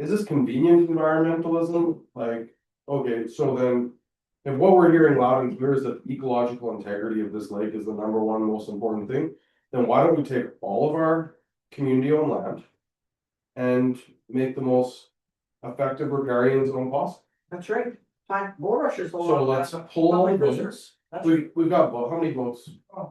Is this convenient environmentalism? Like, okay, so then. If what we're hearing loud and clear is that ecological integrity of this lake is the number one most important thing, then why don't we take all of our community owned land? And make the most effective riparian zone possible? That's right. Plant bulrushes. So let's pull all the boats. We've got how many boats?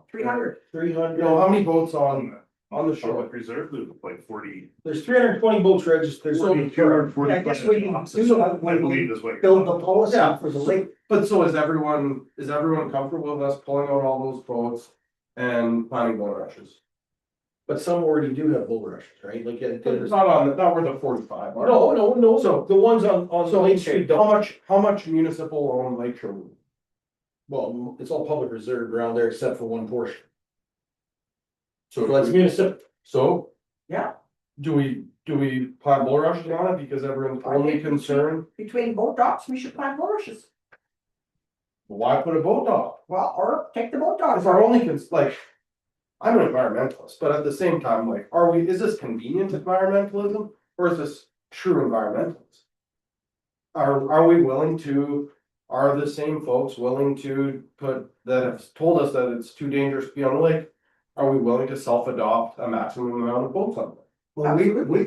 300. 300. No, how many boats on the shore? Public reserve, there's like 40. There's 320 boats registered. So- Yeah, I guess we can do it when we build the policy Yeah. for the lake. But so is everyone comfortable with us pulling out all those boats and planting boat rushes? But some already do have bulrushes, right? Like, It's not where the 45 are. no. So- the ones on So Lake Street, how much municipal owned lake shore? well, it's all public reserve around there except for one portion. So So that's municipal. So Yeah, do we plant bulrushes on it because everyone's only concerned? between boat docks, we should plant bulrushes. Why put a boat dock? Well, or take the boat docks. If our only like, I'm an environmentalist, but at the same time, like, is this convenient environmentalism or is this true environmentalism? Are we willing to, are the same folks willing to that have told us that it's too dangerous to be on the lake? Are we willing to self-adopt a maximum amount of boats on the lake? Well,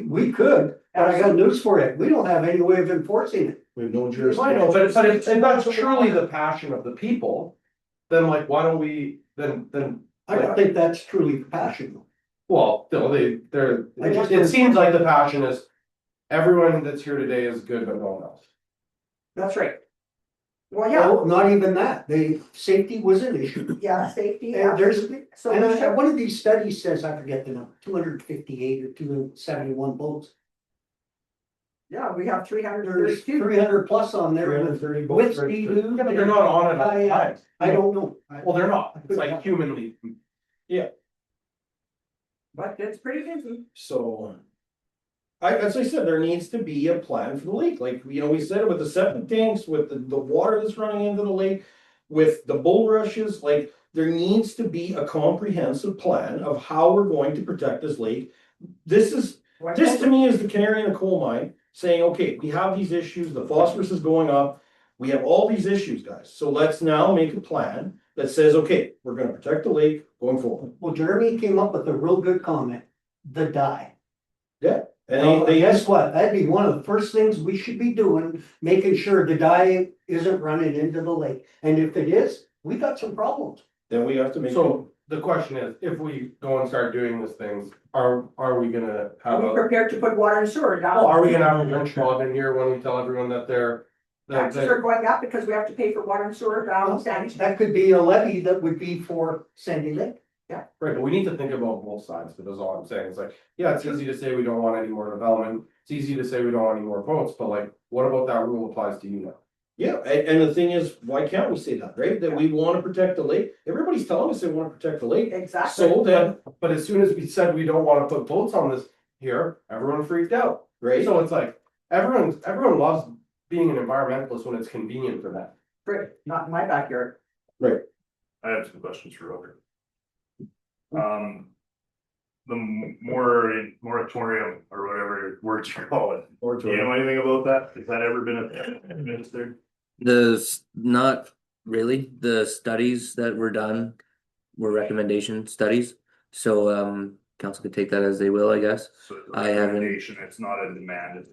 we could, but I got news for you. We don't have any way of enforcing it. We have no I jurisdiction. know, but if that's truly the passion of the people, then like, why don't we, then. I don't think that's truly passion. Well, no, it seems like the passion is, everyone that's here today is good, but no one else. That's right. Well, yeah, No, not even that. Safety was an issue. yeah, safety. And there's, So and we should- one of these studies says, I forget the number, 258 or 271 boats. Yeah, we have There's 332. 300 plus on there. 330 With boats speed. registered. Yeah, but they're not on it all the time. I don't know. Well, they're not, it's like humanly. But it's pretty busy. So. As I said, there needs to be a plan for the lake, like, we said with the septic tanks, with the water that's running into the lake. With the bulrushes, like, there needs to be a comprehensive plan of how we're going to protect this lake. This to me is the canary in the coal mine, saying, okay, we have these issues, the phosphorus is going up. We have all these issues, guys, so let's now make a plan that says, okay, we're gonna protect the lake going forward. Well, Jeremy came up with a real good comment, the dye. Yeah. And And guess what? That'd be one of the first things we should be doing, making sure the dye isn't running into the lake. And if it is, we got some problems. then we have to make. So the question is, if we go and start doing these things, are we gonna have Are we a, prepared to put water and sewer down? are we gonna have a wrench mod in here when we tell everyone that they're. Taxes are going up because we have to pay for water and sewer down Sandy. That could be a levy that would be for Sandy Lake. Right, but we need to think about both sides, but that's all I'm saying, it's like, yeah, it's easy to say we don't want any more development, it's easy to say we don't want any more votes, but like, what about that rule applies to you now? Yeah, and the thing is, why can't we say that, right? That we wanna protect the lake, everybody's telling us they wanna protect the lake. Exactly. So then, But as soon as we said we don't wanna put votes on this here, everyone freaked out, right? so it's like, everyone loves being an environmentalist when it's convenient for them. Great, not in my backyard. Right. I have some questions for Robert. The moratorium or whatever words you call it. Do you know anything about that? Has that ever been administered? Not really, the studies that were done were recommendation studies, so council could take that as they will, I guess. So it's I a haven't- recommendation, it's not a demand, it's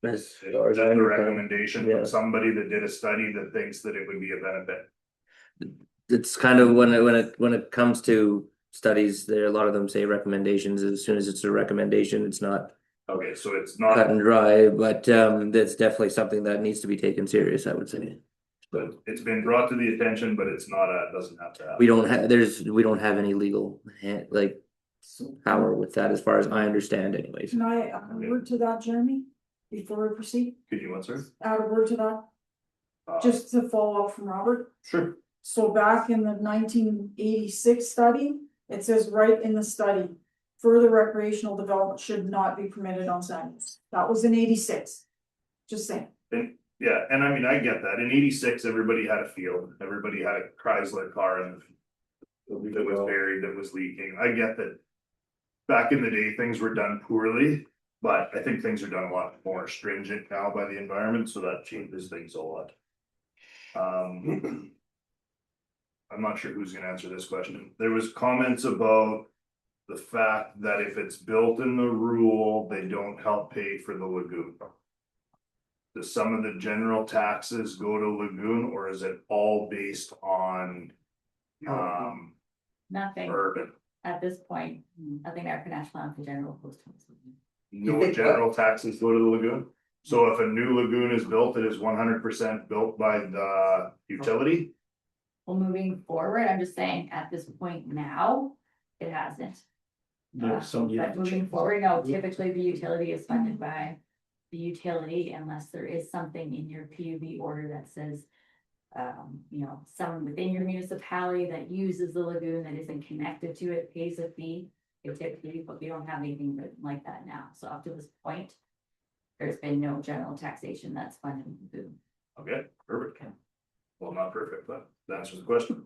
As it's far as I a understand. recommendation Yeah. from somebody that did a study that thinks that it would be a benefit. It's kind of when it comes to studies there, a lot of them say recommendations. As soon as it's a recommendation, it's not Okay, so it's cut not, and dry, but that's definitely something that needs to be taken serious, I would say. but it's been brought to the attention, but it's not doesn't have to happen. We don't have any legal like power with that as far as I understand anyways. Can I add a word to that, Jeremy, before we proceed? Could you answer? Add a word to that, just to follow up from Robert. Sure. So back in the 1986 study, it says right in the study, further recreational development should not be permitted on Saturdays. That was in 86. Just saying. Yeah, and I mean, I get that. In 86, everybody had a field, everybody had a Chrysler car and that was buried, that was leaking. I get that. Back in the day, things were done poorly, but I think things are done a lot more stringent now by the environment, so that changes things a lot. I'm not sure who's gonna answer this question. There was comments about the fact that if it's built in the rule, they don't help pay for the lagoon. Does some of the general taxes go to lagoon, or is it all based on Nothing urban? at this point, nothing American National Land for general post. No general taxes go to the lagoon? So if a new lagoon is built, it is 100% built by the utility? Well, moving forward, I'm just saying at this point now, it hasn't. But moving forward, no, typically the utility is funded by the utility unless there is something in your PUB order that says. Someone within your municipality that uses the lagoon that isn't connected to it pays a fee. Typically, but we don't have anything written like that now. So up to this point, there's been no general taxation that's funded the lagoon. Okay, perfect. Well, not perfect, but that answers the question.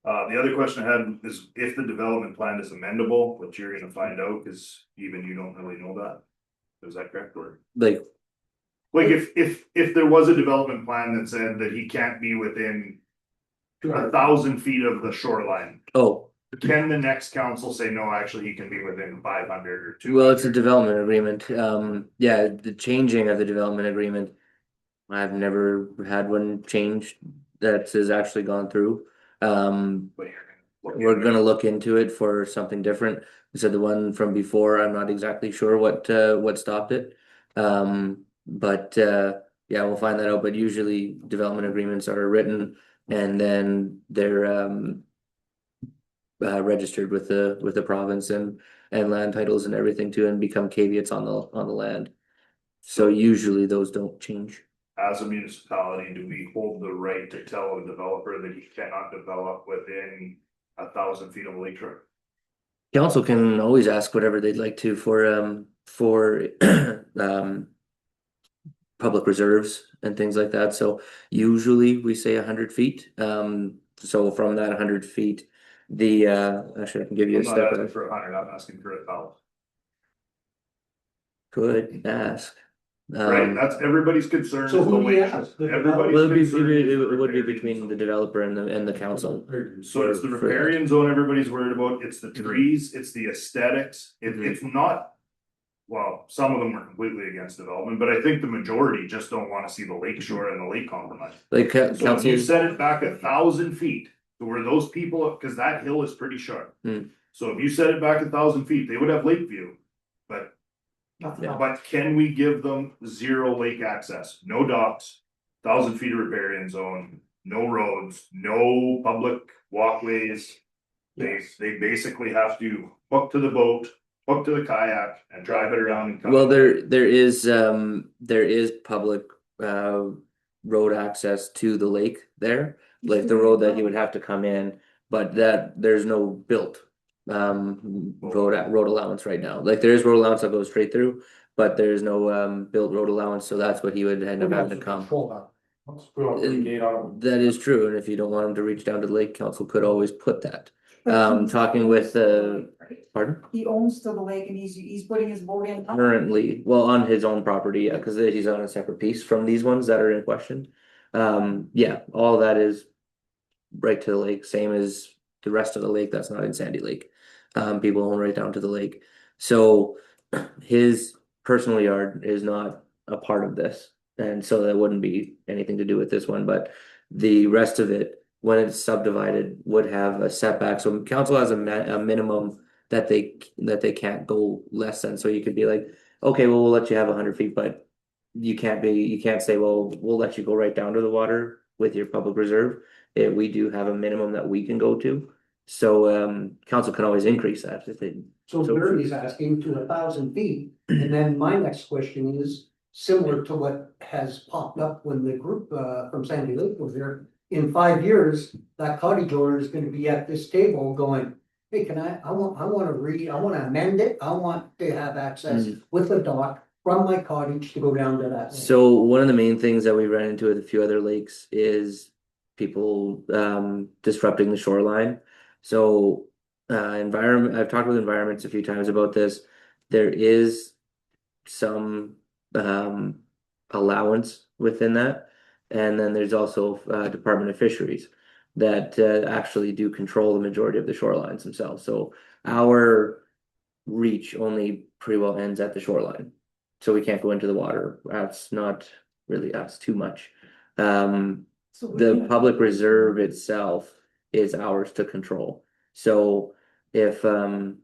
The other question I had is if the development plan is amendable, which you're gonna find out, because even you don't really know that. Is that correct, or? Like if there was a development plan that said that he can't be within 1,000 feet of the shoreline. Oh, Can the next council say, no, actually, he can be within 500 or 200? well, it's a development agreement. Yeah, the changing of the development agreement. I've never had one changed that has actually gone through. We're gonna look into it for something different. So the one from before, I'm not exactly sure what stopped it. But yeah, we'll find that out. But usually development agreements are written and then they're registered with the province and land titles and everything too, and become caveats on the land. So usually those don't change. As a municipality, do we hold the right to tell a developer that he cannot develop within 1,000 feet of a lake shore? Council can always ask whatever they'd like to for public reserves and things like that. So usually we say 100 feet. So from that 100 feet, actually I can give you a I'm not step. asking for 100, I'm asking for 1,000. Could ask. Right, that's everybody's concern. So is the who do you lake ask? shore. The Everybody's Well, concern is the it would be riparian between the developer and the council. So it's the for that. riparian zone everybody's worried about, it's the trees, it's the aesthetics, it's not. Well, some of them are completely against development, but I think the majority just don't wanna see the lake shore and the lake compromised. Like So if you council, set it back 1,000 feet to where those people, cause that hill is pretty sharp. So if you set it back 1,000 feet, they would have lake view, but. But can we give them zero lake access, no docks, 1,000 feet of riparian zone, no roads, no public walkways? They basically have to hook to the boat, hook to the kayak and drive it around and come. well, there is public road access to the lake there, like the road that you would have to come in, but that there's no built road allowance right now. Like there is road allowance that goes straight through, but there's no built road allowance, so that's what he would end up having to come. That is true, and if you don't want him to reach down to the lake, council could always put that. Talking with pardon? He owns to the lake and he's putting his boat in. Currently, well, on his own property, yeah, because he's on a separate piece from these ones that are in question. Yeah, all that is right to the lake, same as the rest of the lake that's not in Sandy Lake. People own right down to the lake. So his personal yard is not a part of this. And so that wouldn't be anything to do with this one, but the rest of it when it's subdivided, would have a setback. So council has a minimum that they can't go less than. So you could be like, okay, well, we'll let you have 100 feet, but you can't say, well, we'll let you go right down to the water with your public reserve. We do have a minimum that we can go to. So council can always increase that if they. So Barry's asking to 1,000 feet, and then my next question is similar to what has popped up when the group from Sandy Lake was there. In 5 years, that cottage owner is gonna be at this table going, hey, I want to amend it, I want to have access with a dock from my cottage to go down to that. So one of the main things that we ran into with a few other lakes is people disrupting the shoreline. So environment, I've talked with environments a few times about this. There is some allowance within that. And then there's also Department of Fisheries that actually do control the majority of the shorelines themselves. So our reach only pretty well ends at the shoreline. So we can't go into the water. That's not really us too much. The public reserve itself is ours to control. So if I'm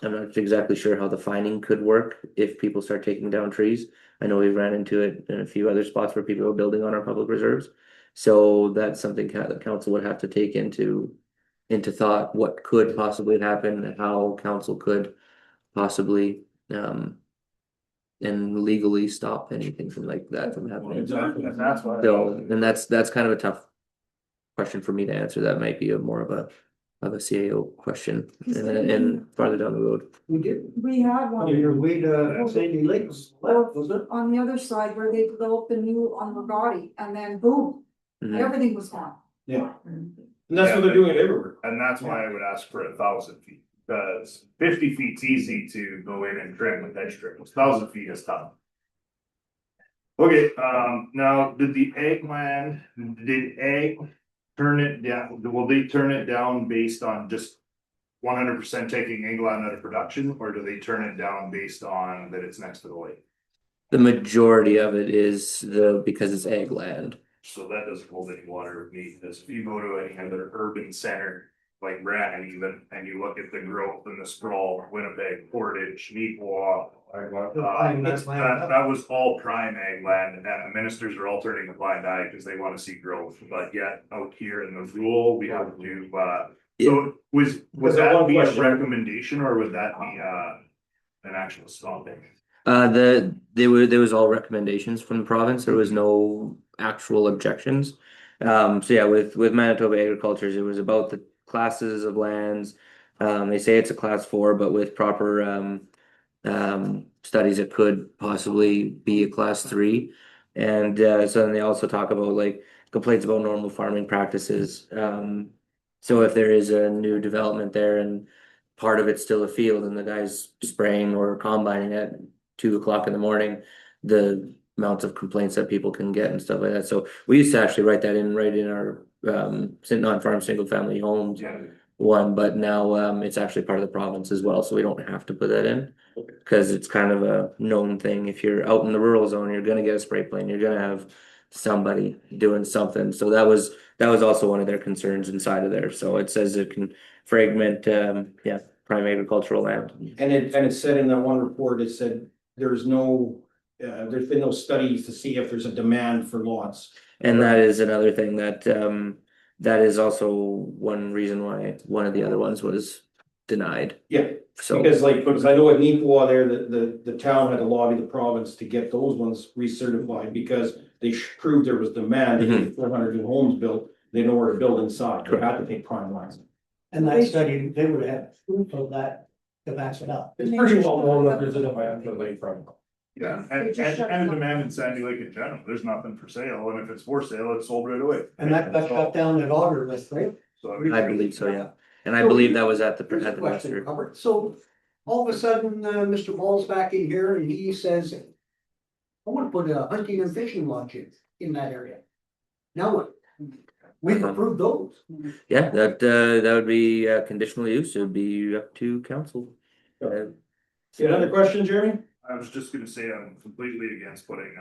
not exactly sure how the fining could work if people start taking down trees. I know we've ran into it in a few other spots where people are building on our public reserves. So that's something that council would have to take into thought, what could possibly happen, and how council could possibly and legally stop anything from like that from happening. Exactly, and that's why. So, and that's kind of a tough question for me to answer. That might be more of a CAO question and farther down the road. We had one. On your way to Sandy Lake, was it? On the other side where they developed the new on Magadi, and then boom, everything was gone. Yeah. And that's what they're doing everywhere. And that's why I would ask for 1,000 feet, because 50 feet's easy to go in and trim with edge trims, 1,000 feet is tough. Okay, now, did ag turn it down, will they turn it down based on just 100% taking ag land out of production, or do they turn it down based on that it's next to the lake? The majority of it is because it's ag land. So that doesn't hold any water with me, because if you go to any other urban center, like Brandon even, and you look at the growth and the sprawl, Winnipeg, Portage, Neepawa. That was all prime ag land, and ministers are all turning a blind eye because they want to see growth, but yet out here in the rural, we have to do, so would that be a recommendation, or would that be an actual stopping? There was all recommendations from the province. There was no actual objections. So yeah, with Manitoba Agricultures, it was about the classes of lands. They say it's a class 4, but with proper studies, it could possibly be a class 3. And so then they also talk about like complaints about normal farming practices. So if there is a new development there and part of it's still a field and the guy's spraying or combining at 2 o'clock in the morning, the amounts of complaints that people can get and stuff like that. So we used to actually write that in right in our non-farm single family homes one, but now it's actually part of the province as well, so we don't have to put that in because it's kind of a known thing. If you're out in the rural zone, you're gonna get a spray plane, you're gonna have somebody doing something. So that was also one of their concerns inside of there. So it says it can fragment prime agricultural land. And it said in that one report, it said there's been no studies to see if there's a demand for lots. And that is another thing that is also one reason why one of the other ones was denied. Yeah, So because I know at Neepawa there, the town had to lobby the province to get those ones recertified because they proved there was demand. They had 400 new homes built. They know where to build inside. They had to take prime lines. And that study, they would have proof of that to back it up. It's pretty well known that there's a demand for lakefront. Yeah, and demand in Sandy Lake in general, there's nothing for sale, and if it's for sale, it's sold right away. And that got shut down at Auger List, right? So I believe so, yeah. And I believe that was at the Question, Robert. So all of a sudden, Mr. Ball's back in here and he says, I want to put a hunting and fishing lodge in that area. Now what? We've approved those. Yeah, that would be conditional use. It would be up to council. You got another question, Jeremy? I was just gonna say I'm completely against putting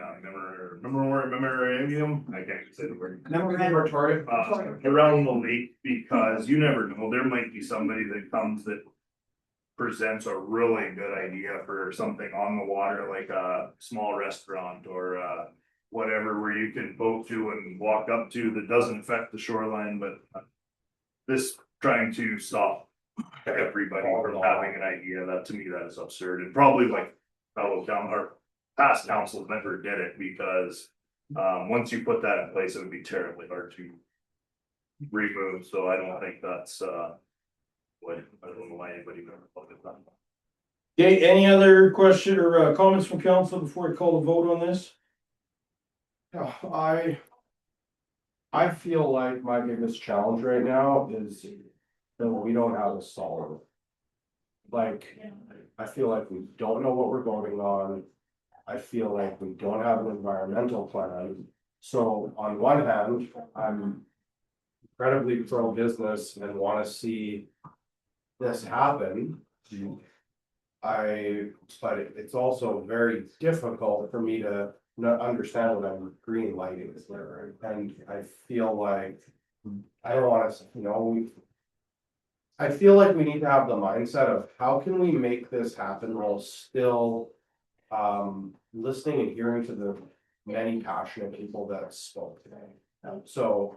memorandum, I can't say the word. Around the lake, because you never know, there might be somebody that comes that presents a really good idea for something on the water, like a small restaurant or whatever, where you can boat to and walk up to that doesn't affect the shoreline, but this trying to stop everybody from having an idea, that to me, that is absurd, and probably like fellow town or past councils never did it, because once you put that in place, it would be terribly hard to remove, so I don't think that's what, I don't know why anybody would ever look at that. Okay, any other question or comments from council before I call the vote on this? I feel like my biggest challenge right now is that we don't have a solid. Like, I feel like we don't know what we're voting on. I feel like we don't have an environmental plan. So on one hand, I'm incredibly pro-business and want to see this happen. But it's also very difficult for me to not understand what I'm green lighting is there, and I feel like I don't want to, I feel like we need to have the mindset of how can we make this happen while still listening and hearing to the many passionate people that spoke today. So,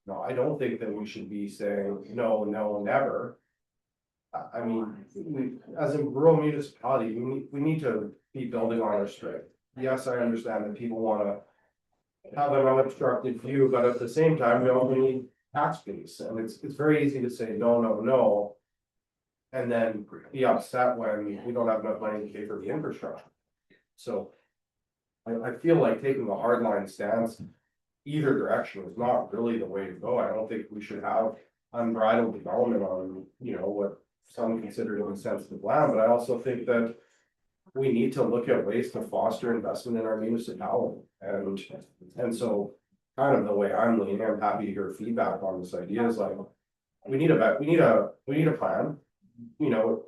no, I don't think that we should be saying no, no, never. I mean, we, as a rural municipality, we need to be building on our strength. Yes, I understand that people wanna have an unobstructed view, but at the same time, we also need tax base, and it's very easy to say no, no, no. And then be upset when we don't have enough money to pay for the infrastructure. So I feel like taking a hardline stance either direction is not really the way to go. I don't think we should have unbridled development on, what some consider to be sensitive land, but I also think that we need to look at ways to foster investment in our municipality. And so kind of the way I'm leaning, I'm happy to hear feedback on this idea is like, we need a plan.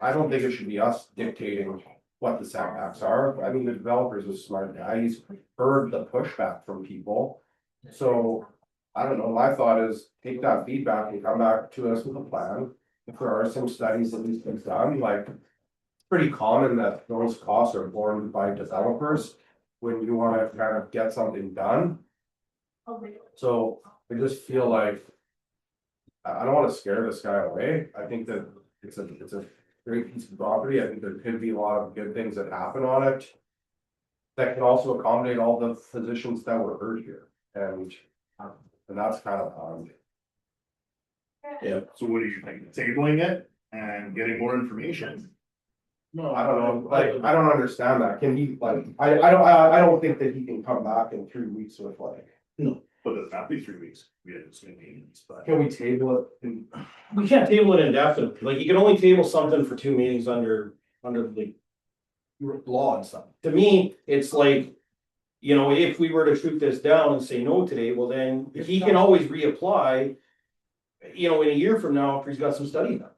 I don't think it should be us dictating what the setbacks are. I mean, the developer's a smart guy. He's heard the pushback from people. So I don't know, my thought is take that feedback and come back to us with a plan. If there are some studies that need to be done, like it's pretty common that those costs are borne by developers when you want to kind of get something done. So I just feel like I don't want to scare this guy away. I think that it's a great piece of property. I think there could be a lot of good things that happen on it that can also accommodate all the physicians that were heard here. And that's kind of Yeah, so what do you think, tabling it and getting more information? No, I don't know, like, I don't understand that, can he, like, I don't think that he can come back in 3 weeks with like. No. But it's not be 3 weeks, we had this meetings, but. Can we table it? We can't table it indefinitely, like you can only table something for 2 meetings under the law and stuff. To me, it's like, if we were to shoot this down and say no today, well then he can always reapply. In a year from now, after he's got some study done.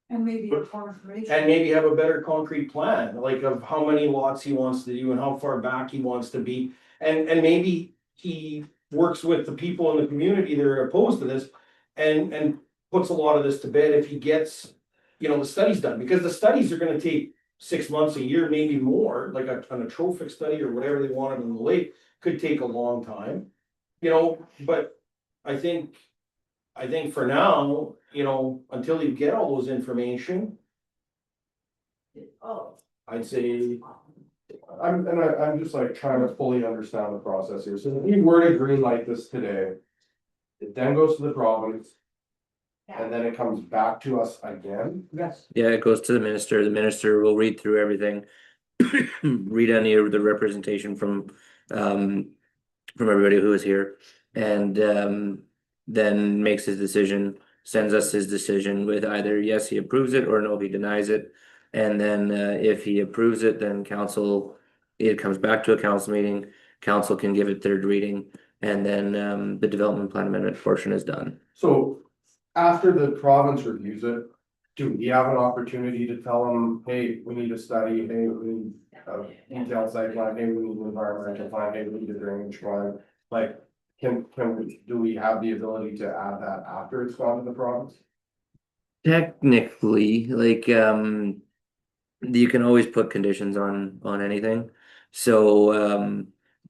And maybe more information. And maybe have a better concrete plan, like of how many lots he wants to do and how far back he wants to be. And maybe he works with the people in the community that are opposed to this and puts a lot of this to bed if he gets, the studies done, because the studies are gonna take 6 months, a year, maybe more, like an atrophic study or whatever they wanted in the lake, could take a long time. But I think for now, until you get all those information. I'd say. I'm just like trying to fully understand the process here. So if we were to green light this today, it then goes to the province. And then it comes back to us again? Yes. Yeah, it goes to the minister will read through everything. Read any of the representation from everybody who is here, and then makes his decision, sends us his decision with either yes, he approves it, or no, he denies it. And then if he approves it, then it comes back to a council meeting, council can give it third reading, and then the development plan amendment portion is done. So after the province reviews it, do we have an opportunity to tell them, hey, we need a study, hey, we need a detailed site plan, hey, we need an environmental plan, hey, we need a drainage plan? Like, do we have the ability to add that after it's gone to the province? Technically, like, you can always put conditions on anything. So,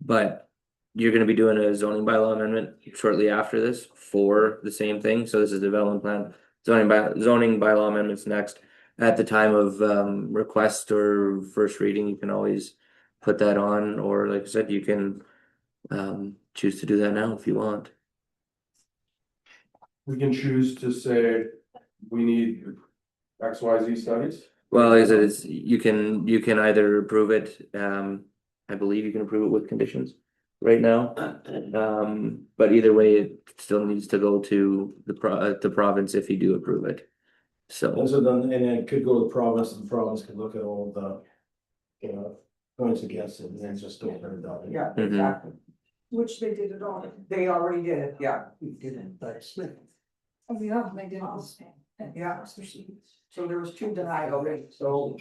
but you're gonna be doing a zoning bylaw amendment shortly after this for the same thing. So this is development plan, zoning bylaw amendments next. At the time of request or first reading, you can always put that on, or like I said, you can choose to do that now if you want. We can choose to say, we need XYZ studies. Well, like I said, you can either approve it, I believe you can approve it with conditions right now. But either way, it still needs to go to the province if you do approve it. So, Also then, and it could go to the province, and the province could look at all the, points against it, and then just don't turn it down. Yeah, Mhm. exactly. Which they did it all. They already did it, yeah. We did it, but Smith. Oh, yeah, they did it. Yeah. So there was 2 denied already, so.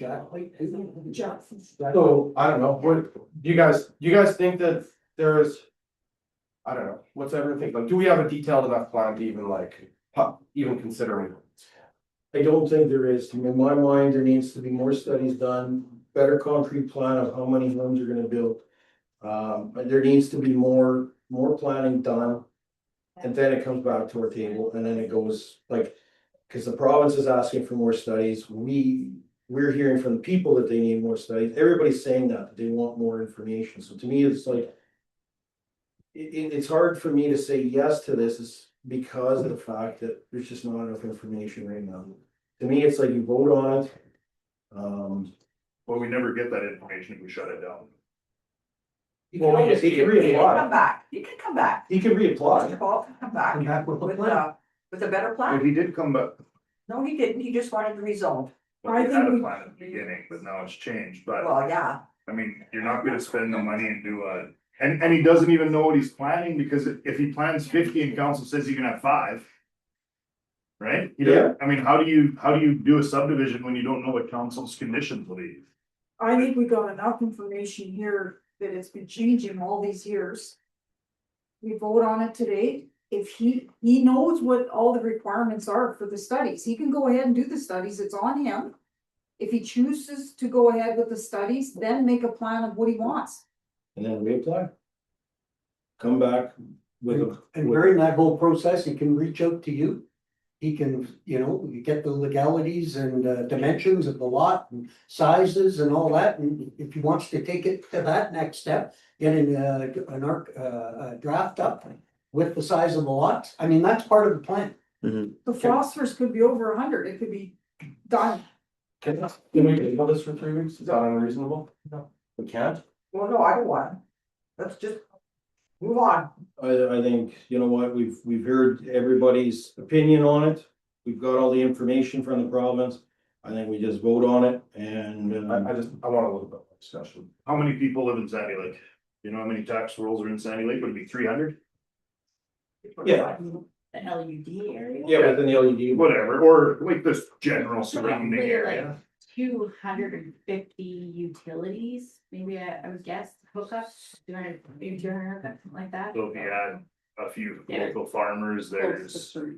So, I don't know, what, do you guys think that there's? I don't know, what's everyone think, like, do we have a detailed enough plan to even like, even considering? I don't think there is. In my mind, there needs to be more studies done, better concrete plan of how many homes you're gonna build. But there needs to be more planning done. And then it comes back to our table, and then it goes like, because the province is asking for more studies, we're hearing from the people that they need more studies. Everybody's saying that they want more information. So to me, it's like, it's hard for me to say yes to this, is because of the fact that there's just not enough information right now. To me, it's like you vote on it. Well, we never get that information if we shut it down. He can reapply. Come back, you can come back. He can reapply. Paul, come back. Come back with a plan. With a better If plan. he did come back, No, he didn't, he just wanted to rezone. well, he had a plan at the beginning, but now it's changed, but. Well, yeah. I mean, you're not gonna spend the money and do and he doesn't even know what he's planning, because if he plans 50 and council says you can have 5. Right? Yeah. I mean, how do you do a subdivision when you don't know what council's conditions will be? I think we got enough information here that it's been changing all these years. We vote on it today. If he knows what all the requirements are for the studies, he can go ahead and do the studies. It's on him. If he chooses to go ahead with the studies, then make a plan of what he wants. And then reapply. Come back with a. And during that whole process, he can reach out to you. He can, you get the legalities and dimensions of the lot and sizes and all that, and if he wants to take it to that next step, getting a draft up with the size of the lots, I mean, that's part of the plan. The phosphorus could be over 100, it could be done. Can we table this for 3 weeks? Is that unreasonable? No. We can't? Well, no, I don't want. Let's just move on. I think, you know what, we've heard everybody's opinion on it. We've got all the information from the province. I think we just vote on it, and I want a little bit more discussion. How many people live in Sandy Lake? You know how many tax rolls are in Sandy Lake? Would it be 300? yeah, The LUD area. yeah, within the LED. Whatever, or like this general surrounding Probably area. like 250 utilities, maybe I would guess, hookups, 200, maybe 200, something like that. So if you add a few Yeah. local farmers, Close there's to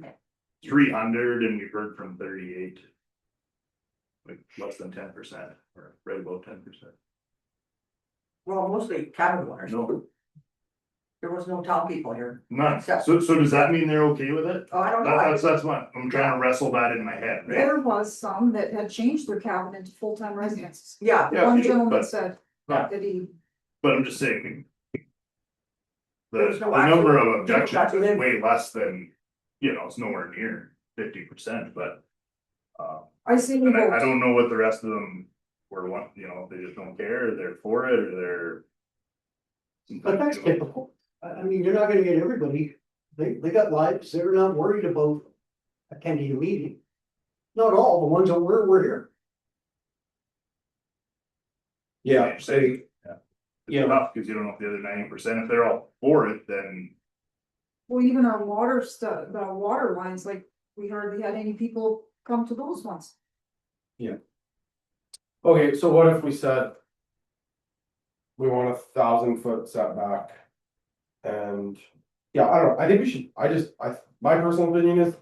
300, and we've heard from 38. Like less than 10%, or right about 10%. Well, mostly cabin owners. No, There was no town people here. none. Except- So does that mean they're okay with it? Oh, I don't know. That's what, I'm trying to wrestle that in my head, right? There was some that had changed their cabin into full-time residences. Yeah. One gentleman but- said Yeah. that he, But I'm just saying. There's The no number actual- of objections that's is what way less than, it's nowhere near 50%, but. I see we And I vote. don't know what the rest of them were, if they just don't care, or they're for it, or they're. But that's typical. I mean, you're not gonna get everybody, they got lives, they're not worried about attending a meeting. Not all, the ones that we're here. Yeah, Say, yeah. it's tough, because you don't know if the other 90%, if they're all for it, then. Well, even our water stuff, the water lines, like, we hardly had any people come to those ones. Okay, so what if we said we want 1,000 foot setback? And, yeah, I don't know, I think we should, my personal opinion is,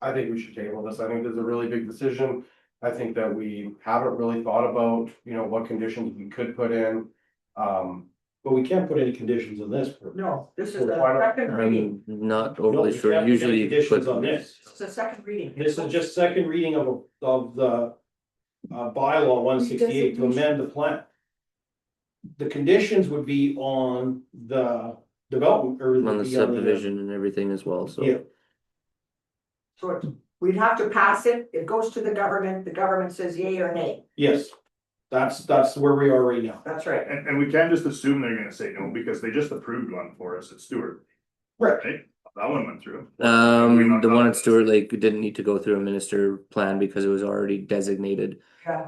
I think we should table this. I think this is a really big decision. I think that we haven't really thought about, you know, what conditions we could put in. But we can't put any conditions on this. No, this is So the why not- second reading. I'm not No, overly we sure, can't put any usually you conditions put. on this. It's the second reading. This is just second reading of the bylaw 168 to amend the plan. The conditions would be on the development or. On the subdivision and everything as well, so. Yeah, So we'd have to pass it, it goes to the government says yay or nay. yes, that's where we are right now. That's right. And we can't just assume they're gonna say no, because they just approved one for us at Stewart. Right. That one went through. The one at Stewart Lake didn't need to go through a minister plan because it was already designated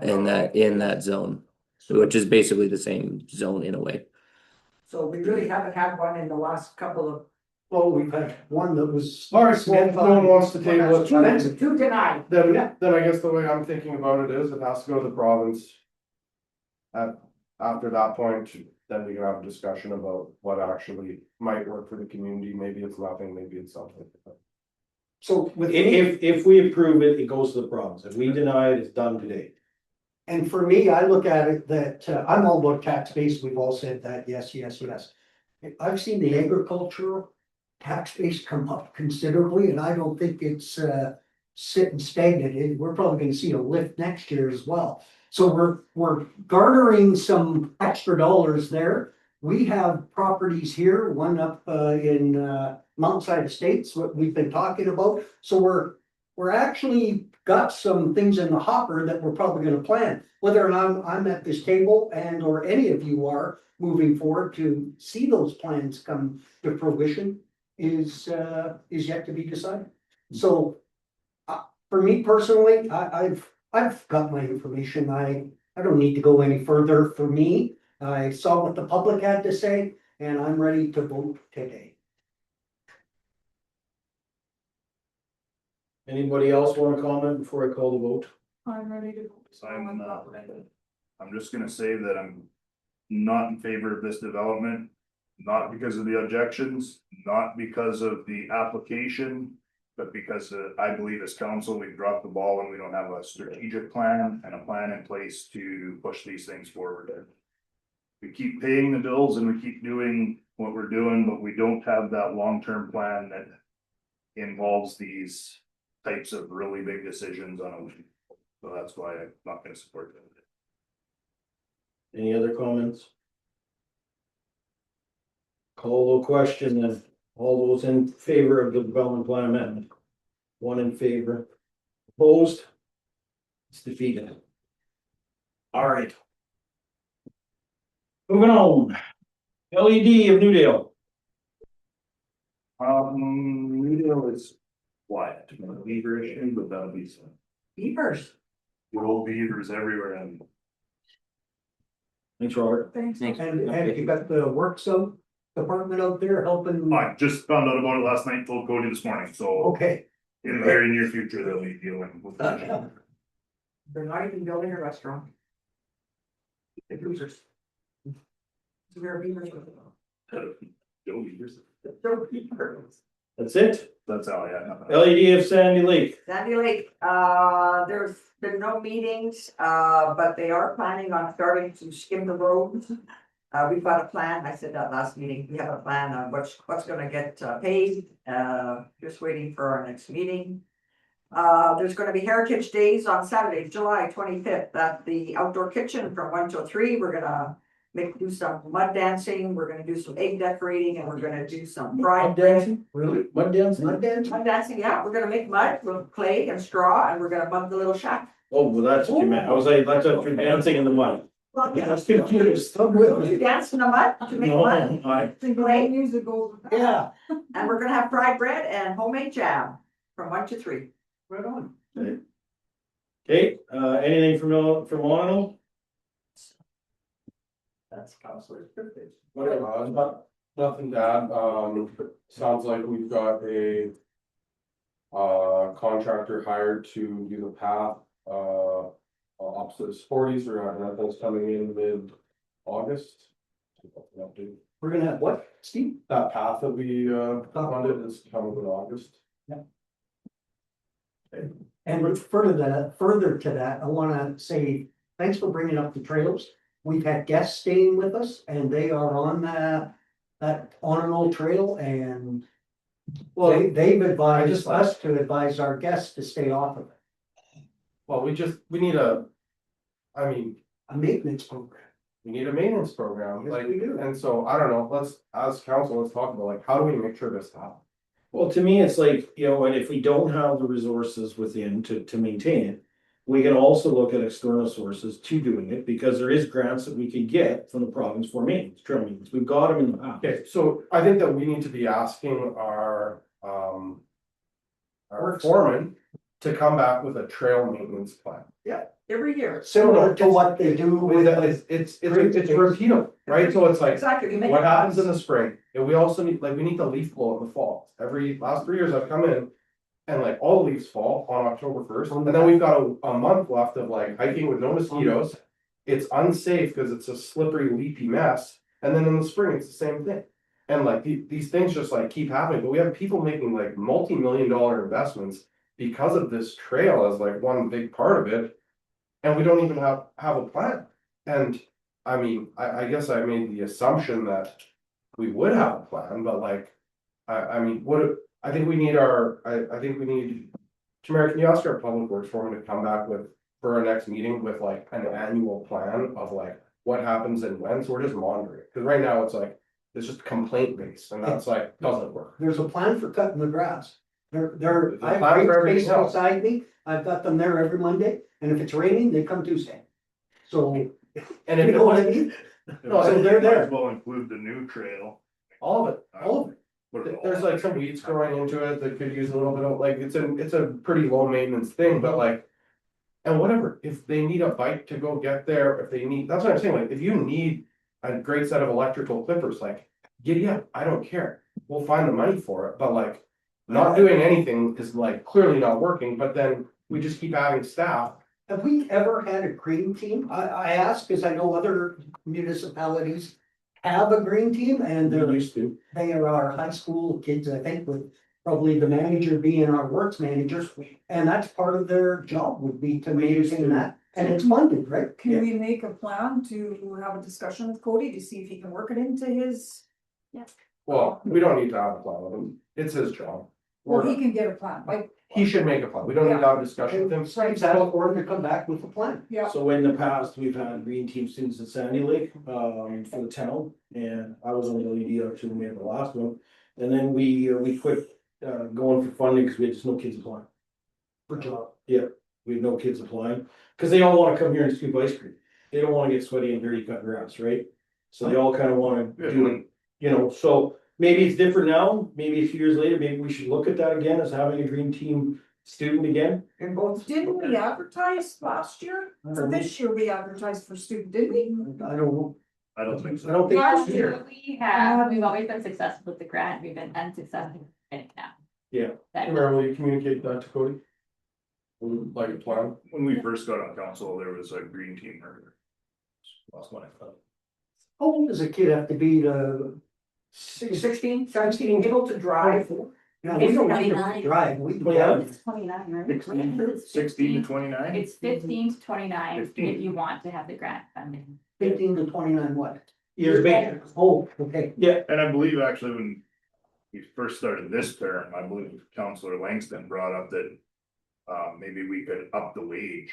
in that zone. Which is basically the same zone in a way. So we really haven't had one in the last couple of. Well, we've had one that was. All right, well, if no one wants to table it. Two denied. Then I guess the way I'm thinking about it is it has to go to the province. After that point, then we can have a discussion about what actually might work for the community. Maybe it's nothing, maybe it's something. So with. If we approve it, it goes to the province. If we deny it, it's done today. And for me, I look at it that I'm all about tax base. We've all said that, yes, yes, yes. I've seen the agricultural tax base come up considerably, and I don't think it's sitting stagnant. We're probably gonna see a lift next year as well. So we're garnering some extra dollars there. We have properties here, one up in Mount Estates, what we've been talking about. So we're actually got some things in the hopper that we're probably gonna plan. Whether or not I'm at this table and or any of you are moving forward to see those plans come to fruition is yet to be decided. So for me personally, I've got my information. I don't need to go any further. For me, I saw what the public had to say and I'm ready to vote today. Anybody else want to comment before I call the vote? I'm ready to. I'm just gonna say that I'm not in favor of this development. Not because of the objections, not because of the application, but because I believe as council, we've dropped the ball and we don't have a strategic plan and a plan in place to push these things forward. We keep paying the bills and we keep doing what we're doing, but we don't have that long-term plan that involves these types of really big decisions on a week. So that's why I'm not gonna support it. Any other comments? Call the question then. All those in favor of the development plan amendment? One in favor. Opposed? It's defeated. All right. Moving on. LED of Newdale. Newdale is quiet, beaver issue, but that'll be some. Beavers. Good old beavers everywhere and. Thanks, Robert. Thanks. And you got the works zone department out there helping. I just found out about it last night, told Cody this morning, so. Okay. In the very near future, they'll be dealing with that. They're not even building a restaurant. The beavers. So there are beavers with them. Joe Beavers. There are beavers. That's it? That's all I have. LED of Sandy Lake. Sandy Lake, there's been no meetings, but they are planning on starting to skim the roads. We've got a plan, I said that last meeting, we have a plan on what's gonna get paid, just waiting for our next meeting. There's gonna be Heritage Days on Saturday, July 25th, at the outdoor kitchen from 1 till 3, we're gonna do some mud dancing, we're gonna do some egg decorating, and we're gonna do some fried bread. Really? Mud dancing? Mud dancing, yeah, we're gonna make mud with clay and straw, and we're gonna mud the little shack. Oh, well, that's what you meant. I was like, that's what you're dancing in the mud. Well, I was confused. you dance in the mud to make mud. I. Clay, Music goes with that. Yeah. and we're gonna have fried bread and homemade jam from 1 to 3. Right on. Okay, anything from Lionel? That's Councilor's privilege. Nothing to add, sounds like we've got a Contractor hired to do the path, opposite Sporties, or that's coming in mid-August. We're gonna have what, Steve? That path that we funded is coming in August. And further to that, I wanna say, thanks for bringing up the trails. We've had guests staying with us and they are on that on an old trail and they've advised us to advise our guests to stay off of it. Well, we need a maintenance program. We need a maintenance program, Yes, like, we do. and so, I don't know, as council, let's talk about, like, how do we make sure this happens? Well, to me, it's like, you know, and if we don't have the resources within to maintain it. We can also look at external sources to doing it, because there is grants that we can get from the province for maintenance, trail maintenance, we've got them in the past. Okay, so I think that we need to be asking our foreman to come back with a trail maintenance plan. Yeah. Every year. Similar to what they do with. It's repeatable, right? So it's like, Exactly. what happens in the spring? And we also need, like, we need the leaf blow in the fall. Last 3 years I've come in and like all the leaves fall on October 1st. And then we've got a month left of like hiking with no mosquitoes. It's unsafe because it's a slippery, leafy mess. And then in the spring, it's the same thing. And like these things just like keep happening, but we have people making like multi-million-dollar investments because of this trail as like one big part of it. And we don't even have a plan. And I mean, I guess I made the assumption that we would have a plan, but like, I mean, I think we need Tamara, can you ask our public works foreman to come back for our next meeting with like an annual plan of like what happens and when, so we're just monitoring. Cause right now it's like, it's just complaint based and that's like, doesn't work. There's a plan for cutting the grass. I plan for have everything space else. beside me, I've got them there every Monday, and if it's raining, they come Tuesday. So, And if you know what I mean? No, So they're there. Might as well include the new trail. All of it. Put it all There's like some weeds growing into it that could use a little bit of, like, it's a pretty low maintenance thing, but like. And whatever, if they need a bike to go get there, if they need, that's what I'm saying, like, if you need a great set of electrical clippers, like, giddy up, I don't care. We'll find the money for it, but like, not doing anything is like clearly not working, but then we just keep adding staff. Have we ever had a green team? I ask because I know other municipalities have a green team and they're used to. they are our high school kids, I think, with probably the manager being our works manager. And that's part of their job would be to maintain that, and it's funded, right? Can we make a plan to have a discussion with Cody to see if he can work it into his? Yeah. Well, we don't need to have a plan with him, it's his job. Well, he can get a plan, like, He should make a plan, we don't need to have a discussion with him. Steve's asked for him to come back with a plan. yeah. So in the past, we've had green team students at Sandy Lake, for the town, and I was on the LED or two, we made the last one. And then we quit, going for funding because we had just no kids applying. For job. Yeah, we had no kids applying, because they all wanna come here and scoop ice cream. They don't wanna get sweaty and dirty cutting grass, right? So they all kinda wanna do it, you know, so maybe it's different now, maybe a few years later, maybe we should look at that again as having a green team student again. And both. Didn't we advertise last year? So this year we advertised for student, didn't we? I don't know. I don't think so. I don't think. Last so. year. We've always been successful with the grant, we've been unsuccessful in it now. Yeah. Tamara, will you communicate that to Cody? Like a plan? When we first got on council, there was a green team murder. Lost one, I thought. How old does a kid have to be to? 16, 17, able to drive. Yeah, we It's don't need to 29. drive. We can Yeah. drive. It's 29, right? 16 to 29? It's 15 to 29 15. if you want to have the grant funding. 15 to 29 what? Years back. Oh, okay. Yeah. And I believe actually when we first started this term, I believe Councillor Langston brought up that maybe we could up the wage.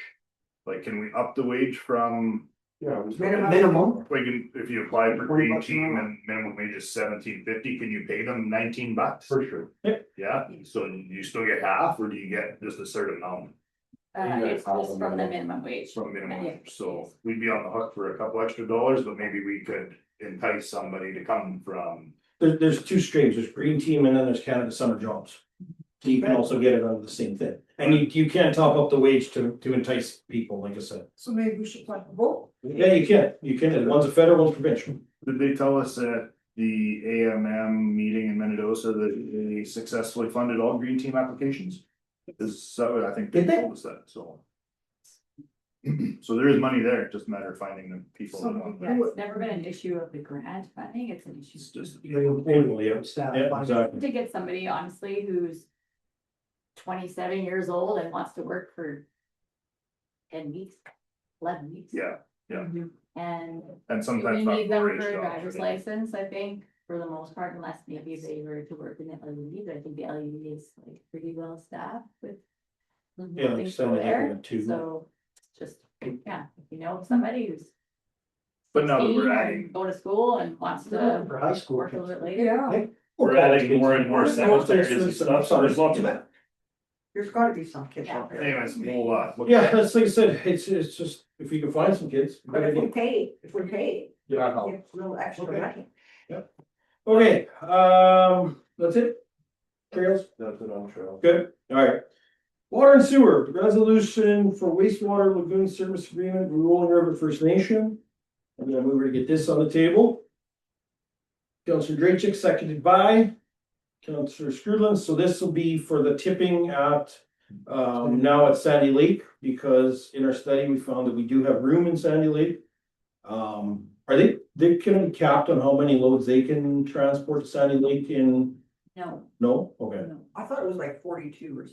Like, can we up the wage from, Yeah. Minimum. like, if you apply for 20 green bucks an team hour. and minimum wage is $17.50, can you pay them $19? For sure. Yeah, so you still get half, or do you get just a certain amount It's just from the minimum wage. from minimum? Yeah. So we'd be on the hook for a couple extra dollars, but maybe we could entice somebody to come from. There's two streams, there's green team and then there's Canada summer jobs. So you can also get it under the same thing, and you can't top up the wage to entice people, like I said. So maybe we should plan for both. Yeah, you can, and one's a federal, one's provincial. Did they tell us that the AMM meeting in Mendoza that they successfully funded all green team applications. So I think they told us that, so. So there is money there, it's just a matter of finding the people that want. Yeah, it's never been an issue of the grant funding, it's an issue. It's just. To get somebody honestly who's 27 years old and wants to work for 10 weeks, 11 weeks. Yeah, yeah. And. And sometimes we not need them for for a jobs, driver's right? license, I think, for the most part, unless maybe they were to work in the LED, but I think the LED is like pretty well staffed with. Yeah, like things some of there, them too. so just, yeah, if you know somebody who's. But now that 16 we're or adding, Go to school and wants to For high school. work a little bit later. Yeah. we're adding more and more cemeteries and stuff, so there's lots of. There's gotta be some kids out there. Anyways, a whole lot. Yeah, that's like I said, it's just, if you can find some kids. But if we pay, Yeah. give a little extra Okay. money. Okay, that's it? Trails? That's it on trail. Good, alright. Water and sewer, resolution for wastewater lagoon service agreement with Rolling River First Nation. I'm gonna move her to get this on the table. Councilor Draychick, seconded by Councilor Screwland, so this will be for the tipping at now at Sandy Lake, because in our study, we found that we do have room in Sandy Lake. Are they can be capped on how many loads they can transport to Sandy Lake in? No. No, okay. I thought it was like 42 or.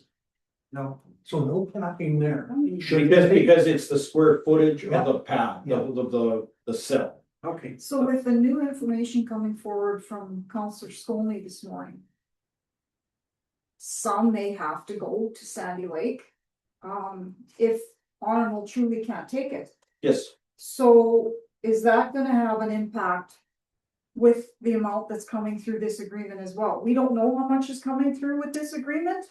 No. So no capping there. Because it's the square footage of the pad, the cell. Okay. So with the new information coming forward from Counselor Scolney this morning. Some may have to go to Sandy Lake. If Honorable truly can't take it. Yes, So is that gonna have an impact? With the amount that's coming through this agreement as well? We don't know how much is coming through with this agreement?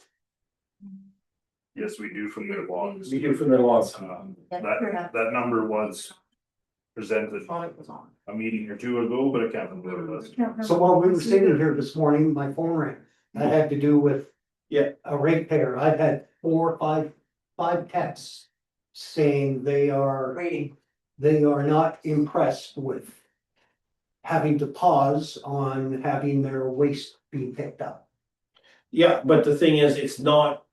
Yes, we do from their logs. we do from their laws. That number was presented a meeting or two ago, but I can't remember what it was. So while we were sitting here this morning, my phone rang. That had to do with. Yeah. A ratepayer. I've had 4 or 5 texts saying they are not impressed with. Having to pause on having their waste being picked up. Yeah, but the thing is, it's not.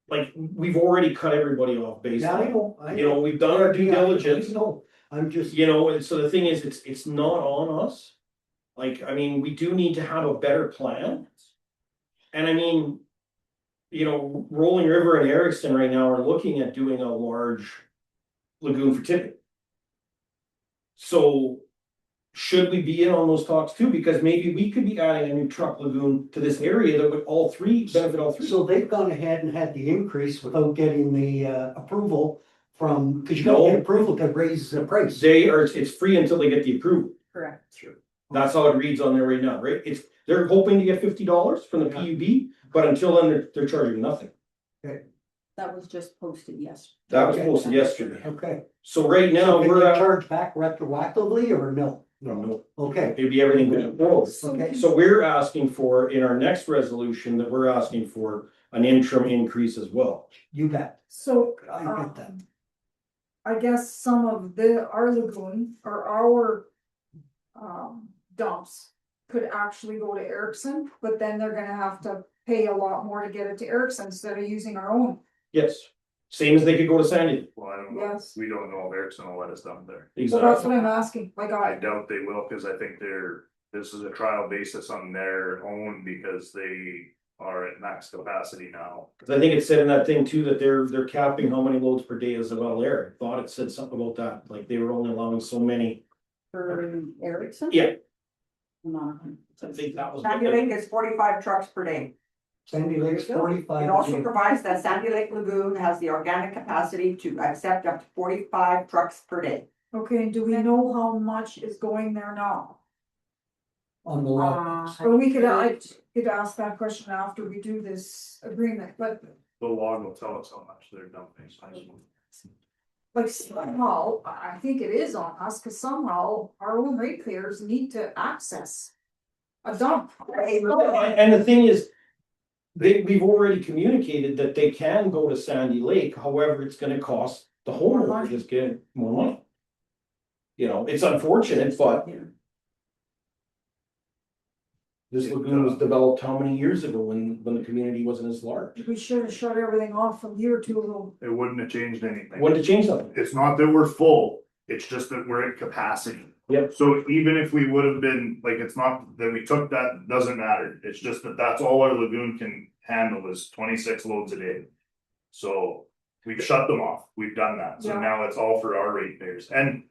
Like, we've already cut everybody off based Yeah, I on, know. you know, we've done our due diligence. No, I'm just. You know, and so the thing is, it's not on us. Like, I mean, we do need to have a better plan. And I mean. You know, Rolling River and Erickson right now are looking at doing a large lagoon for tipping. So. Should we be in on those talks too? Because maybe we could be adding a new truck lagoon to this area that would benefit all three. So they've gone ahead and had the increase without getting the approval from, because you gotta No. get approval to raise the price. It's free until they get the approval. Correct. That's how it reads on there right now, right? They're hoping to get $50 from the PUB, but until then, they're charging nothing. That was just posted yesterday. That was posted yesterday. Okay. So right now, So can we're they at. charge back retroactively or no? No. Okay. It'd be everything going forward. Okay. So we're asking for, in our next resolution, that we're asking for an interim increase as well. You bet. So. I get that. I guess some of our lagoon or our. Dumps could actually go to Erickson, but then they're gonna have to pay a lot more to get it to Erickson instead of using our own. Yes, same as they could go to Sandy. Well, I don't know, Yes. we don't know if Erickson will let us dump there. So that's what I'm asking, like I doubt they will, cause I think this is a trial basis on their own because they are at max capacity now. Cause I think it said in that thing too, that they're capping how many loads per day is well there. I thought it said something about that, like they were only allowing so many. For Erickson? Yeah. No. I think that was. Sandy Lake is 45 trucks per day. Sandy Lake's 45. It also provides that Sandy Lake Lagoon has the organic capacity to accept up to 45 trucks per day. Okay, do we know how much is going there now? On the lot. Or we I could ask that question after we do this agreement, but The log will tell us how much they're dumping. like somehow, I think it is on us, cause somehow our own ratepayers need to access. A dump. And the thing is. We've already communicated that they can go to Sandy Lake, however, it's gonna cost the homeowner to just get more money. You know, it's unfortunate, but. This lagoon was developed how many years ago when the community wasn't as large? We should have shut everything off a year or two ago. It wouldn't have changed anything. When to change something? It's not that we're full, it's just that we're at capacity. Yep. So even if we would have been, like, it's not that we took that, doesn't matter, it's just that that's all our lagoon can handle is 26 loads a day. So we've shut them off, we've done that, so Yeah. now it's all for our ratepayers, and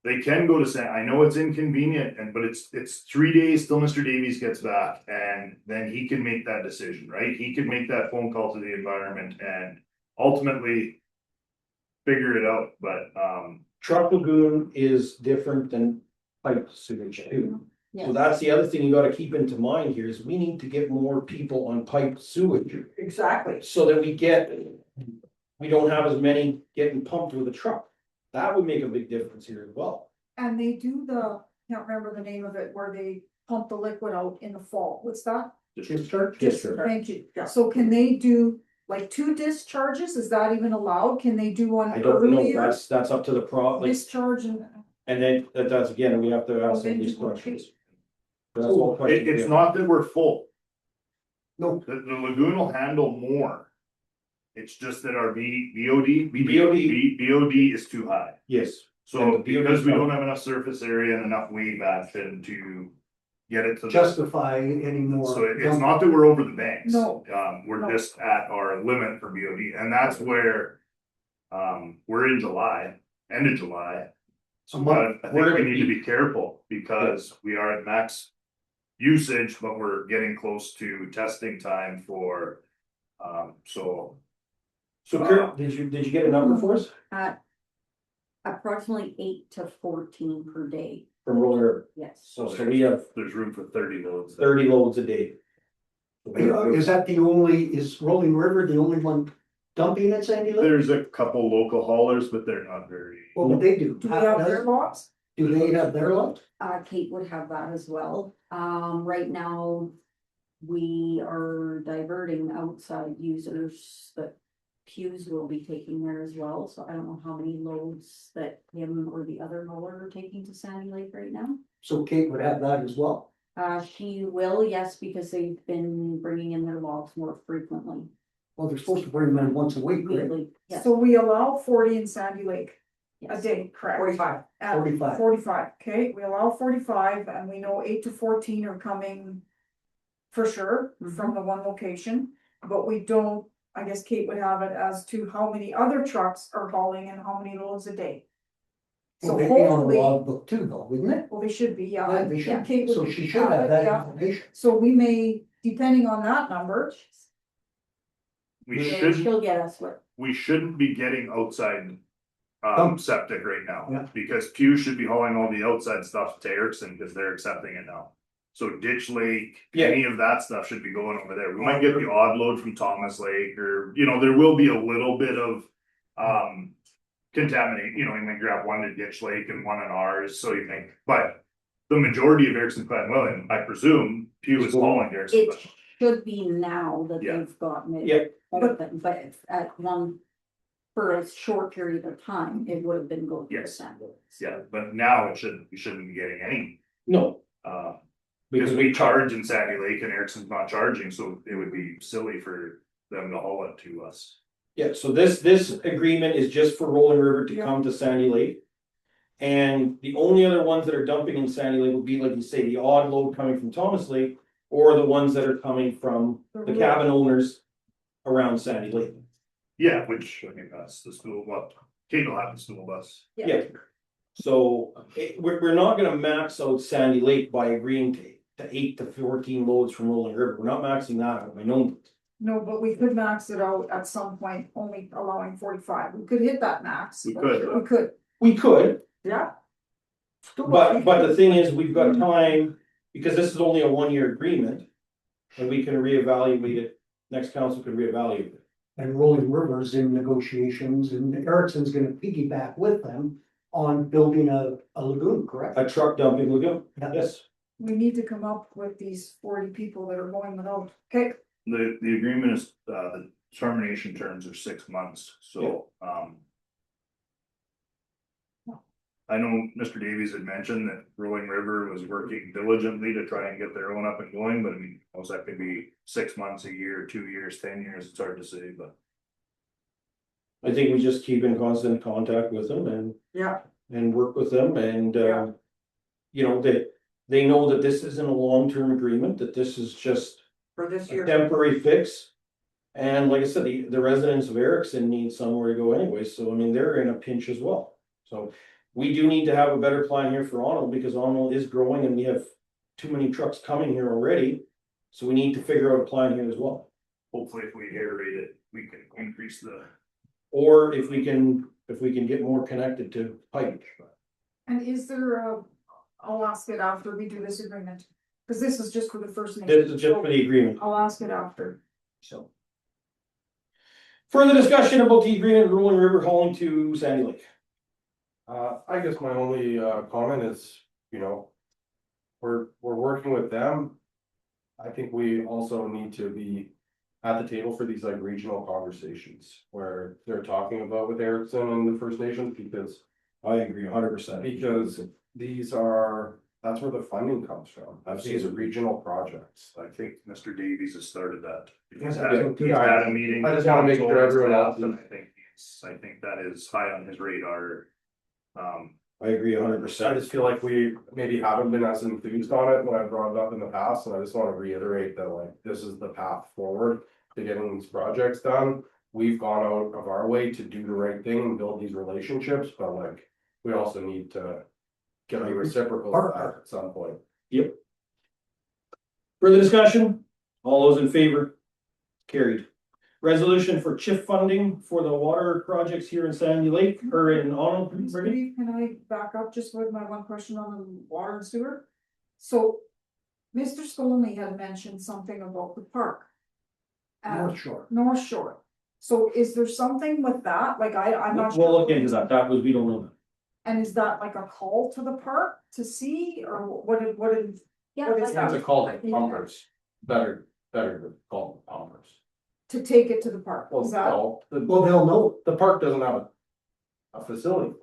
they can go to I know it's inconvenient, but it's 3 days till Mr. Davies gets back, and then he can make that decision, right? He can make that phone call to the environment and ultimately figure it out, but Truck lagoon is different than pipe sewage too. So Yes. that's the other thing you gotta keep into mind here is we need to get more people on pipe sewage. Exactly. So that we don't have as many getting pumped with a truck. That would make a big difference here as well. And they do can't remember the name of it, where they pump the liquid out in the fall. What's that? Discharge? Thank you. So can they do like 2 discharges? Is that even allowed? Can they do one I don't know, earlier? that's up to the like, Discharge and. and then that's again, we have to ask them these questions. That's all questions. it's not that we're full. No. The lagoon will handle more. It's just that our BOD is too high. Yes. So And the BOD because we don't is- have enough surface area and enough wave action to get it to. Justify any more. So it's not that we're over the banks. No. We're No. just at our limit for BOD, and that's where. We're in July, end of July. So I think we need to be careful because we are at max usage, but we're getting close to testing time for, so. So Kurt, did you get a number for us At approximately 8 to 14 per day, from Rolling River? yes. So we have There's room for 30 loads. 30 loads a day. Is that is Rolling River the only one dumping at Sandy Lake? There's a couple local haulers, but they're not very. What would they do? Do we have their lots? Do they have their lot? Kate would have that as well. Right now, we are diverting outside users that Hughes will be taking there as well, so I don't know how many loads that him or the other hauler are taking to Sandy Lake right now. So Kate would have that as well. She will, yes, because they've been bringing in their logs more frequently. Well, they're supposed to bring them in once a week, right? Really, yes. So we allow 40 in Sandy Lake a Yes. day, correct? 45. At 45. 45, okay, we allow 45 and we know 8 to 14 are coming. For sure, from the one location, but we don't, I guess Kate would have it as to how many other trucks are hauling and how many loads a day. So So they'd be on the hopefully, log book too, though, wouldn't it? well, they should be, yeah. Yeah, they Yeah, should. Kate would So she should have it, that yeah. information. So we may, depending on that number, We So shouldn't, she'll get us what, we shouldn't be getting outside. Septic right now, Yeah. because Pew should be hauling all the outside stuff to Erickson because they're accepting it now. So Ditch Lake, Yeah. any of that stuff should be going over there. We might get the odd load from Thomas Lake or, there will be a little bit of. Contaminate, you might grab one to Ditch Lake and one in ours, so you think, but. The majority of Erickson Clan William, I presume, Pew is hauling Erickson. it Clan. should be now that Yeah. they've gotten it. Yep. But at one, for a short period of time, it would have been going to Yes. Sandy. Yeah, but now we shouldn't be getting any, No, because we charge in Sandy Lake and Erickson's not charging, so it would be silly for them to haul it to us. yeah, so this agreement is just for Rolling River to Yeah. come to Sandy Lake. And the only other ones that are dumping in Sandy Lake would be, like you say, the odd load coming from Thomas Lake. Or the ones that are coming from the cabin owners around Sandy Lake. Yeah, which, that's the school, Kate will have the school bus. Yeah. So we're not gonna max out Sandy Lake by agreeing to 8 to 14 loads from Rolling River. We're not maxing that out by no means. no, but we could max it out at some point, only allowing 45, we could hit that max. We could. We could, We could, yeah. but the thing is, we've got time, because this is only a 1-year agreement. And we can reevaluate it, next council can reevaluate it. And Rolling River's in negotiations and Erickson's gonna piggyback with them on building a lagoon, correct? A truck dumping lagoon, Yeah. yes. We need to come up with these 40 people that are going without, okay, The agreement is, the termination terms are 6 months, so, I know Mr. Davies had mentioned that Rolling River was working diligently to try and get their own up and going, but I mean, also that could be 6 months, a year, 2 years, 10 years, it's hard to say, but. I think we just keep in constant contact with them Yeah, and work with them and, Yeah. you know, they know that this isn't a long-term agreement, that this is just For this a year. temporary fix. And like I said, the residents of Erickson need somewhere to go anyway, so I mean, they're in a pinch as well. So we do need to have a better plan here for Arnold, because Arnold is growing and we have too many trucks coming here already. So we need to figure out a plan here as well. Hopefully, if we aerate it, we can increase the. Or if we can get more connected to pipe. and is there I'll ask it after we do this agreement, cause this is just for the first. This is just for the agreement, I'll ask it after. so. Further discussion about the agreement of Rolling River hauling to Sandy Lake. I guess my only comment is, we're working with them. I think we also need to be at the table for these like regional conversations where they're talking about with Erickson and the First Nations, because I agree 100%. because that's where the funding comes from. These are regional projects. I think Mr. Davies has started that. He's Yeah, had a meeting. I just wanna make sure everyone else And I think that is high on his radar. I agree 100%. I just feel like we maybe haven't been as enthused on it when I brought it up in the past, and I just want to reiterate that like this is the path forward to getting these projects done. We've gone out of our way to do the right thing and build these relationships, but like we also need to get a reciprocal back at some point. Yep. Further discussion? All those in favor? Carried. Resolution for CHIF funding for the water projects here in Sandy Lake or in Arnold. Steve, can I back up just with my one question on the water and sewer? So, Mr. Scolny had mentioned something about the park. North Shore. North Shore. So is there something with that? Like I'm not We'll sure. look into that. That was, we don't know that. And is that like a call to the park to see, or what is Yeah, what is It's that? a call to pumpers, better to call to pumpers. To take it to the park, is that? Well, they'll know. the park doesn't have a facility.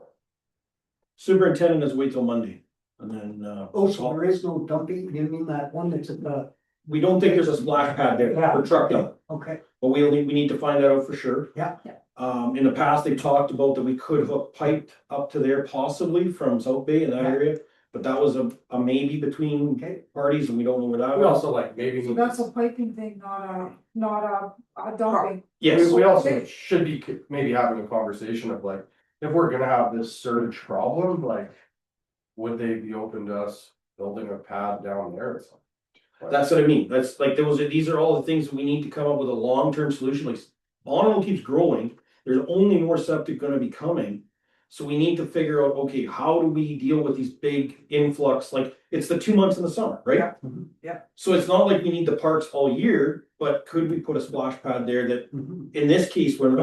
Superintendent has wait till Monday and then, Oh, so there is no dumping, you mean that one that's at the, we don't think there's a splash pad there Yeah. for trucking, okay, but we need to find that out for sure. yeah. In the past, they talked about that we could hook pipe up to there possibly from South Bay in that area. But that was a maybe between parties and we don't know where that We was. also like maybe. So that's a piping thing, not a dumping. Yes. We also should be maybe having a conversation of like, if we're gonna have this surge problem, like, would they be open to us building a pad down there or something? That's what I mean. That's like, these are all the things we need to come up with a long-term solution. Like, Arnold keeps growing. There's only more septic gonna be coming. So we need to figure out, okay, how do we deal with these big influx? Like, it's the 2 months in the summer, right? Yeah. So it's not like we need the parks all year, but could we put a splash pad there that, in this case, when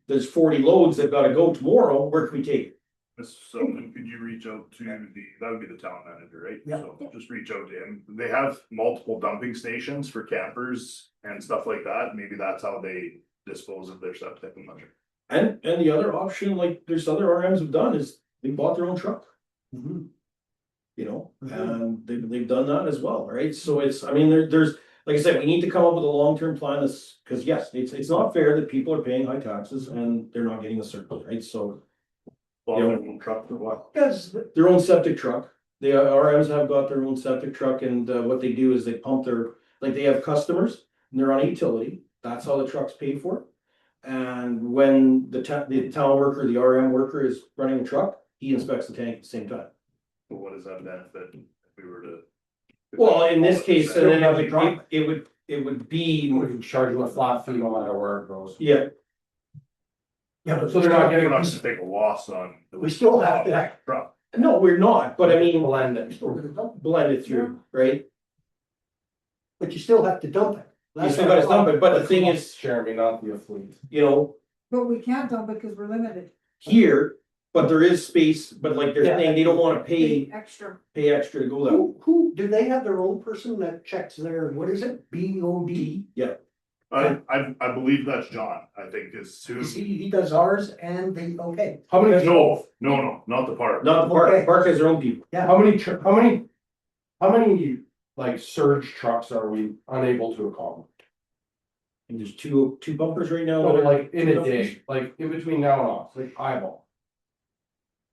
there's 40 loads that gotta go tomorrow, where can we take it? So could you reach out to that would be the town manager, right? Yeah. So just reach out to him. They have multiple dumping stations for campers and stuff like that. Maybe that's how they dispose of their septic and much. And the other option, like there's other RMs have done, is they bought their own truck. You know, and they've done that as well, right? So it's, I mean, there's, like I said, we need to come up with a long-term plan. This, because yes, it's not fair that people are paying high taxes and they're not getting the service, right? So. Well, their own truck for what? Their own septic truck. The RMs have got their own septic truck, and what they do is they pump they have customers and they're on a utility. That's how the trucks pay for it. And when the town worker, the RM worker is running a truck, he inspects the tank at the same time. But what does that benefit if we were to? Well, in this case, and then it would be. We can charge them a flat fee no matter where it goes. Yeah. Yeah, but So they're not getting. We're not to take a loss on. We still have to. Truck. No, we're not, but I mean. Blend it. Blend it through, right? But you still have to dump it. You still gotta dump it, but the thing is, Jeremy, not be a fleet. you know, But we can't dump it because we're limited. here, but there is space, but like they're saying, they don't wanna pay Extra. extra to go that way. Who, do they have their own person that checks their, what is it, BOD? Yeah. I believe that's John, I think is who. He does ours and the, okay. How many? No, not the park. Not the park, Okay. park has their own people. Yeah. How many like surge trucks are we unable to accommodate? And there's two bumpers right now. No, that are- like in a day, like in between now and off, like eyeball.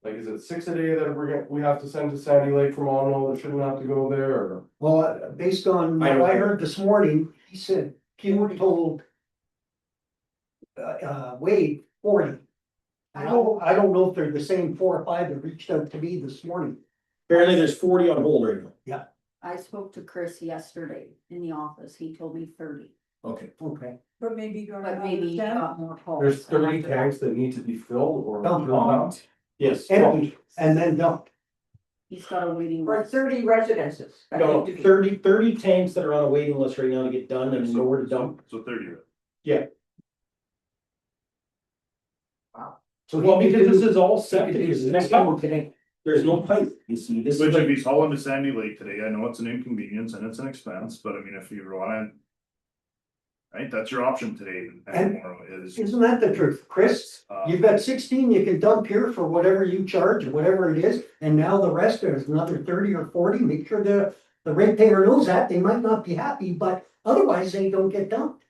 Like, is it 6 a day that we have to send to Sandy Lake from Onno that shouldn't have to go there, or? Well, based on what I heard this morning, he said, Keyword told Wade 40. I don't know if they're the same 4 or 5 that reached out to me this morning. Apparently there's 40 on hold right now. Yeah. I spoke to Chris yesterday in the office. He told me 30. Okay. Okay. But maybe go. But maybe he got more calls. There's 30 tanks that need to be filled or. Dumped. Yes. Empty and then dumped. He's got a waiting For list. 30 residences. that No, need to be- 30 tanks that are on a waiting list right now to get done and nowhere to dump. So 30. Yeah. So Well, he could because this do- is all he could septic. do There's the no next one pipe. today. There's no pipe, you see, this is Which if like, he's hauling to Sandy Lake today, I know it's an inconvenience and it's an expense, but I mean, if you wanna. Right, that's your option today and tomorrow is. Isn't that the truth, Chris? You've got 16 you can dump here for whatever you charge or whatever it is, and now the rest there's another 30 or 40. Make sure the ratepayer knows that. They might not be happy, but otherwise they don't get dumped.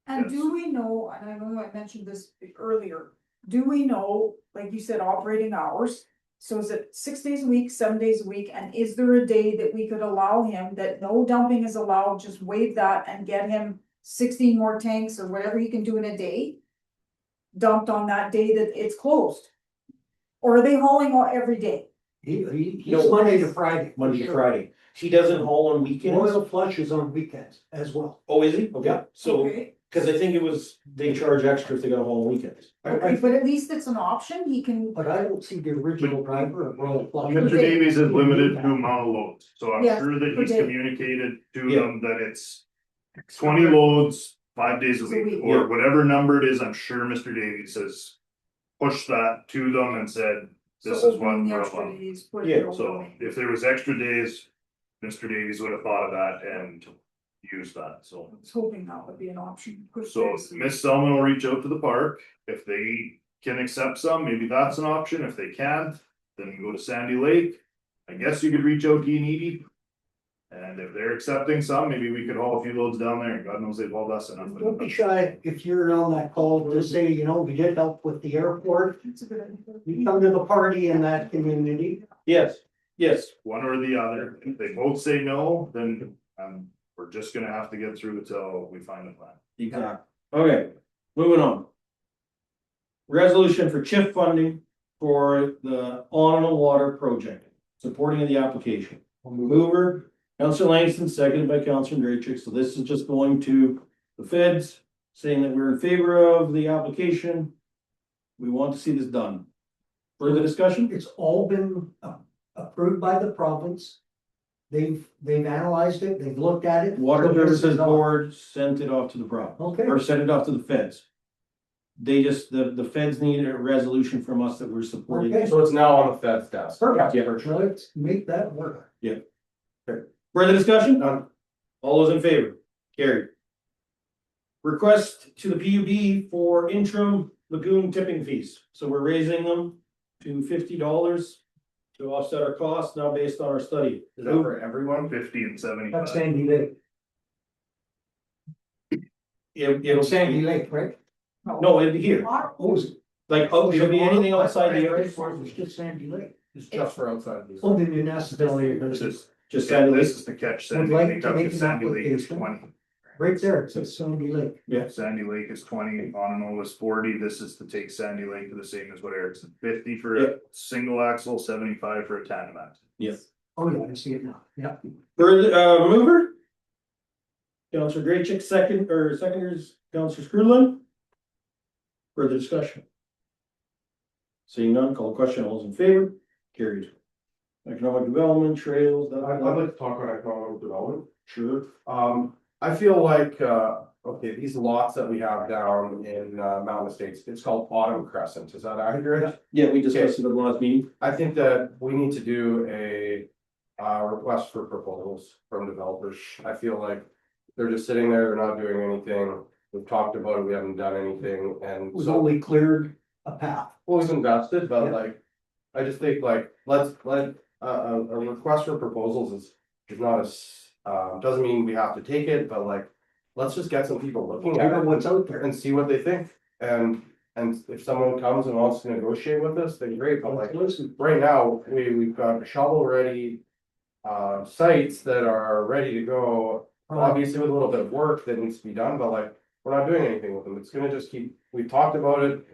And do we know, and I know I mentioned this earlier, do we know, like you said, operating hours? So is it 6 days a week, 7 days a week, and is there a day that we could allow him that no dumping is allowed, just waive that and get him 16 more tanks or whatever he can do in a day? Dumped on that day that it's closed? Or are they hauling all every day? He's No. Monday to Friday. Monday to Friday. He doesn't haul on weekends. Royal Flush is on weekends as well. Oh, is he? Okay, Yeah. so, Okay. cause I think it was, they charge extra if they gotta haul on weekends. Okay, but at least it's an option, he can. But I don't see the original driver of Royal Flush. Mr. Davies is limited to amount of loads, so I'm Yes, sure that per he's day. communicated to Yeah. them that it's 20 loads, 5 days a It's a week, week. or Yeah. whatever number it is, I'm sure Mr. Davies has pushed that to them and said, this So is what opening the we're extra allowed. days, put Yeah, it So over. if there was extra days, Mr. Davies would have thought of that and used that, so. I was hoping that would be an option. Push So this. Miss Selman will reach out to the park, if they can accept some, maybe that's an option, if they can't, then go to Sandy Lake. I guess you could reach out to Unity. And if they're accepting some, maybe we could haul a few loads down there, and God knows they've hauled us enough. Don't be shy if you're on that call to say, you know, we did help with the airport. It's a good idea. You come to the party in that community. Yes, yes. One or the other, if they both say no, then we're just gonna have to get through until we find a plan. Exactly. Okay, moving on. Resolution for CHIP funding for the on and water project, supporting of the application. Mover, Councillor Langston, seconded by Councillor Draychick, so this is just going to the feds, saying that we're in favor of the application. We want to see this done. Further discussion? It's all been approved by the province. They've analyzed it, they've looked at it. Water So this Services is all- Board sent it off to the province, Okay. or sent it off to the feds. They just, the feds needed a resolution from us that we're supporting. Okay. So it's now on the Fed's desk. Perfect. Yeah. Let's make that work. Further discussion? All those in favor? Carried. Request to the PUB for interim lagoon tipping fees. So we're raising them to $50 to offset our costs now based on our study. Is that for everyone? 50 and 75. That's Sandy Lake. It'll Sandy Lake, right? No, it'll be here. Oh, is it? Like, oh, it'll be anything outside the area. It's just Sandy Lake. It's just for outside these. Oh, then you're not still This is, Just Sandy Lake. this is the catch, Would Sandy like Lake, to up make to an Sandy Lake is application. 20. Right there, it says Sandy Lake. Yeah. Sandy Lake is 20, Onano is 40, this is to take Sandy Lake to the same as what Eric's 50 for Yeah. a single axle, 75 for a tandem axle. Yes. Oh, yeah, I see it now. Yeah. Further, mover? Councillor Graychick, seconders, Councillor Screwland. Further discussion? Seeing none, call the question, all those in favor? Carried. Economic development, trails, I'd like to talk about economic development. Sure. I feel like, okay, these lots that we have down in Mountain Estates, it's called Autumn Crescent, is that accurate? Yeah, we discussed it at the last meeting. I think that we need to do a request for proposals from developers. I feel like they're just sitting there, they're not doing anything. we've talked about it, we haven't done anything, and We've so. only cleared a path. Well, we've invested, but Yeah. like, I just think like, let's, a request for proposals is not as, doesn't mean we have to take it, but like. Let's just get some people looking at Figure it what's out there. and see what they think, and if someone comes and wants to negotiate with us, then great, but like, Listen, right now, we've got shovel ready. Sites that are ready to go, obviously with a little bit of work that needs to be done, but like, we're not doing anything with them, it's gonna just keep, we've talked about it.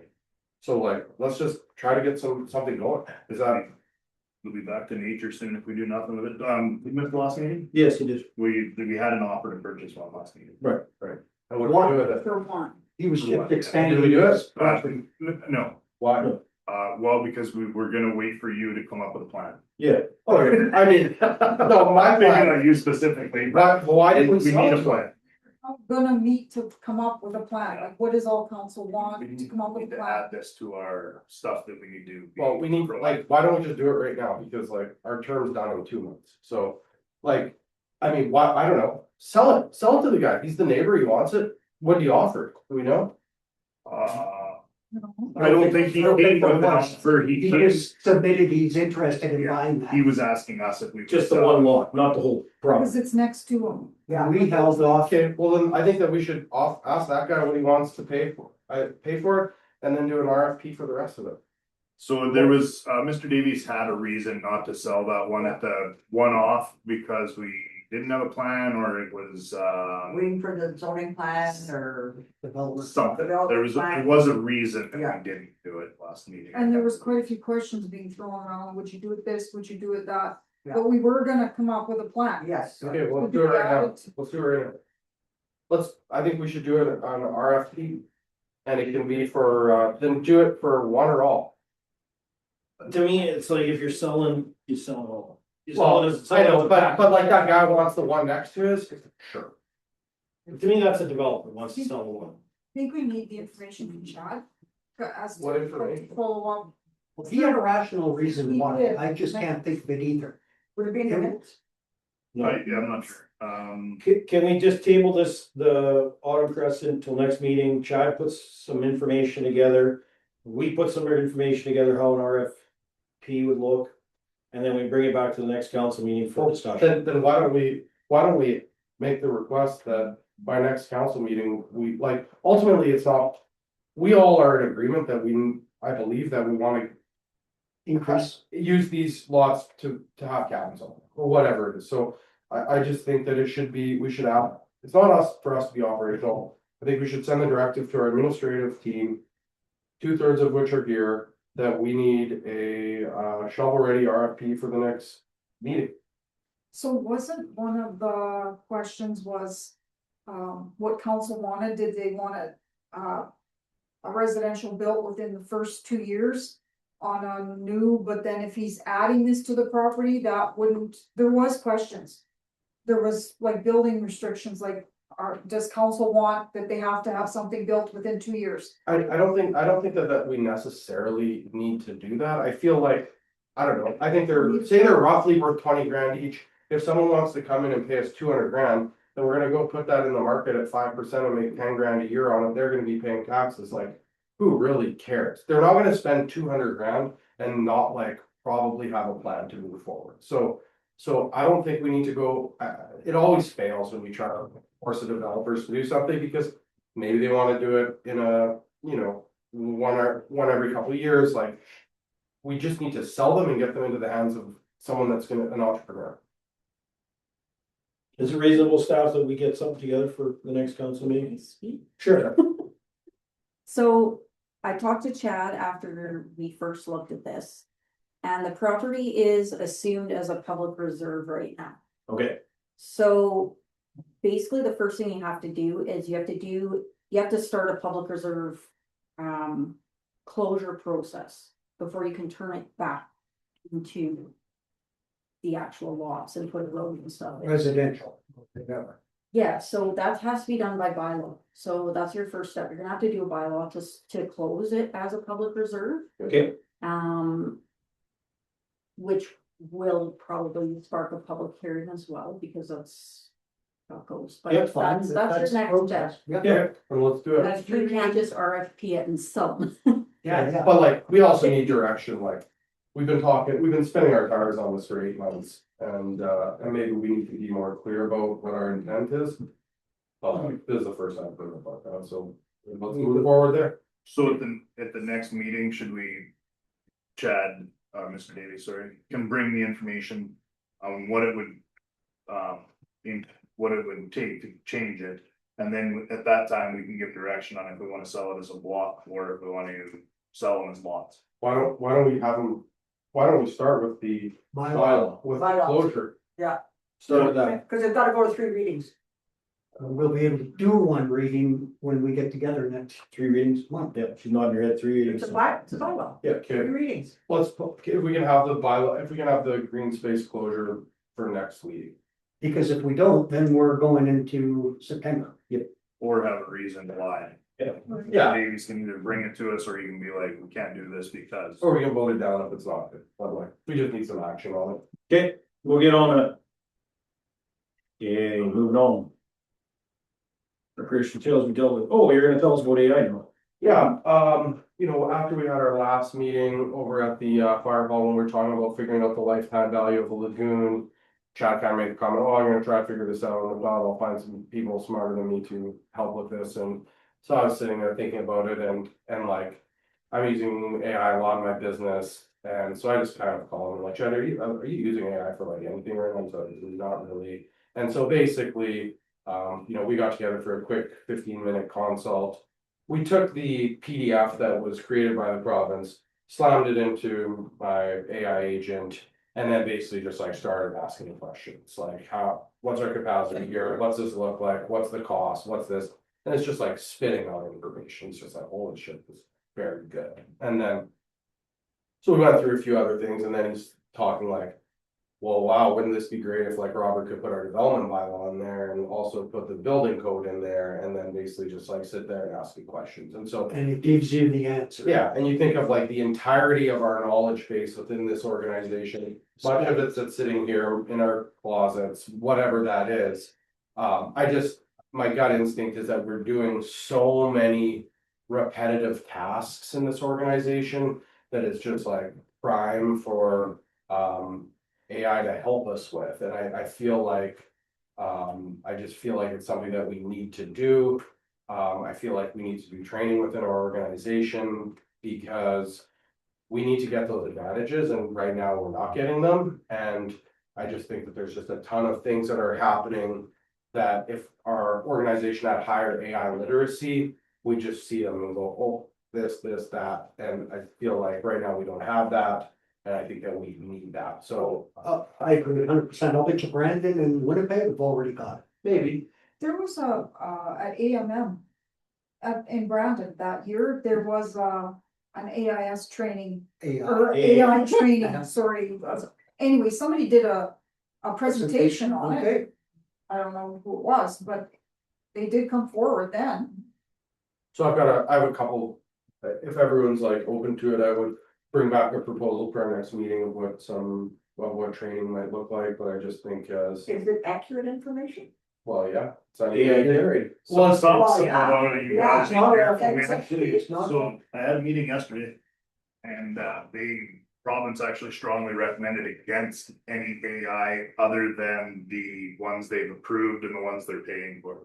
So like, let's just try to get something going, is that? We'll be back to nature soon if we do nothing with it. We missed the last meeting? Yes, he did. We had an offer to purchase one last meeting. Right. And what do we do with it? For one. he was just What? expanding. Did we do it? his property. No, Why? well, because we were gonna wait for you to come up with a plan. Yeah. Okay, I mean, no, my Thinking plan, of you specifically, but why didn't we we sell need a it? plan. I'm gonna meet to come up with a plan, like what does all council We want to need come up with a to plan? add this to our stuff that we need to. Well, we need, like, why don't we just do it right now, because like, our term's done in 2 months, so, like. I mean, why, I don't know, sell it to the guy, he's the neighbor, he wants it, what do you offer, do we know? I don't think he came with an offer, He he just submitted, he's interested in buying that. was asking us if we. Just the one lot, not the whole property. Because it's next to them. Yeah, we held off. Okay, well then, I think that we should ask that guy what he wants to pay for, it, and then do an RFP for the rest of it. So there was, Mr. Davies had a reason not to sell that one at the one-off because we didn't have a plan or it was, Waiting for the zoning plan or Development. something. There was a reason that we didn't do it last meeting. And there was quite a few questions being thrown around, would you do it this, would you do it that? Yeah. But we were gonna come up with a plan. yes. Okay, well, let's do it right now. I think we should do it on RFP. And it can be for, then do it for one or all. To me, it's like if you're selling, you sell all. You Well, sell it as- I know, but like that guy wants the one next to his, sure. To me, that's a developer wants to sell the one. I think we need the information from Chad. As to What information? follow up. He had a rational reason why, I just can't think of it either. Would it be in the minutes? No. I'm not sure. Can we just table this, the Autumn Crescent till next meeting? Chad puts some information together. We put some information together, how an RFP would look. And then we bring it back to the next council meeting for discussion. Then why don't we make the request that by next council meeting, we like, ultimately, it's not. We all are in agreement that I believe that we wanna. Use these lots to have cabins on, or whatever it is, so I just think that we should have, it's not for us to be operational. I think we should send the directive to our administrative team. 2/3 of which are here, that we need a shovel-ready RFP for the next meeting. So wasn't one of the questions was, what council wanted, did they want a residential built within the first 2 years? On a new, but then if he's adding this to the property, that wouldn't, there was questions. There was like building restrictions, like, does council want that they have to have something built within 2 years? I don't think that we necessarily need to do that, I feel like, I don't know, I think they're roughly worth 20 grand each. If someone wants to come in and pay us 200 grand, then we're gonna go put that in the market at 5% and make 10 grand a year on it, they're gonna be paying taxes, like. Who really cares? They're not gonna spend 200 grand and not like probably have a plan to move forward, so I don't think we need to go, it always fails when we try to force the developers to do something, because. Maybe they wanna do it in a, one every couple of years, like. We just need to sell them and get them into the hands of someone that's an entrepreneur. Is it reasonable, staff, that we get something together for the next council meeting? Sure. So I talked to Chad after we first looked at this. And the property is assumed as a public reserve right now. Okay. So basically, the first thing you have to do is you have to start a public reserve closure process before you can turn it back into the actual lots and put a road and stuff in. Residential, whatever. Yeah, so that has to be done by bylaw, so that's your first step, you're gonna have to do a bylaw to close it as a public reserve. Okay. Which will probably spark a public hearing as well, because how it goes, Yeah, but fine, that's the next progress. step. Yeah. And let's do it. That's you can't just RFP it and some. Yeah. But like, we also need direction, like, we've been spinning our tires on this for 8 months, and maybe we need to be more clear about what our intent is. This is the first I've heard about that, so let's move forward there. So at the next meeting, should we, Chad, Mr. Davies, sorry, can bring the information on what it would, what it would take to change it. And then at that time, we can give direction on if we want to sell it as a block or if we want to sell them as lots. Why don't we start with the bylaw, with the Bylaw. closure? Yeah. Start with that. Because it's gotta go to 3 readings. We'll be able to do 1 reading when we get together next. 3 readings? Month. Yeah, she's nodding her head, 3 readings. It's a bylaw. Yeah, 3 okay, readings. if we can have the bylaw, if we can have the green space closure for next week. Because if we don't, then we're going into September. Or have a reason why. Yeah. Davies can either bring it to us or you can be like, we can't do this because. Or we can vote it down if it's not good, but like, we just need some action on it. Okay, we'll get on it. Okay, moving on. Recreation trails we dealt with. Oh, you're gonna tell us about AI now. Yeah, after we had our last meeting over at the fire hall, when we were talking about figuring out the lifetime value of the lagoon. Chad kind of made the comment, oh, I'm gonna try to figure this out, and I'll find some people smarter than me to help with this, and so I was sitting there thinking about it, and like, I'm using AI a lot in my business, and so I just kind of called him, like, Chad, are you using AI for like anything right now? So not really, and so basically, we got together for a quick 15-minute consult. We took the PDF that was created by the province, slammed it into my AI agent, and then basically just like started asking questions like what's our capacity here? What's this look like? What's the cost? What's this? And it's just like spitting out information. It's just like, holy shit, this is very good. And then, so we went through a few other things, and then he's talking like, well, wow, wouldn't this be great if like Robert could put our development bylaw in there and also put the building code in there, and then basically just like sit there and ask you questions. And so, And it gives you the answer. yeah, and you think of like the entirety of our knowledge base within this organization, much of it's that's sitting here in our closets, whatever that is. My gut instinct is that we're doing so many repetitive tasks in this organization that it's just like prime for AI to help us with, and I feel like I just feel like it's something that we need to do. I feel like we need to do training within our organization because we need to get those advantages, and right now we're not getting them. And I just think that there's just a ton of things that are happening that if our organization had higher AI literacy, we just see them and go, oh, this, that. And I feel like right now we don't have that. And I think that we need that. So I agree 100%. I'll bet you Brandon and Winnipeg have already got it. maybe. There was at AMM in Brandon that year, there was an AIS training or AI training, sorry. Anyway, somebody did a presentation on it. Okay. I don't know who it was, but they did come forward then. So I have a couple, if everyone's like open to it, I would bring back a proposal for our next meeting of what training might look like, but I just think Is it accurate information? well, yeah. It's on AI theory. Well, Well, some yeah. of you Yeah, guys. no, it's not- So I had a meeting yesterday. And the province actually strongly recommended against any AI other than the ones they've approved and the ones they're paying for.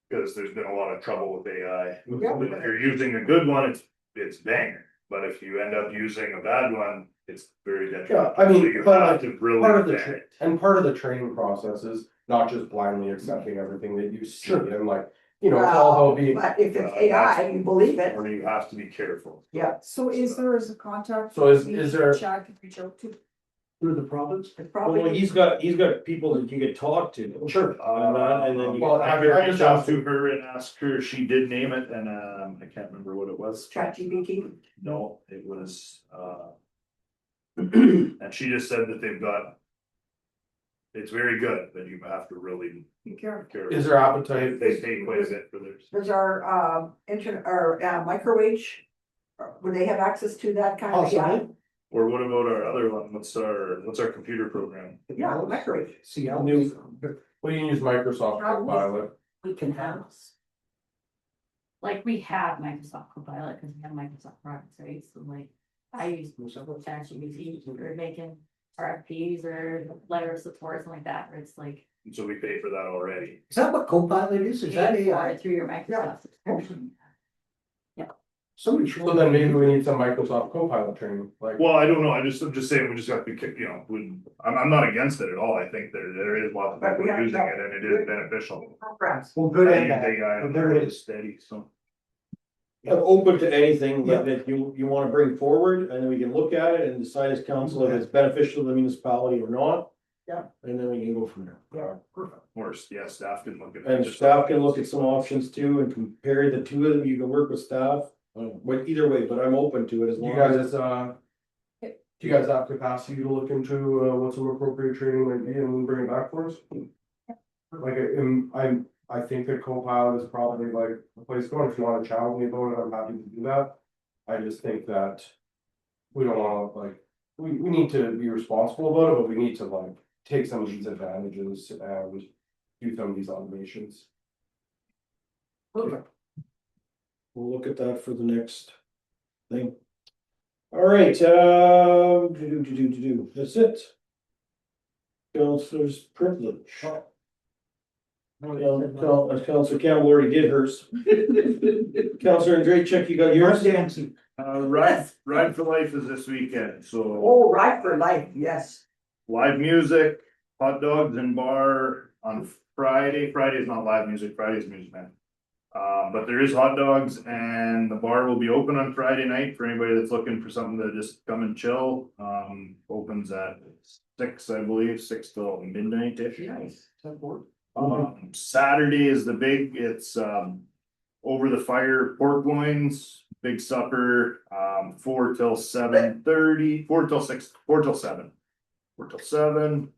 Because there's been a lot of trouble with AI. Yeah. If you're using a good one, it's banger, but if you end up using a bad one, it's very detrimental. Yeah, I mean, So you but have like, to really part of the vet. part of the training process is not just blindly accepting everything that you see, Sure. and like, it's all about being. But if it's AI, you believe it. Or you have to be careful. Yeah. So is there a contact? So is there- Chad can reach out to. Through the province? It's Well, probably. he's got people that you could talk to. Sure. And then you. Well, I could reach out to her and ask her, she did name it, and I can't remember what it was. ChatGPT. No, it was and she just said that they've got. It's very good, but you have to really Be careful. care. Is there appetite? They pay quite a bit for theirs. Does our internet or microwave, would they have access to that kind of AI? Possibly. Or what about our other one? What's our computer program? Yeah, microwave. CL. Well, you can use Microsoft Copilot. We can have. Like we have Microsoft Copilot because we have Microsoft products, right? So like I use ChatGPT for making RFPs or letter of support, something like that, where it's like. So we pay for that already. Is that what Copilot is? Is that pay for AI? it through your Microsoft subscription. Somebody should. So then maybe we need some Microsoft Copilot training, like. Well, I don't know, I'm just saying, we just have to be, I'm not against it at all, I think there is lots of people using it and it is beneficial. Well, good I and use bad. AI But and there it it's is. steady, so. I'm open to anything that you wanna bring forward, and then we can look at it and decide as council if it's beneficial to the municipality or not. Yeah. And then we can go from there. Yeah, perfect. Or, yeah, staff can look at. And staff can look at some options too and compare the two of them, you can work with staff, but either way, but I'm open to it as You long guys, as. do you guys have capacity to look into what some appropriate training might be and bring it back for us? Like, I think that Copilot is probably like the place going. If you want to challenge me about it, I'm happy to do that. I just think that we don't want to like, we need to be responsible about it, but we need to like take some of these advantages and do some of these automations. Perfect. We'll look at that for the next thing. All right, that's it. Councilor's privilege. Councilor Campbell already did hers. Councilor Andrejchuk, you got yours? Dancing. Ride for Life is this weekend, so. Oh, Ride for Life, yes. Live music, hot dogs and bar on Friday. Friday is not live music, Friday's music man. But there is hot dogs and the bar will be open on Friday night for anybody that's looking for something to just come and chill. Opens at 6, I believe, 6 till midnight-ish. Nice. Saturday is the big, it's over the fire pork loins, big supper, 4 till 7:30, 4 till 6, 4 till 7. 4 till 7.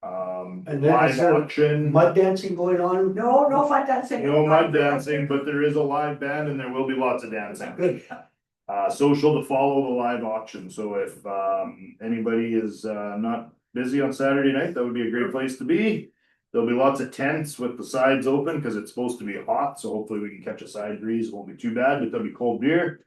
And then is Live there auction. mud dancing going on? No mud dancing. No mud dancing, but there is a live band and there will be lots of dancing. Good. Social to follow the live auction, so if anybody is not busy on Saturday night, that would be a great place to be. There'll be lots of tents with the sides open because it's supposed to be hot, so hopefully we can catch a side breeze. It won't be too bad, but there'll be cold beer.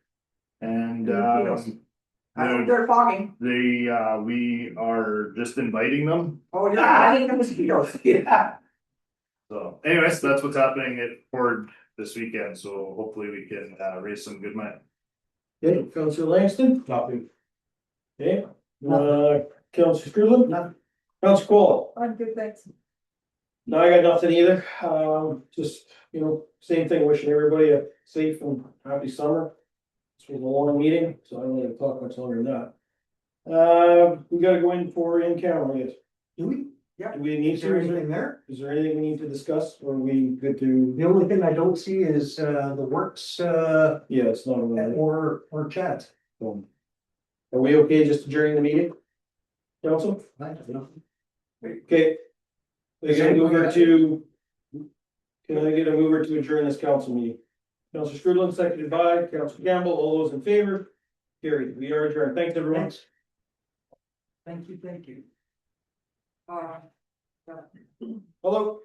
And They're fogging. we are just inviting them. Oh, yeah, I think the mosquitoes. Yeah. So anyways, that's what's happening at Ford this weekend, so hopefully we can raise some good money. Okay, Councilor Langston? Nothing. Okay, Councilor Screwland? Nothing. Councilor Cole? I'm good, thanks. No, I got nothing either, just, same thing, wishing everybody a safe and happy summer. This was a long meeting, so I don't need to talk much longer than that. We gotta go in for in camera, yes. Do we? Do we need Is there to, anything there? is there anything we need to discuss, or are we good to? The only thing I don't see is the works Yeah, it's not. or chat. Are we okay just adjourning the meeting? Council? I don't know. Okay. Can I get a mover to adjourn this council meeting? Councilor Screwland, seconded by Councilor Campbell, all those in favor? Carried, we are adjourned, thanks everyone. Thank you. Hello?